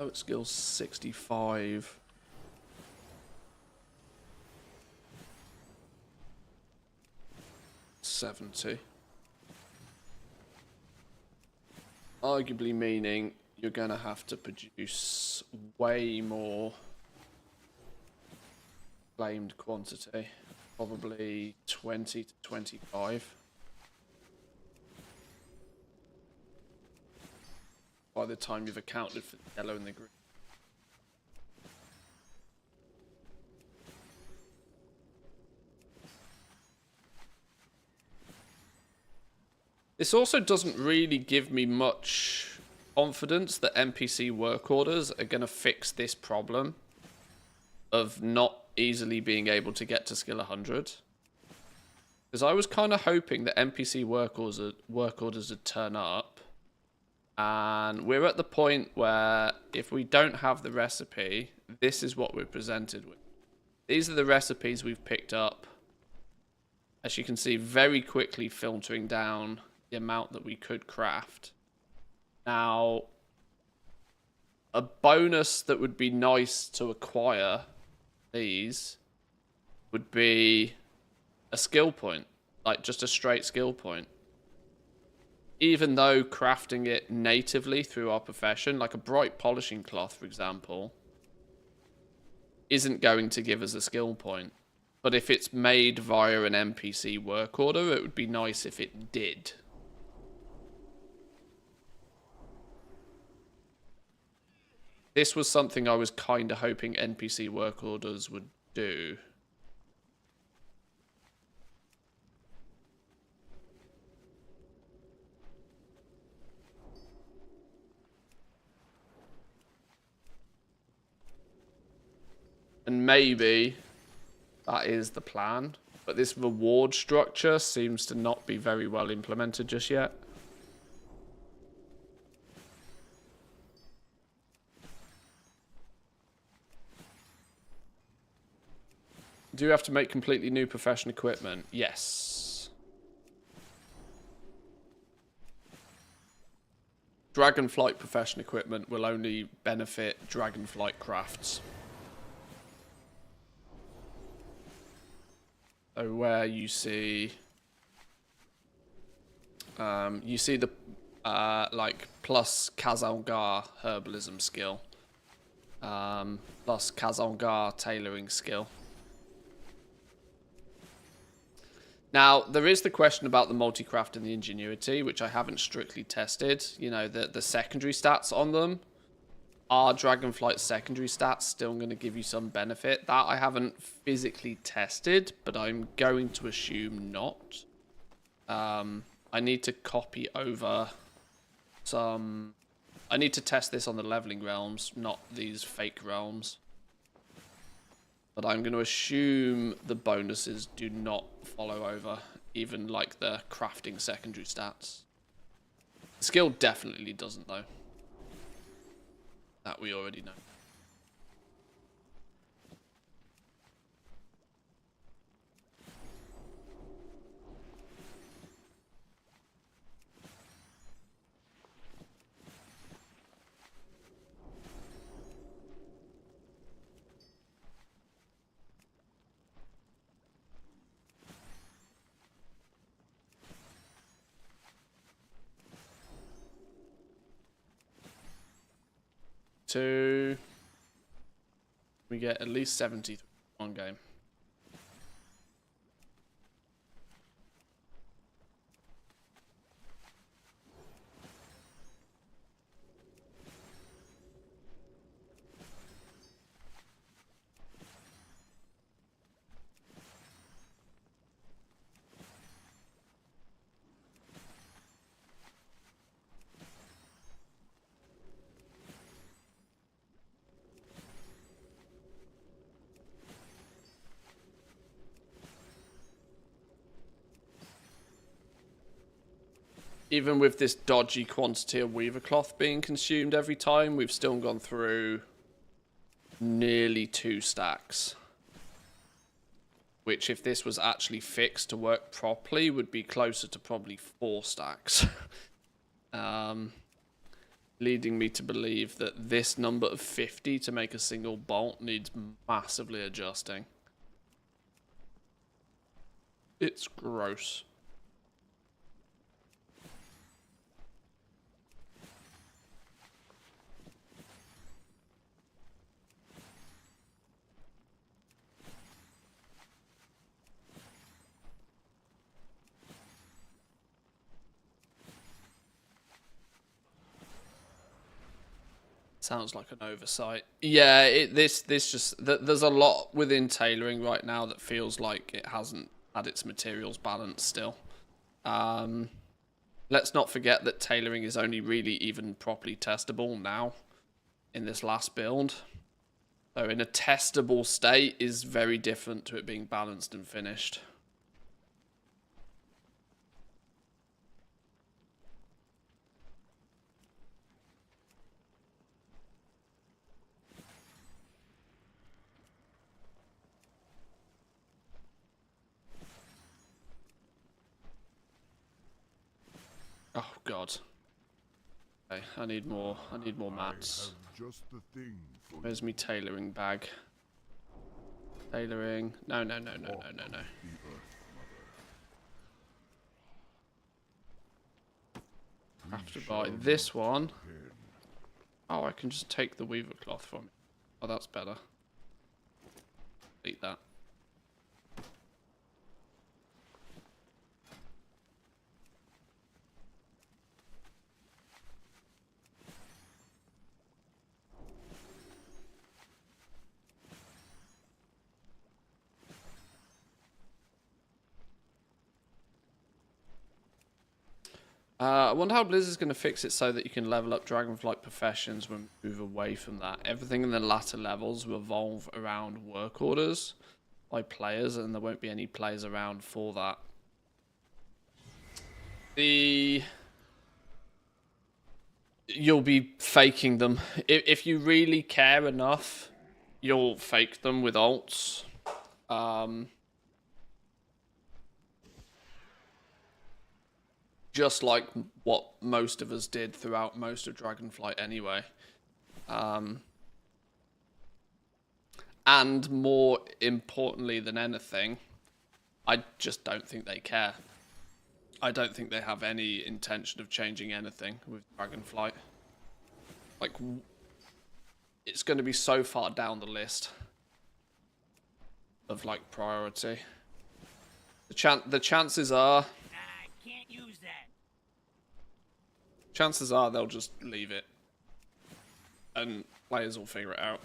Oh, it skills 65. $70. Arguably meaning you're going to have to produce way more claimed quantity. Probably 20 to 25. By the time you've accounted for the yellow and the green. This also doesn't really give me much confidence that NPC work orders are going to fix this problem of not easily being able to get to skill 100. Because I was kind of hoping that NPC work orders would turn up. And we're at the point where if we don't have the recipe, this is what we're presented with. These are the recipes we've picked up. As you can see, very quickly filtering down the amount that we could craft. Now, a bonus that would be nice to acquire these would be a skill point, like just a straight skill point. Even though crafting it natively through our profession, like a bright polishing cloth, for example, isn't going to give us a skill point. But if it's made via an NPC work order, it would be nice if it did. This was something I was kind of hoping NPC work orders would do. And maybe that is the plan. But this reward structure seems to not be very well implemented just yet. Do you have to make completely new profession equipment? Yes. Dragonflight profession equipment will only benefit Dragonflight crafts. So where you see the like plus Kazalgar herbalism skill, plus Kazalgar tailoring skill. Now, there is the question about the multi-craft and the ingenuity, which I haven't strictly tested. You know, the secondary stats on them. Are Dragonflight secondary stats still going to give you some benefit? That I haven't physically tested, but I'm going to assume not. I need to copy over some... I need to test this on the leveling realms, not these fake realms. But I'm going to assume the bonuses do not follow over, even like the crafting secondary stats. The skill definitely doesn't, though. That we already know. We get at least 70 one game. Even with this dodgy quantity of weaver cloth being consumed every time, we've still gone through nearly 2 stacks. Which, if this was actually fixed to work properly, would be closer to probably 4 stacks. Leading me to believe that this number of 50 to make a single bolt needs massively adjusting. It's gross. Sounds like an oversight. Yeah, there's a lot within tailoring right now that feels like it hasn't had its materials balanced still. Let's not forget that tailoring is only really even properly testable now in this last build. So in a testable state is very different to it being balanced and finished. Oh God. Okay, I need more mats. I have just the thing for Where's me tailoring bag? Tailoring. No. the earth, mother. I have to buy this one. Oh, I can just take the weaver cloth from it. Oh, that's better. Eat that. I wonder how Blizzard's going to fix it so that you can level up Dragonflight professions when we move away from that. Everything in the latter levels will evolve around work orders. by players, and there won't be any players around for that. You'll be faking them. If you really care enough, you'll fake them with alts. Just like what most of us did throughout most of Dragonflight anyway. And more importantly than anything, I just don't think they care. I don't think they have any intention of changing anything with Dragonflight. Like, it's going to be so far down the list of, like, priority. The chances are... I can't use that. Chances are they'll just leave it. And players will figure it out.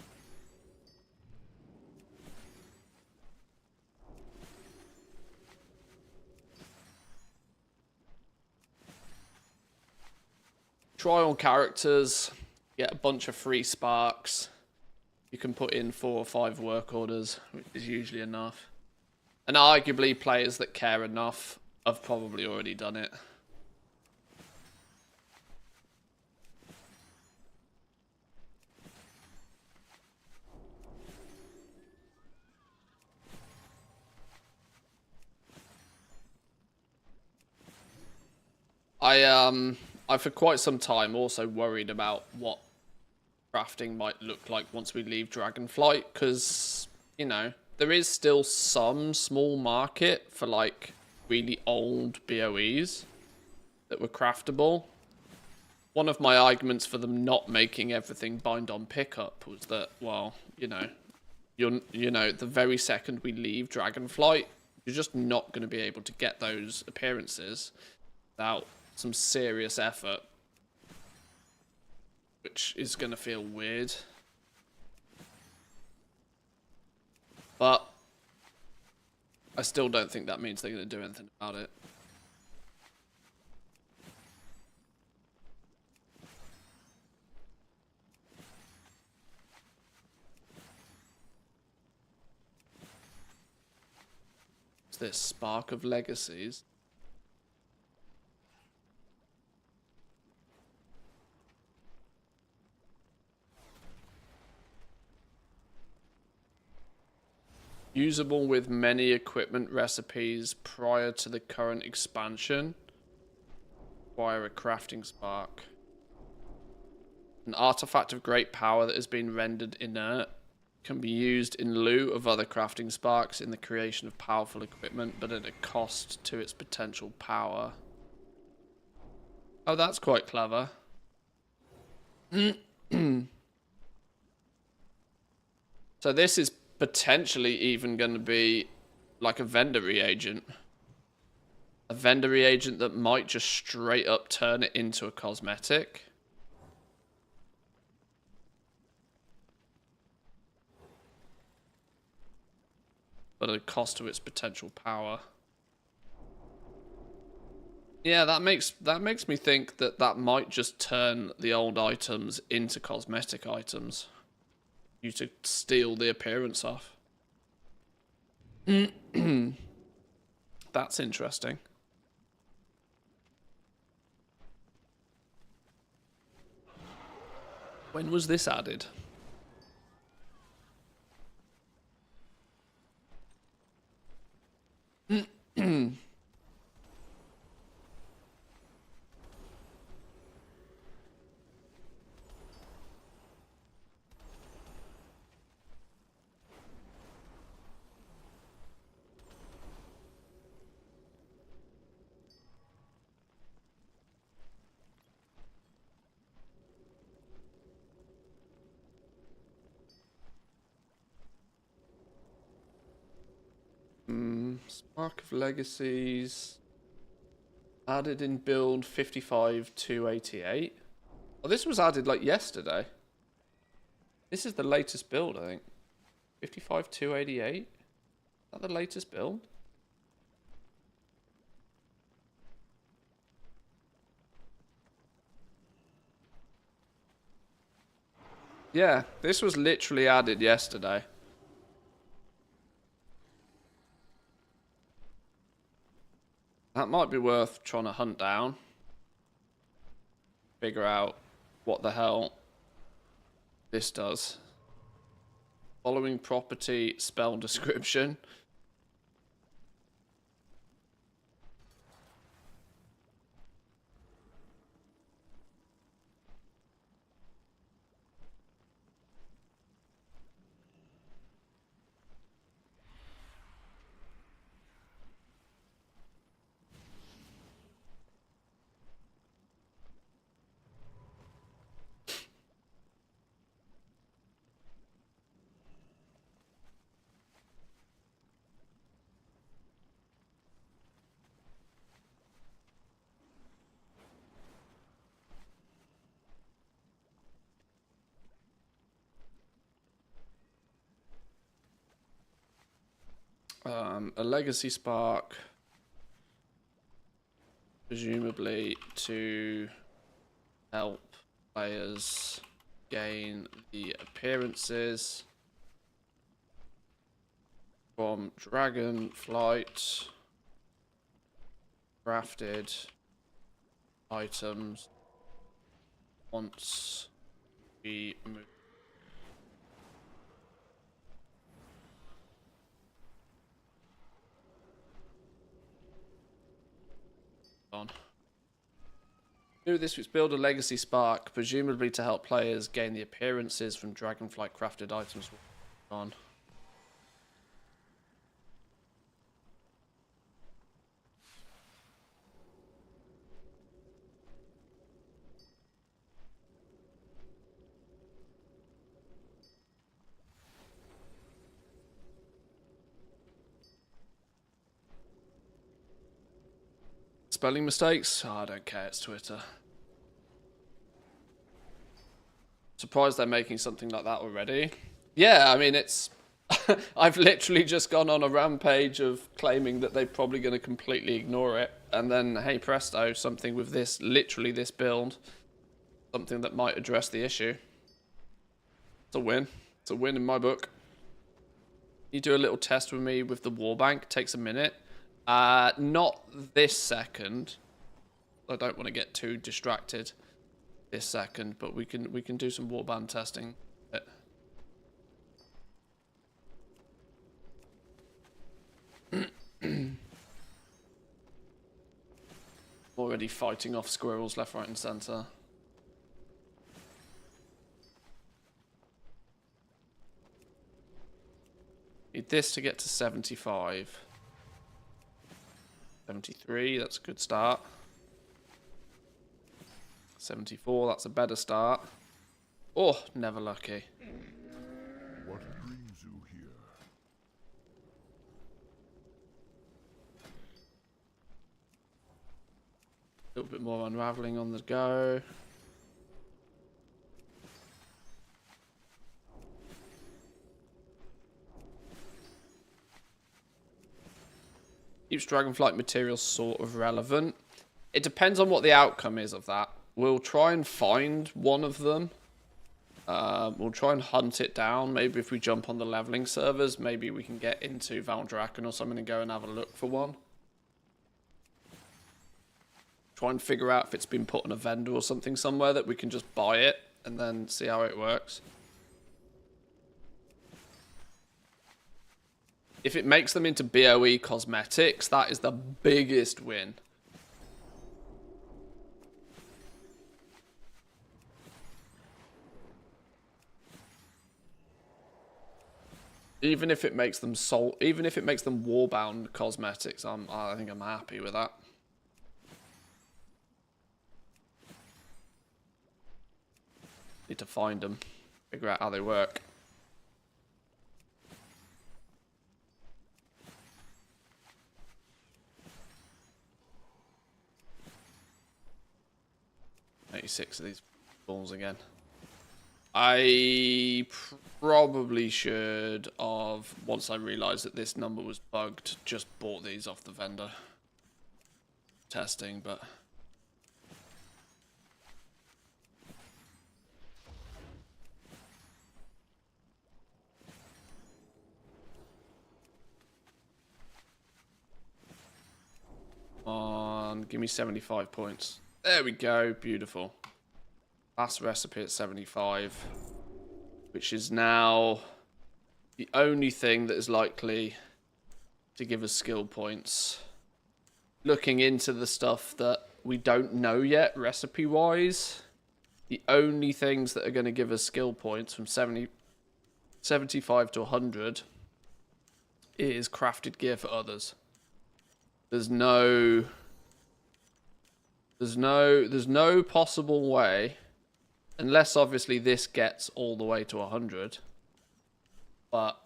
Trial characters, get a bunch of free sparks. You can put in 4 or 5 work orders, which is usually enough. And arguably, players that care enough have probably already done it. I for quite some time also worried about what crafting might look like once we leave Dragonflight, because, you know, there is still some small market for, like, really old BOEs that were craftable. One of my arguments for them not making everything bind on pickup was that, well, you know, the very second we leave Dragonflight, you're just not going to be able to get those appearances without some serious effort, which is going to feel weird. But I still don't think that means they're going to do anything about it. What's this? Spark of Legacies? Usable with many equipment recipes prior to the current expansion. Require a crafting spark. An artifact of great power that has been rendered inert can be used in lieu of other crafting sparks in the creation of powerful equipment, but at a cost to its potential power. Oh, that's quite clever. So this is potentially even going to be like a vendor reagent. A vendor reagent that might just straight up turn it into a cosmetic. But at a cost to its potential power. Yeah, that makes me think that might just turn the old items into cosmetic items. You to steal the appearance off. That's interesting. When was this added? Spark of Legacies. Added in build 55-288. Oh, this was added like yesterday. This is the latest build, I think. 55-288. Is that the latest build? Yeah, this was literally added yesterday. That might be worth trying to hunt down. Figure out what the hell this does. Following property spell description. A legacy spark, presumably to help players gain the appearances from dragon flight crafted items once we move. On. Do this, which build a legacy spark, presumably to help players gain the appearances from dragonflight crafted items. On. Spelling mistakes? Oh, I don't care, it's Twitter. Surprised they're making something like that already. Yeah, I mean, it's... I've literally just gone on a rampage of claiming that they're probably going to completely ignore it. And then, hey presto, something with this, literally this build. Something that might address the issue. It's a win. It's a win in my book. You do a little test with me with the warbank. Takes a minute. Not this second. I don't want to get too distracted this second, but we can do some warband testing. Already fighting off squirrels left, right, and center. Need this to get to 75. 73, that's a good start. 74, that's a better start. Oh, never lucky. What brings you here? A little bit more unraveling on the go. Keeps dragonflight materials sort of relevant. It depends on what the outcome is of that. We'll try and find one of them. We'll try and hunt it down. Maybe if we jump on the leveling servers, maybe we can get into Valdraken or something and go and have a look for one. Try and figure out if it's been put on a vendor or something somewhere that we can just buy it and then see how it works. If it makes them into BOE cosmetics, that is the biggest win. Even if it makes them even if it makes them warbound cosmetics, I think I'm happy with that. Need to find them, figure out how they work. Six of these balls again. I probably should have, once I realised that this number was bugged, just bought these off the vendor. Testing, but... Give me 75 points. There we go. Beautiful. Last recipe at 75. Which is now the only thing that is likely to give us skill points. Looking into the stuff that we don't know yet, recipe-wise, the only things that are going to give us skill points from 75 to 100 is crafted gear for others. There's no possible way, unless obviously this gets all the way to 100, but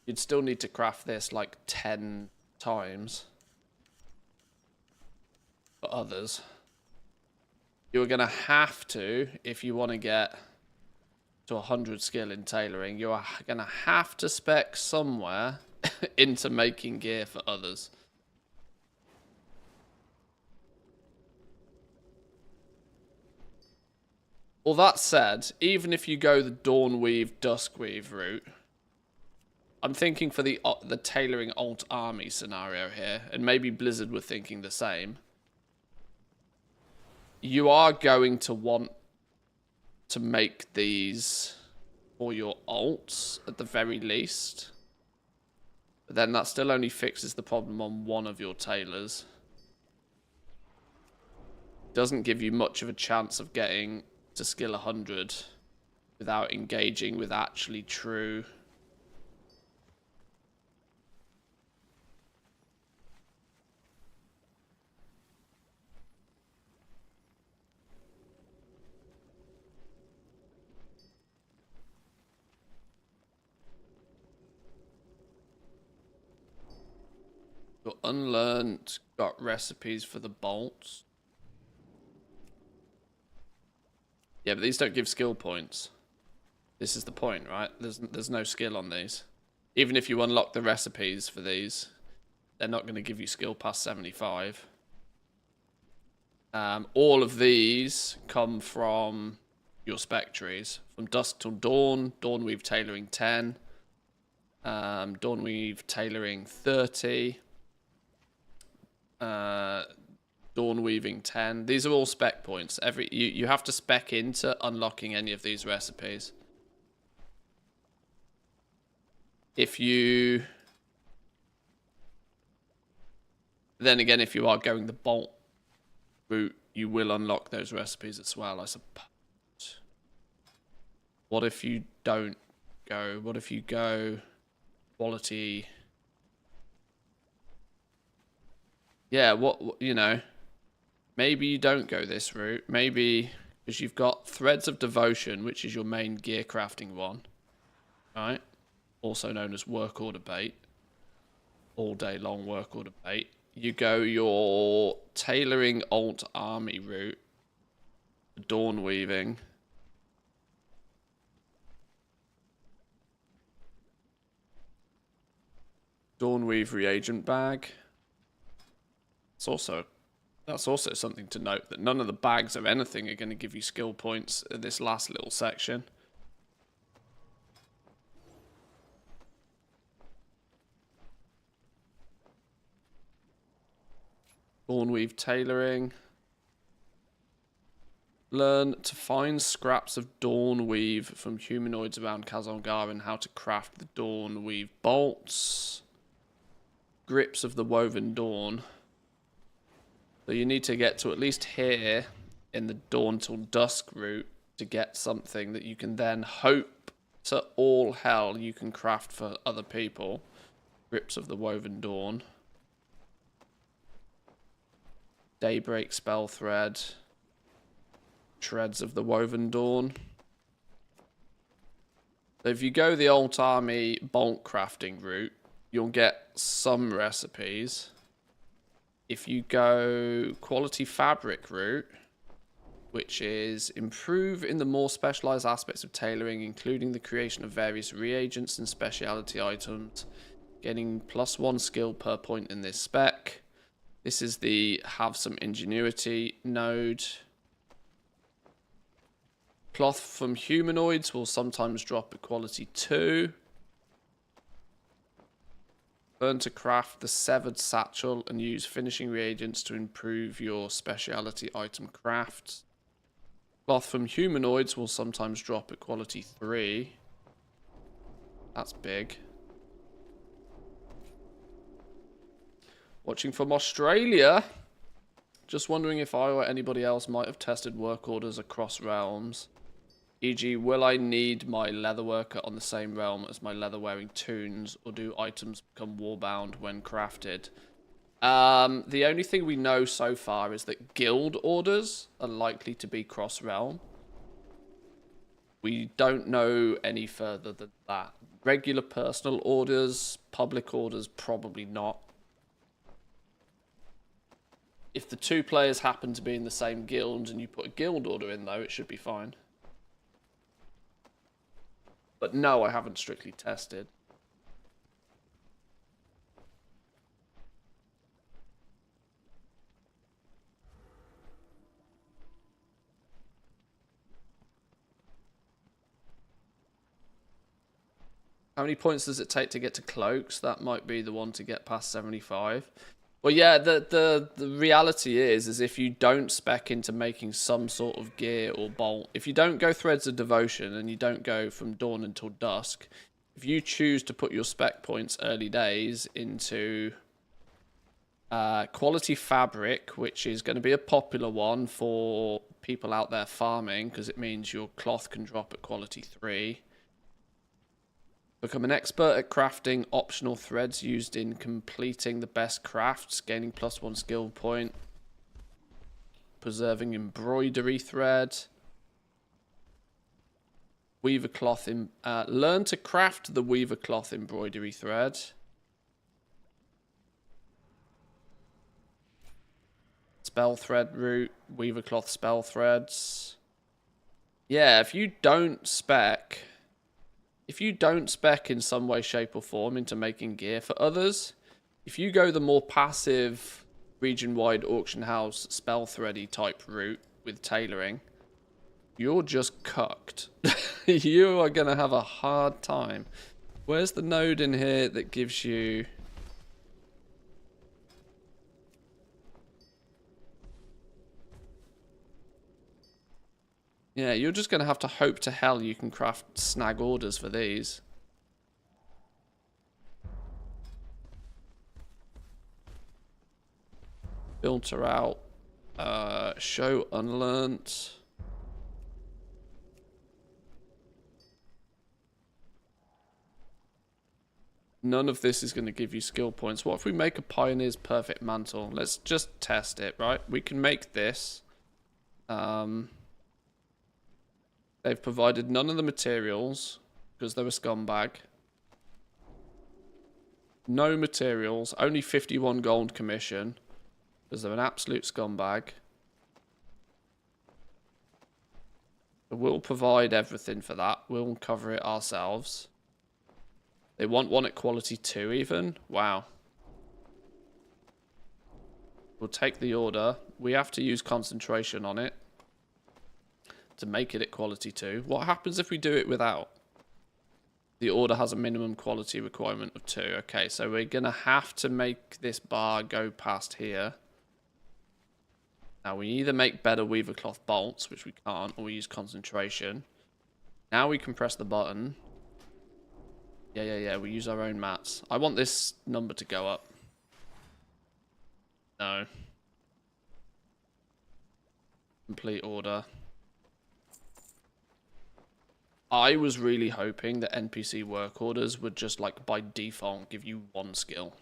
you'd still need to craft this like 10 times for others. You're going to have to, if you want to get to 100 skill in tailoring, you're going to have to spec somewhere into making gear for others. Well, that said, even if you go the Dawnweave, Duskweave route, I'm thinking for the tailoring alt army scenario here, and maybe Blizzard were thinking the same. You are going to want to make these for your alts at the very least. But then that still only fixes the problem on one of your tailors. Doesn't give you much of a chance of getting to skill 100 without engaging with actually true your unlearned got recipes for the bolts. Yeah, but these don't give skill points. This is the point, right? There's no skill on these. Even if you unlock the recipes for these, they're not going to give you skill past 75. All of these come from your spectries. From dusk till dawn, Dawnweave tailoring 10, Dawnweave tailoring 30, Dawn weaving 10. These are all spec points. You have to spec into unlocking any of these recipes. If you then again, if you are going the bolt route, you will unlock those recipes as well, I suppose. What if you don't go? What if you go quality? Yeah, what you know. Maybe you don't go this route. Maybe because you've got Threads of Devotion, which is your main gear crafting one, right? Also known as work order bait. All day long work order bait. You go your tailoring alt army route, dawn weaving. Dawnweave reagent bag. That's also something to note, that none of the bags of anything are going to give you skill points in this last little section. Dawnweave tailoring. Learn to find scraps of Dawnweave from humanoids around Kazongar and how to craft the Dawnweave bolts. Grips of the Woven Dawn. So you need to get to at least here in the dawn till dusk route to get something that you can then hope to all hell you can craft for other people. Grips of the Woven Dawn. Daybreak spell thread. Shreds of the Woven Dawn. So if you go the alt army bolt crafting route, you'll get some recipes. If you go quality fabric route, which is improve in the more specialized aspects of tailoring, including the creation of various reagents and specialty items, getting +1 skill per point in this spec. This is the have some ingenuity node. Cloth from humanoids will sometimes drop at quality 2. Learn to craft the severed satchel and use finishing reagents to improve your specialty item crafts. Cloth from humanoids will sometimes drop at quality 3. That's big. Watching from Australia. Just wondering if I or anybody else might have tested work orders across realms. E.g., will I need my leatherworker on the same realm as my leather-wearing toons, or do items become warbound when crafted? The only thing we know so far is that guild orders are likely to be cross-realm. We don't know any further than that. Regular personal orders, public orders, probably not. If the two players happen to be in the same guild and you put a guild order in, though, it should be fine. But no, I haven't strictly tested. How many points does it take to get to cloaks? That might be the one to get past 75. Well, yeah, the reality is if you don't spec into making some sort of gear or bolt, if you don't go threads of devotion and you don't go from dawn until dusk, if you choose to put your spec points early days into quality fabric, which is going to be a popular one for people out there farming, because it means your cloth can drop at quality 3. Become an expert at crafting optional threads used in completing the best crafts, gaining +1 skill point. Preserving embroidery thread. Weaver cloth. Learn to craft the weaver cloth embroidery thread. Spell thread route. Weaver cloth spell threads. Yeah, if you don't spec in some way, shape or form into making gear for others, if you go the more passive region-wide auction house spell thready type route with tailoring, you're just cucked. You are going to have a hard time. Where's the node in here that gives you... Yeah, you're just going to have to hope to hell you can craft snag orders for these. Filter out. Show unlearnt. None of this is going to give you skill points. What if we make a Pioneer's Perfect Mantle? Let's just test it, right? We can make this. They've provided none of the materials because they're a scumbag. No materials, only 51 gold commission because they're an absolute scumbag. We'll provide everything for that. We'll cover it ourselves. They want one at quality 2 even. Wow. We'll take the order. We have to use concentration on it to make it at quality 2. What happens if we do it without? The order has a minimum quality requirement of 2. Okay, so we're going to have to make this bar go past here. Now, we either make better weaver cloth bolts, which we can't, or we use concentration. Now we can press the button. Yeah, we use our own mats. I want this number to go up. No. Complete order. I was really hoping that NPC work orders would just, like, by default give you 1 skill.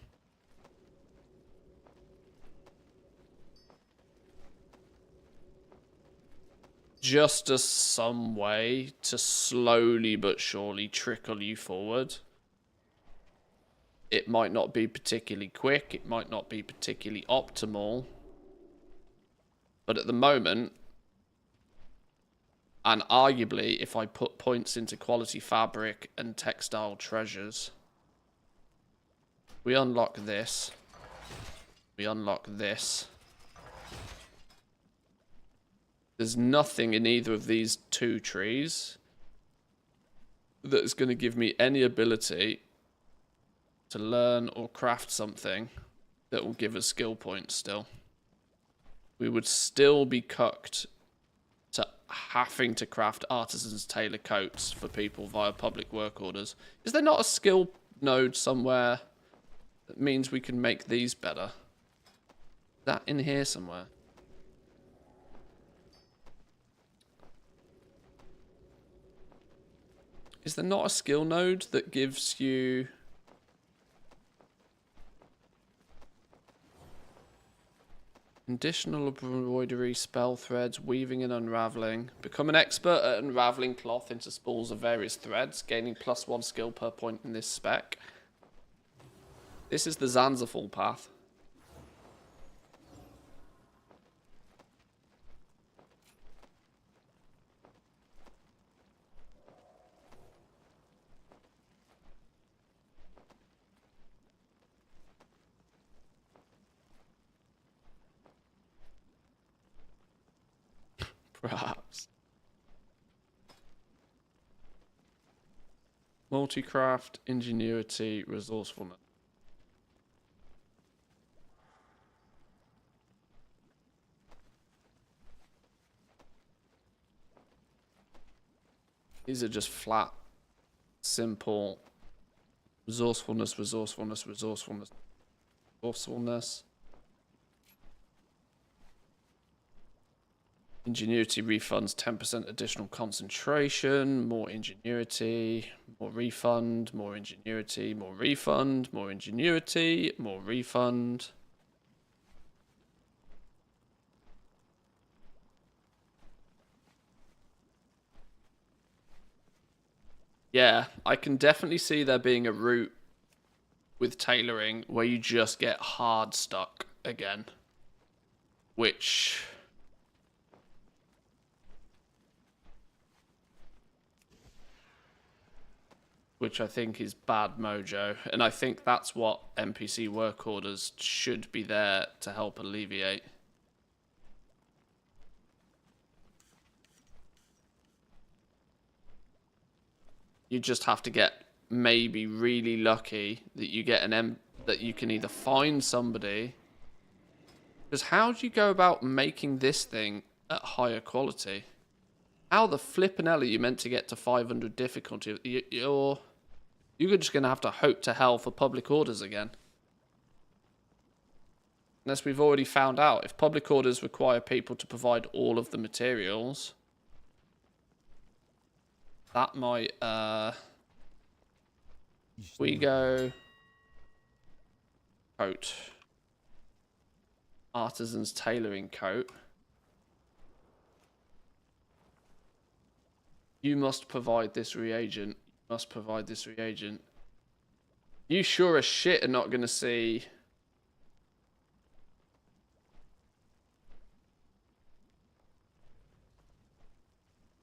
Just as some way to slowly but surely trickle you forward. It might not be particularly quick, it might not be particularly optimal, but at the moment, and arguably, if I put points into quality fabric and textile treasures, we unlock this. We unlock this. There's nothing in either of these 2 trees that is going to give me any ability to learn or craft something that will give us skill points still. We would still be cucked to having to craft artisans' tailor coats for people via public work orders. Is there not a skill node somewhere that means we can make these better? Is that in here somewhere? Is there not a skill node that gives you... additional embroidery, spell threads, weaving and unraveling. Become an expert at unraveling cloth into spools of various threads, gaining +1 skill per point in this spec. This is the Zanzafall path. Perhaps. Multicraft, ingenuity, resourcefulness. These are just flat, simple resourcefulness, resourcefulness, resourcefulness, resourcefulness. Ingenuity refunds 10% additional concentration, more ingenuity, more refund, more ingenuity, more refund, more ingenuity, more refund. Yeah, I can definitely see there being a route with tailoring where you just get hard stuck again, which I think is bad mojo, and I think that's what NPC work orders should be there to help alleviate. You just have to get maybe really lucky that you get that you can either find somebody, because how do you go about making this thing at higher quality? How the flippin' hell are you meant to get to 500 difficulty? You're just going to have to hope to hell for public orders again. Unless we've already found out. If public orders require people to provide all of the materials, that might... we go... coat. Artisan's tailoring coat. You must provide this reagent. You must provide this reagent. You sure as shit are not going to see...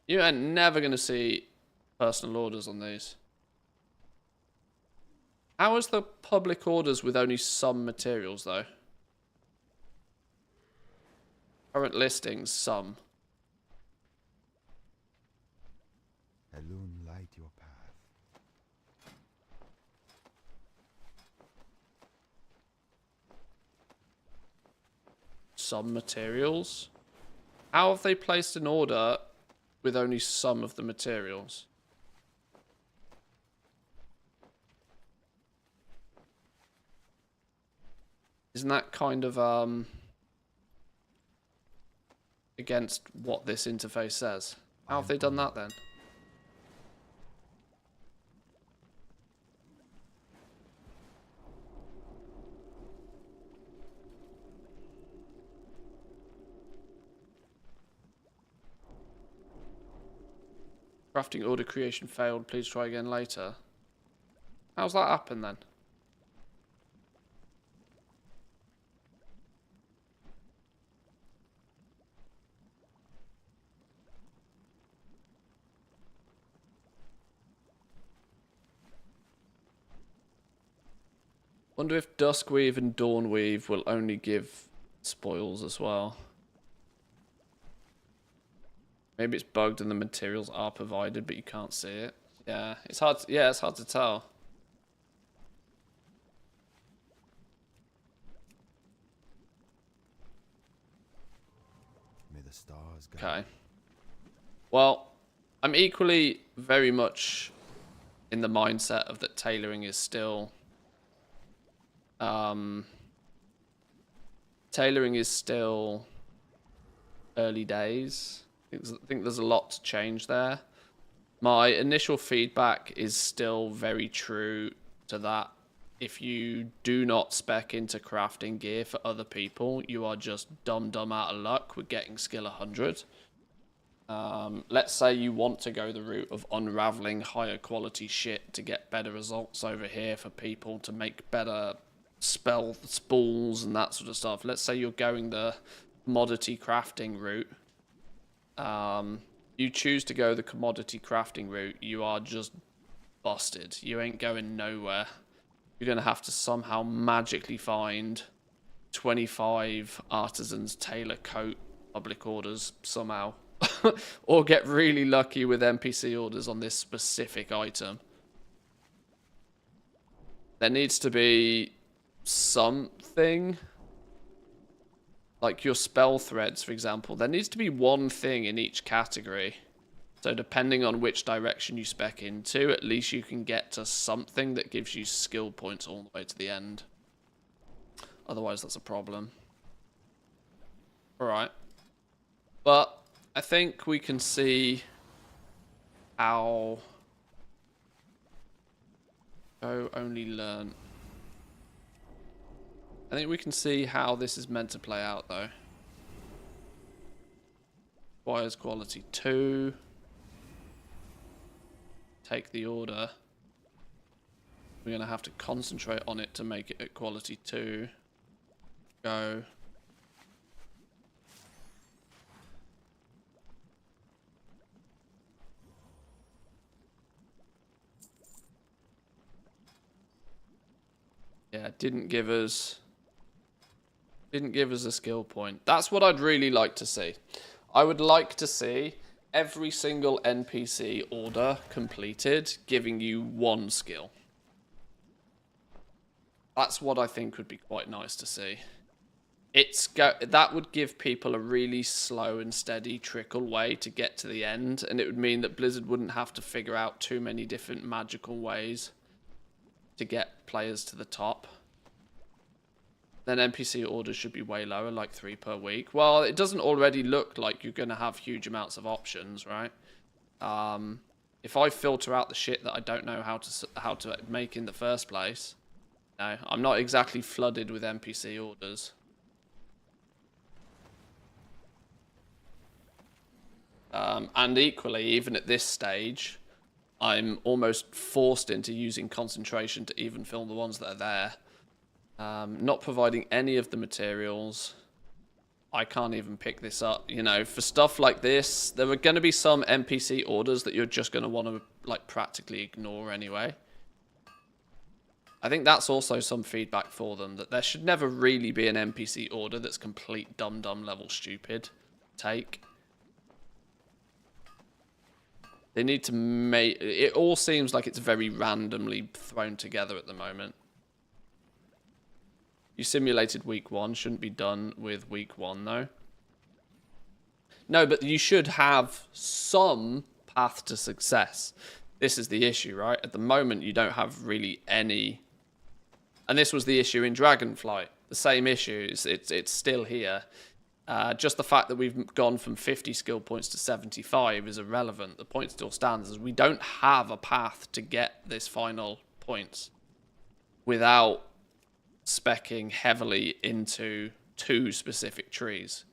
You are never going to see personal orders on these. How is the public orders with only some materials, though? Current listings, some. Alone light your path. Some materials? How have they placed an order with only some of the materials? Isn't that kind of against what this interface says? How have they done that then? Crafting order creation failed. Please try again later. How's that happen then? Wonder if Duskweave and Dawnweave will only give spoils as well. Maybe it's bugged and the materials are provided, but you can't see it. Yeah, it's hard. It's hard to tell. guide. Okay. Well, I'm equally very much in the mindset of that tailoring is still... tailoring is still early days. I think there's a lot to change there. My initial feedback is still very true to that. If you do not spec into crafting gear for other people, you are just dumb out of luck with getting skill 100. Let's say you want to go the route of unraveling higher quality shit to get better results over here for people to make better spell spools and that sort of stuff. Let's say you're going the commodity crafting route. You choose to go the commodity crafting route, you are just busted. You ain't going nowhere. You're going to have to somehow magically find 25 artisans tailor coat public orders somehow. Or get really lucky with NPC orders on this specific item. There needs to be something. Like your spell threads, for example. There needs to be one thing in each category. So depending on which direction you spec into, at least you can get to something that gives you skill points all the way to the end. Otherwise, that's a problem. Alright. But I think we can see how... Go only learn. I think we can see how this is meant to play out, though. Requires quality 2. Take the order. We're going to have to concentrate on it to make it at quality 2. Go. Yeah, didn't give us a skill point. That's what I'd really like to see. I would like to see every single NPC order completed, giving you 1 skill. That's what I think would be quite nice to see. That would give people a really slow and steady trickle way to get to the end, and it would mean that Blizzard wouldn't have to figure out too many different magical ways to get players to the top. Then NPC orders should be way lower, like 3 per week. Well, it doesn't already look like you're going to have huge amounts of options, right? If I filter out the shit that I don't know how to make in the first place, no, I'm not exactly flooded with NPC orders. And equally, even at this stage, I'm almost forced into using concentration to even film the ones that are there. Not providing any of the materials. I can't even pick this up. You know, for stuff like this, there are going to be some NPC orders that you're just going to want to, like, practically ignore anyway. I think that's also some feedback for them, that there should never really be an NPC order that's complete dumb level stupid take. They need to make... It all seems like it's very randomly thrown together at the moment. You simulated week 1. Shouldn't be done with week 1, though. No, but you should have some path to success. This is the issue, right? At the moment, you don't have really any... And this was the issue in Dragonflight. The same issues. It's still here. Just the fact that we've gone from 50 skill points to 75 is irrelevant. The point still stands as we don't have a path to get this final points without speccing heavily into 2 specific trees.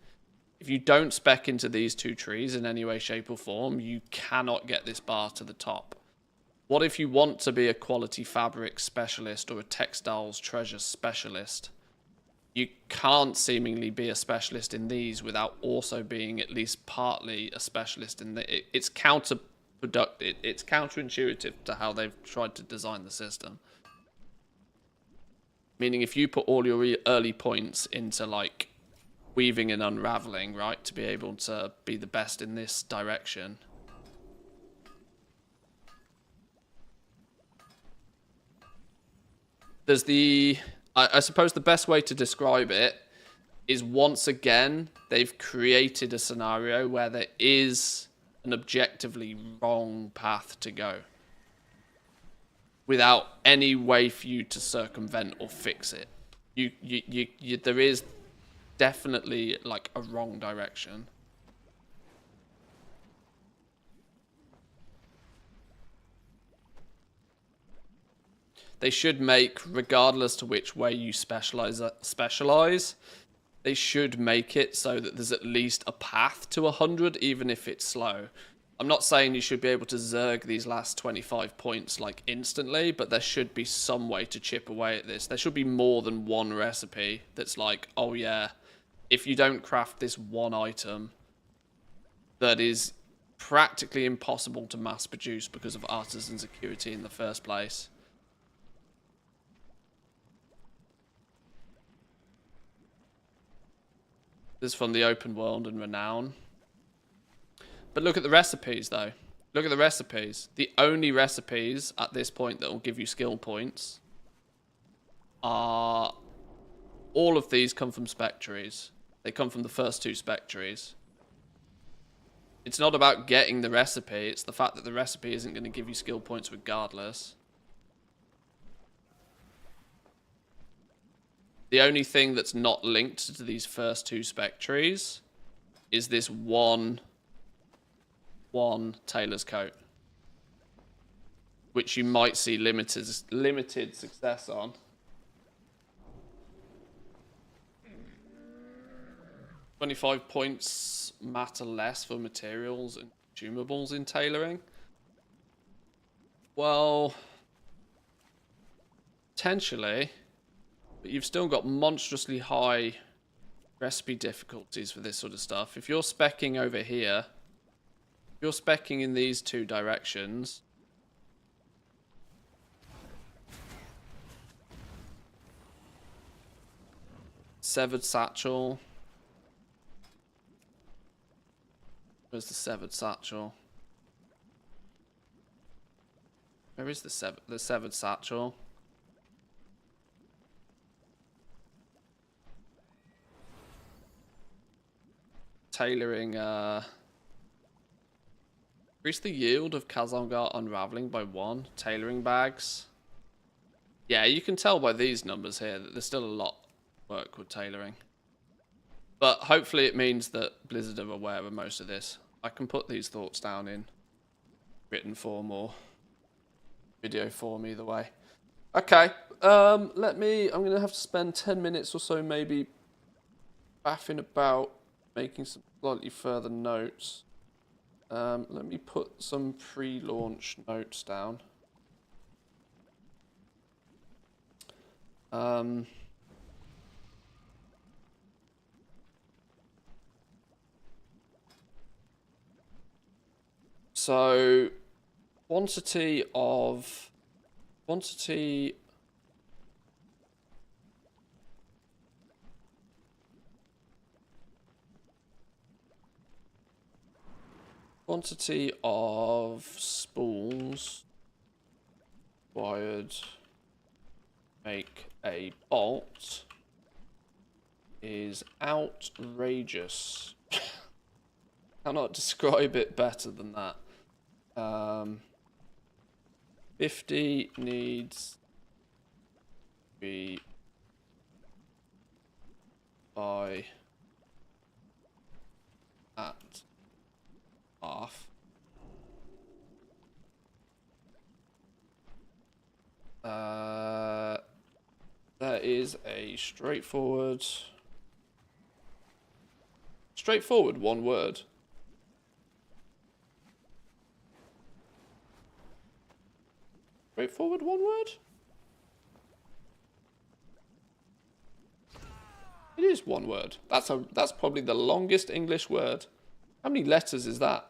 If you don't spec into these 2 trees in any way, shape or form, you cannot get this bar to the top. What if you want to be a quality fabric specialist or a textiles treasure specialist? You can't seemingly be a specialist in these without also being at least partly a specialist in the... It's counterproductive. It's counterintuitive to how they've tried to design the system. Meaning if you put all your early points into, like, weaving and unraveling, right, to be able to be the best in this direction. There's the... I suppose the best way to describe it is once again, they've created a scenario where there is an objectively wrong path to go without any way for you to circumvent or fix it. There is definitely like a wrong direction. They should make, regardless to which way you specialize, they should make it so that there's at least a path to 100, even if it's slow. I'm not saying you should be able to zerg these last 25 points like instantly, but there should be some way to chip away at this. There should be more than one recipe that's like, oh yeah, if you don't craft this one item that is practically impossible to mass produce because of artisan security in the first place. This is from the open world and renown. But look at the recipes, though. Look at the recipes. The only recipes at this point that will give you skill points are... all of these come from spectries. They come from the first two spectries. It's not about getting the recipe. It's the fact that the recipe isn't going to give you skill points regardless. The only thing that's not linked to these first two spectries is this one tailor's coat, which you might see limited success on. $25 points matter less for materials and consumables in tailoring. Well, potentially. But you've still got monstrously high recipe difficulties for this sort of stuff. If you're speccing over here, if you're speccing in these two directions, severed satchel. Where's the severed satchel? Where is the severed satchel? Tailoring, increase the yield of Kazangar unraveling by 1. Tailoring bags. Yeah, you can tell by these numbers here that there's still a lot of work with tailoring. But hopefully it means that Blizzard are aware of most of this. I can put these thoughts down in written form or video form, either way. Okay, I'm going to have to spend 10 minutes or so maybe faffing about making some slightly further notes. Let me put some pre-launch notes down. So quantity of spools required make a bolt is outrageous. Cannot describe it better than that. 50 needs to be by at half. That is a straightforward one word. Straightforward one word? It is one word. That's probably the longest English word. How many letters is that?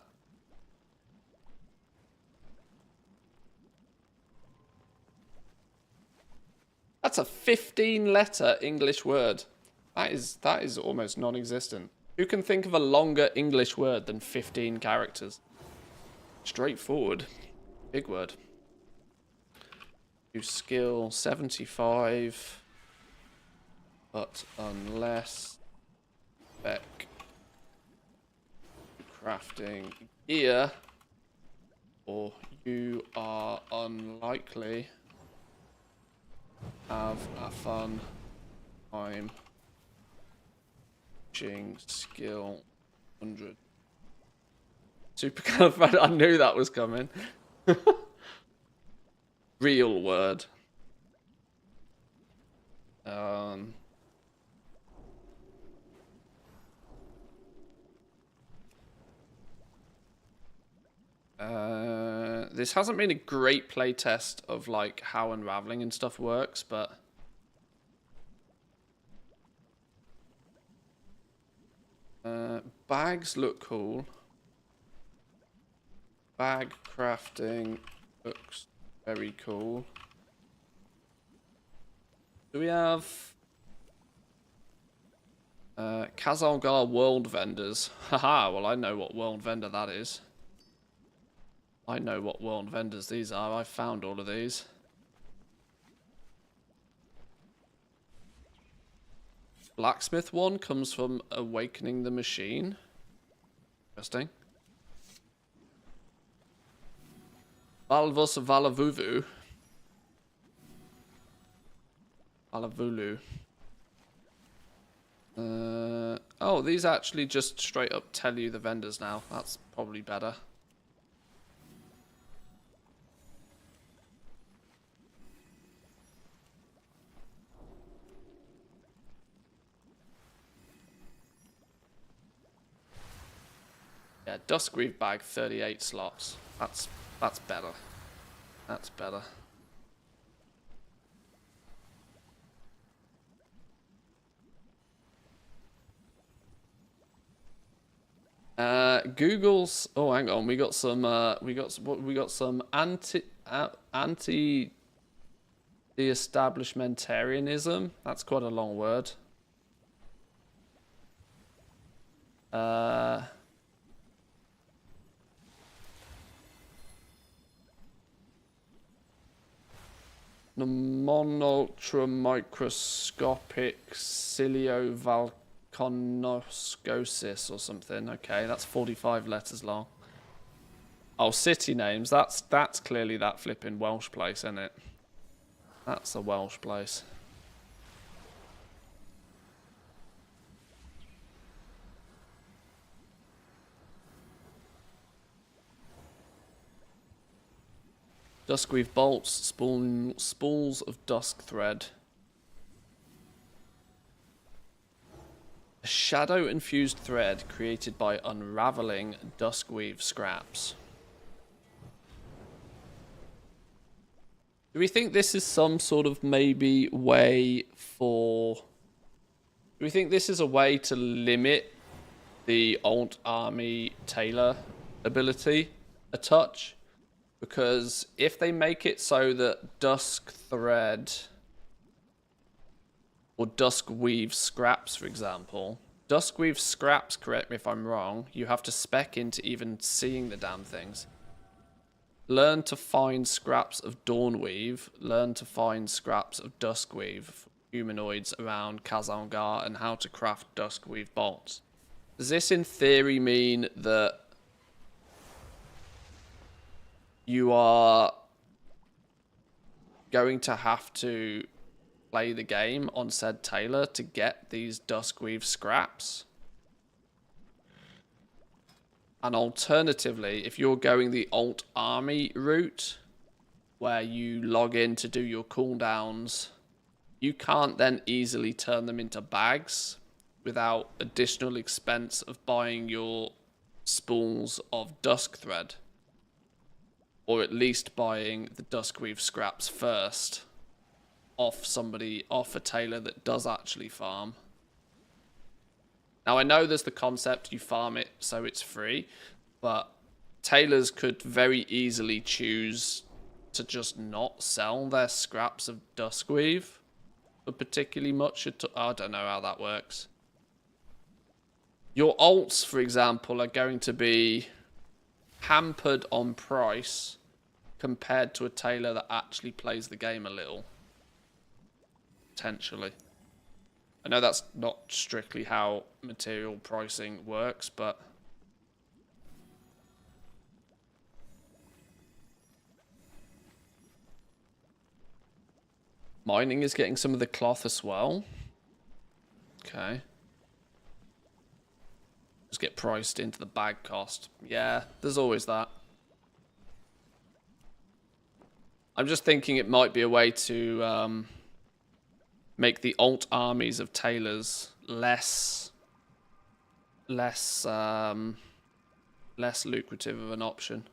That's a 15-letter English word. That is almost non-existent. Who can think of a longer English word than 15 characters? Straightforward. Big word. To skill 75. But unless spec crafting gear, or you are unlikely have a fun time pushing skill 100. Supercalifragilistic. I knew that was coming. Real word. This hasn't been a great playtest of like how unraveling and stuff works, but bags look cool. Bag crafting looks very cool. Do we have Kazalgar world vendors? Haha, well I know what world vendor that is. I know what world vendors these are. I found all of these. Blacksmith one comes from Awakening the Machine. Interesting. Valvus Valavuvu. Valavulu. Oh, these actually just straight up tell you the vendors now. That's probably better. Yeah, Duskweave bag, 38 slots. That's better. That's better. Google's. Oh, hang on. We got some. We got some anti de-establishmentarianism. That's quite a long word. The monultramicroscopic ciliovolcanoscosis or something. Okay, that's 45 letters long. Oh, city names. That's clearly that flipping Welsh place, isn't it? That's a Welsh place. Duskweave bolts, spools of dusk thread. A shadow-infused thread created by unraveling duskweave scraps. Do we think this is some sort of maybe way for... Do we think this is a way to limit the Alt Army Tailor ability a touch? Because if they make it so that dusk thread or duskweave scraps, for example, duskweave scraps, correct me if I'm wrong, you have to spec into even seeing the damn things. Learn to find scraps of dawnweave, learn to find scraps of duskweave for humanoids around Kazalgar, and how to craft duskweave bolts. Does this in theory mean that you are going to have to play the game on said Tailor to get these duskweave scraps? And alternatively, if you're going the Alt Army route, where you log in to do your cooldowns, you can't then easily turn them into bags without additional expense of buying your spools of dusk thread. Or at least buying the duskweave scraps first off a tailor that does actually farm. Now I know there's the concept you farm it so it's free, but tailors could very easily choose to just not sell their scraps of duskweave for particularly much. I don't know how that works. Your alts, for example, are going to be hampered on price compared to a tailor that actually plays the game a little. Potentially. I know that's not strictly how material pricing works, but... Mining is getting some of the cloth as well. Okay. Just get priced into the bag cost. Yeah, there's always that. I'm just thinking it might be a way to make the alt armies of tailors less lucrative of an option.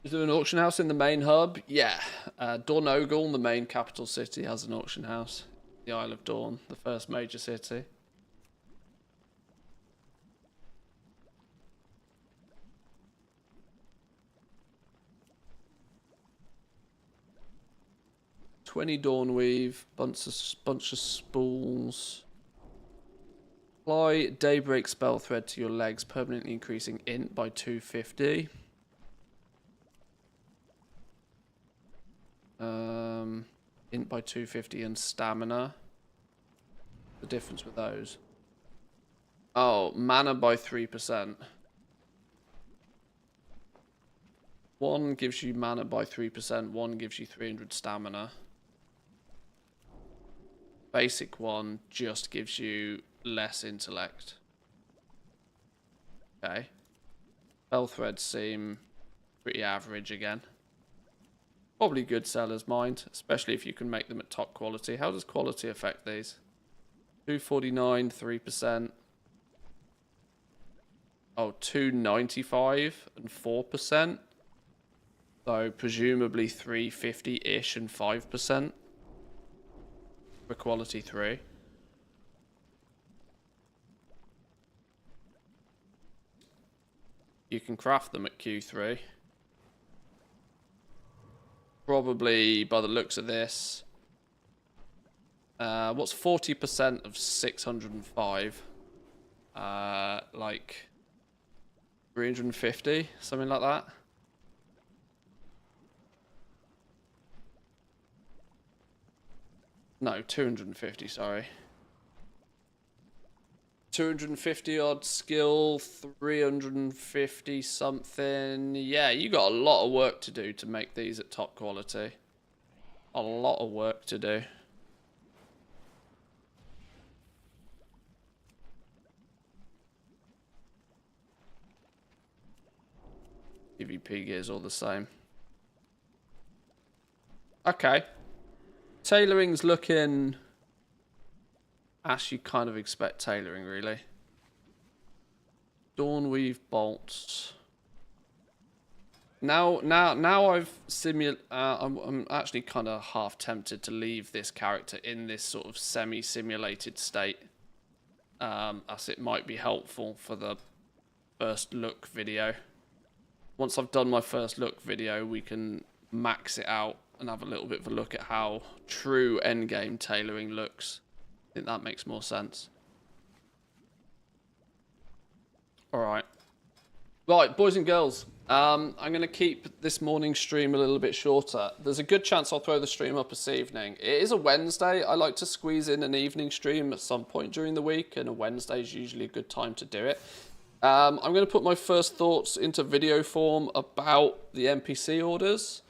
Is there an auction house in the main hub? Yeah. Dornogal, the main capital city, has an auction house. The Isle of Dawn, the first major city. $20 Dawnweave, bunch of spools. Apply Daybreak spell thread to your legs, permanently increasing int by 250. Int by 250 and stamina. The difference with those. Oh, mana by 3%. One gives you mana by 3%, one gives you 300 stamina. Basic one just gives you less intellect. Okay. Spell threads seem pretty average again. Probably good seller's mind, especially if you can make them at top quality. How does quality affect these? 249, 3%. Oh, 295 and 4%. So presumably 350-ish and 5% for quality 3. You can craft them at Q3. Probably, by the looks of this, what's 40% of 605? Like 350, something like that. No, 250, sorry. 250 odd skill, 350 something. Yeah, you got a lot of work to do to make these at top quality. A lot of work to do. PvP gear's all the same. Okay. Tailoring's looking... As you kind of expect tailoring, really. Dawnweave bolts. Now I've I'm actually kind of half tempted to leave this character in this sort of semi-simulated state, as it might be helpful for the first look video. Once I've done my first look video, we can max it out and have a little bit of a look at how true endgame tailoring looks. I think that makes more sense. Alright. Right, boys and girls. I'm going to keep this morning stream a little bit shorter. There's a good chance I'll throw the stream up this evening. It is a Wednesday. I like to squeeze in an evening stream at some point during the week, and a Wednesday is usually a good time to do it. I'm going to put my first thoughts into video form about the NPC orders.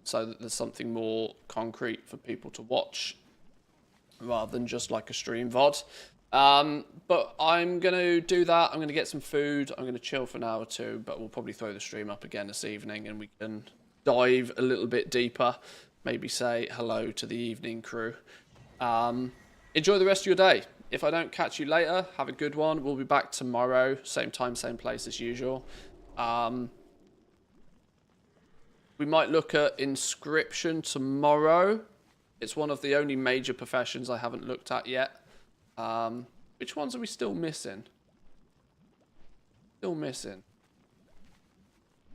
So that there's something more concrete for people to watch rather than just like a stream VOD. But I'm going to do that. I'm going to get some food. I'm going to chill for an hour or two, but we'll probably throw the stream up again this evening and we can dive a little bit deeper. Maybe say hello to the evening crew. Enjoy the rest of your day. If I don't catch you later, have a good one. We'll be back tomorrow. Same time, same place as usual. We might look at Inscription tomorrow. It's one of the only major professions I haven't looked at yet. Which ones are we still missing? Still missing.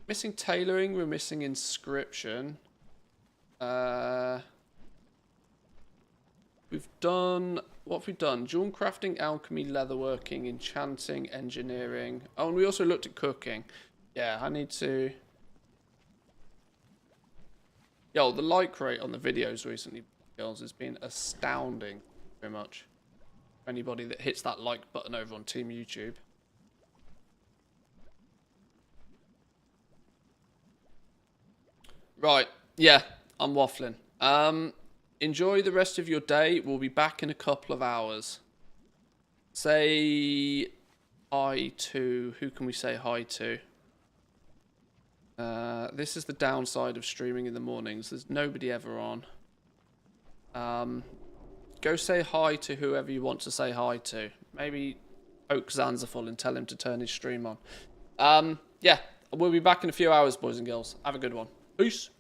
Missing tailoring, we're missing inscription. We've done, what have we done? Jewel crafting, alchemy, leatherworking, enchanting, engineering. Oh, and we also looked at cooking. Yeah, I need to... Yo, the like rate on the videos recently, girls, has been astounding. Very much. For anybody that hits that like button over on Team YouTube. Right, yeah, I'm waffling. Enjoy the rest of your day. We'll be back in a couple of hours. Say hi to... Who can we say hi to? This is the downside of streaming in the mornings. There's nobody ever on. Go say hi to whoever you want to say hi to. Maybe poke Zanzaful and tell him to turn his stream on. Yeah, we'll be back in a few hours, boys and girls. Have a good one. Peace.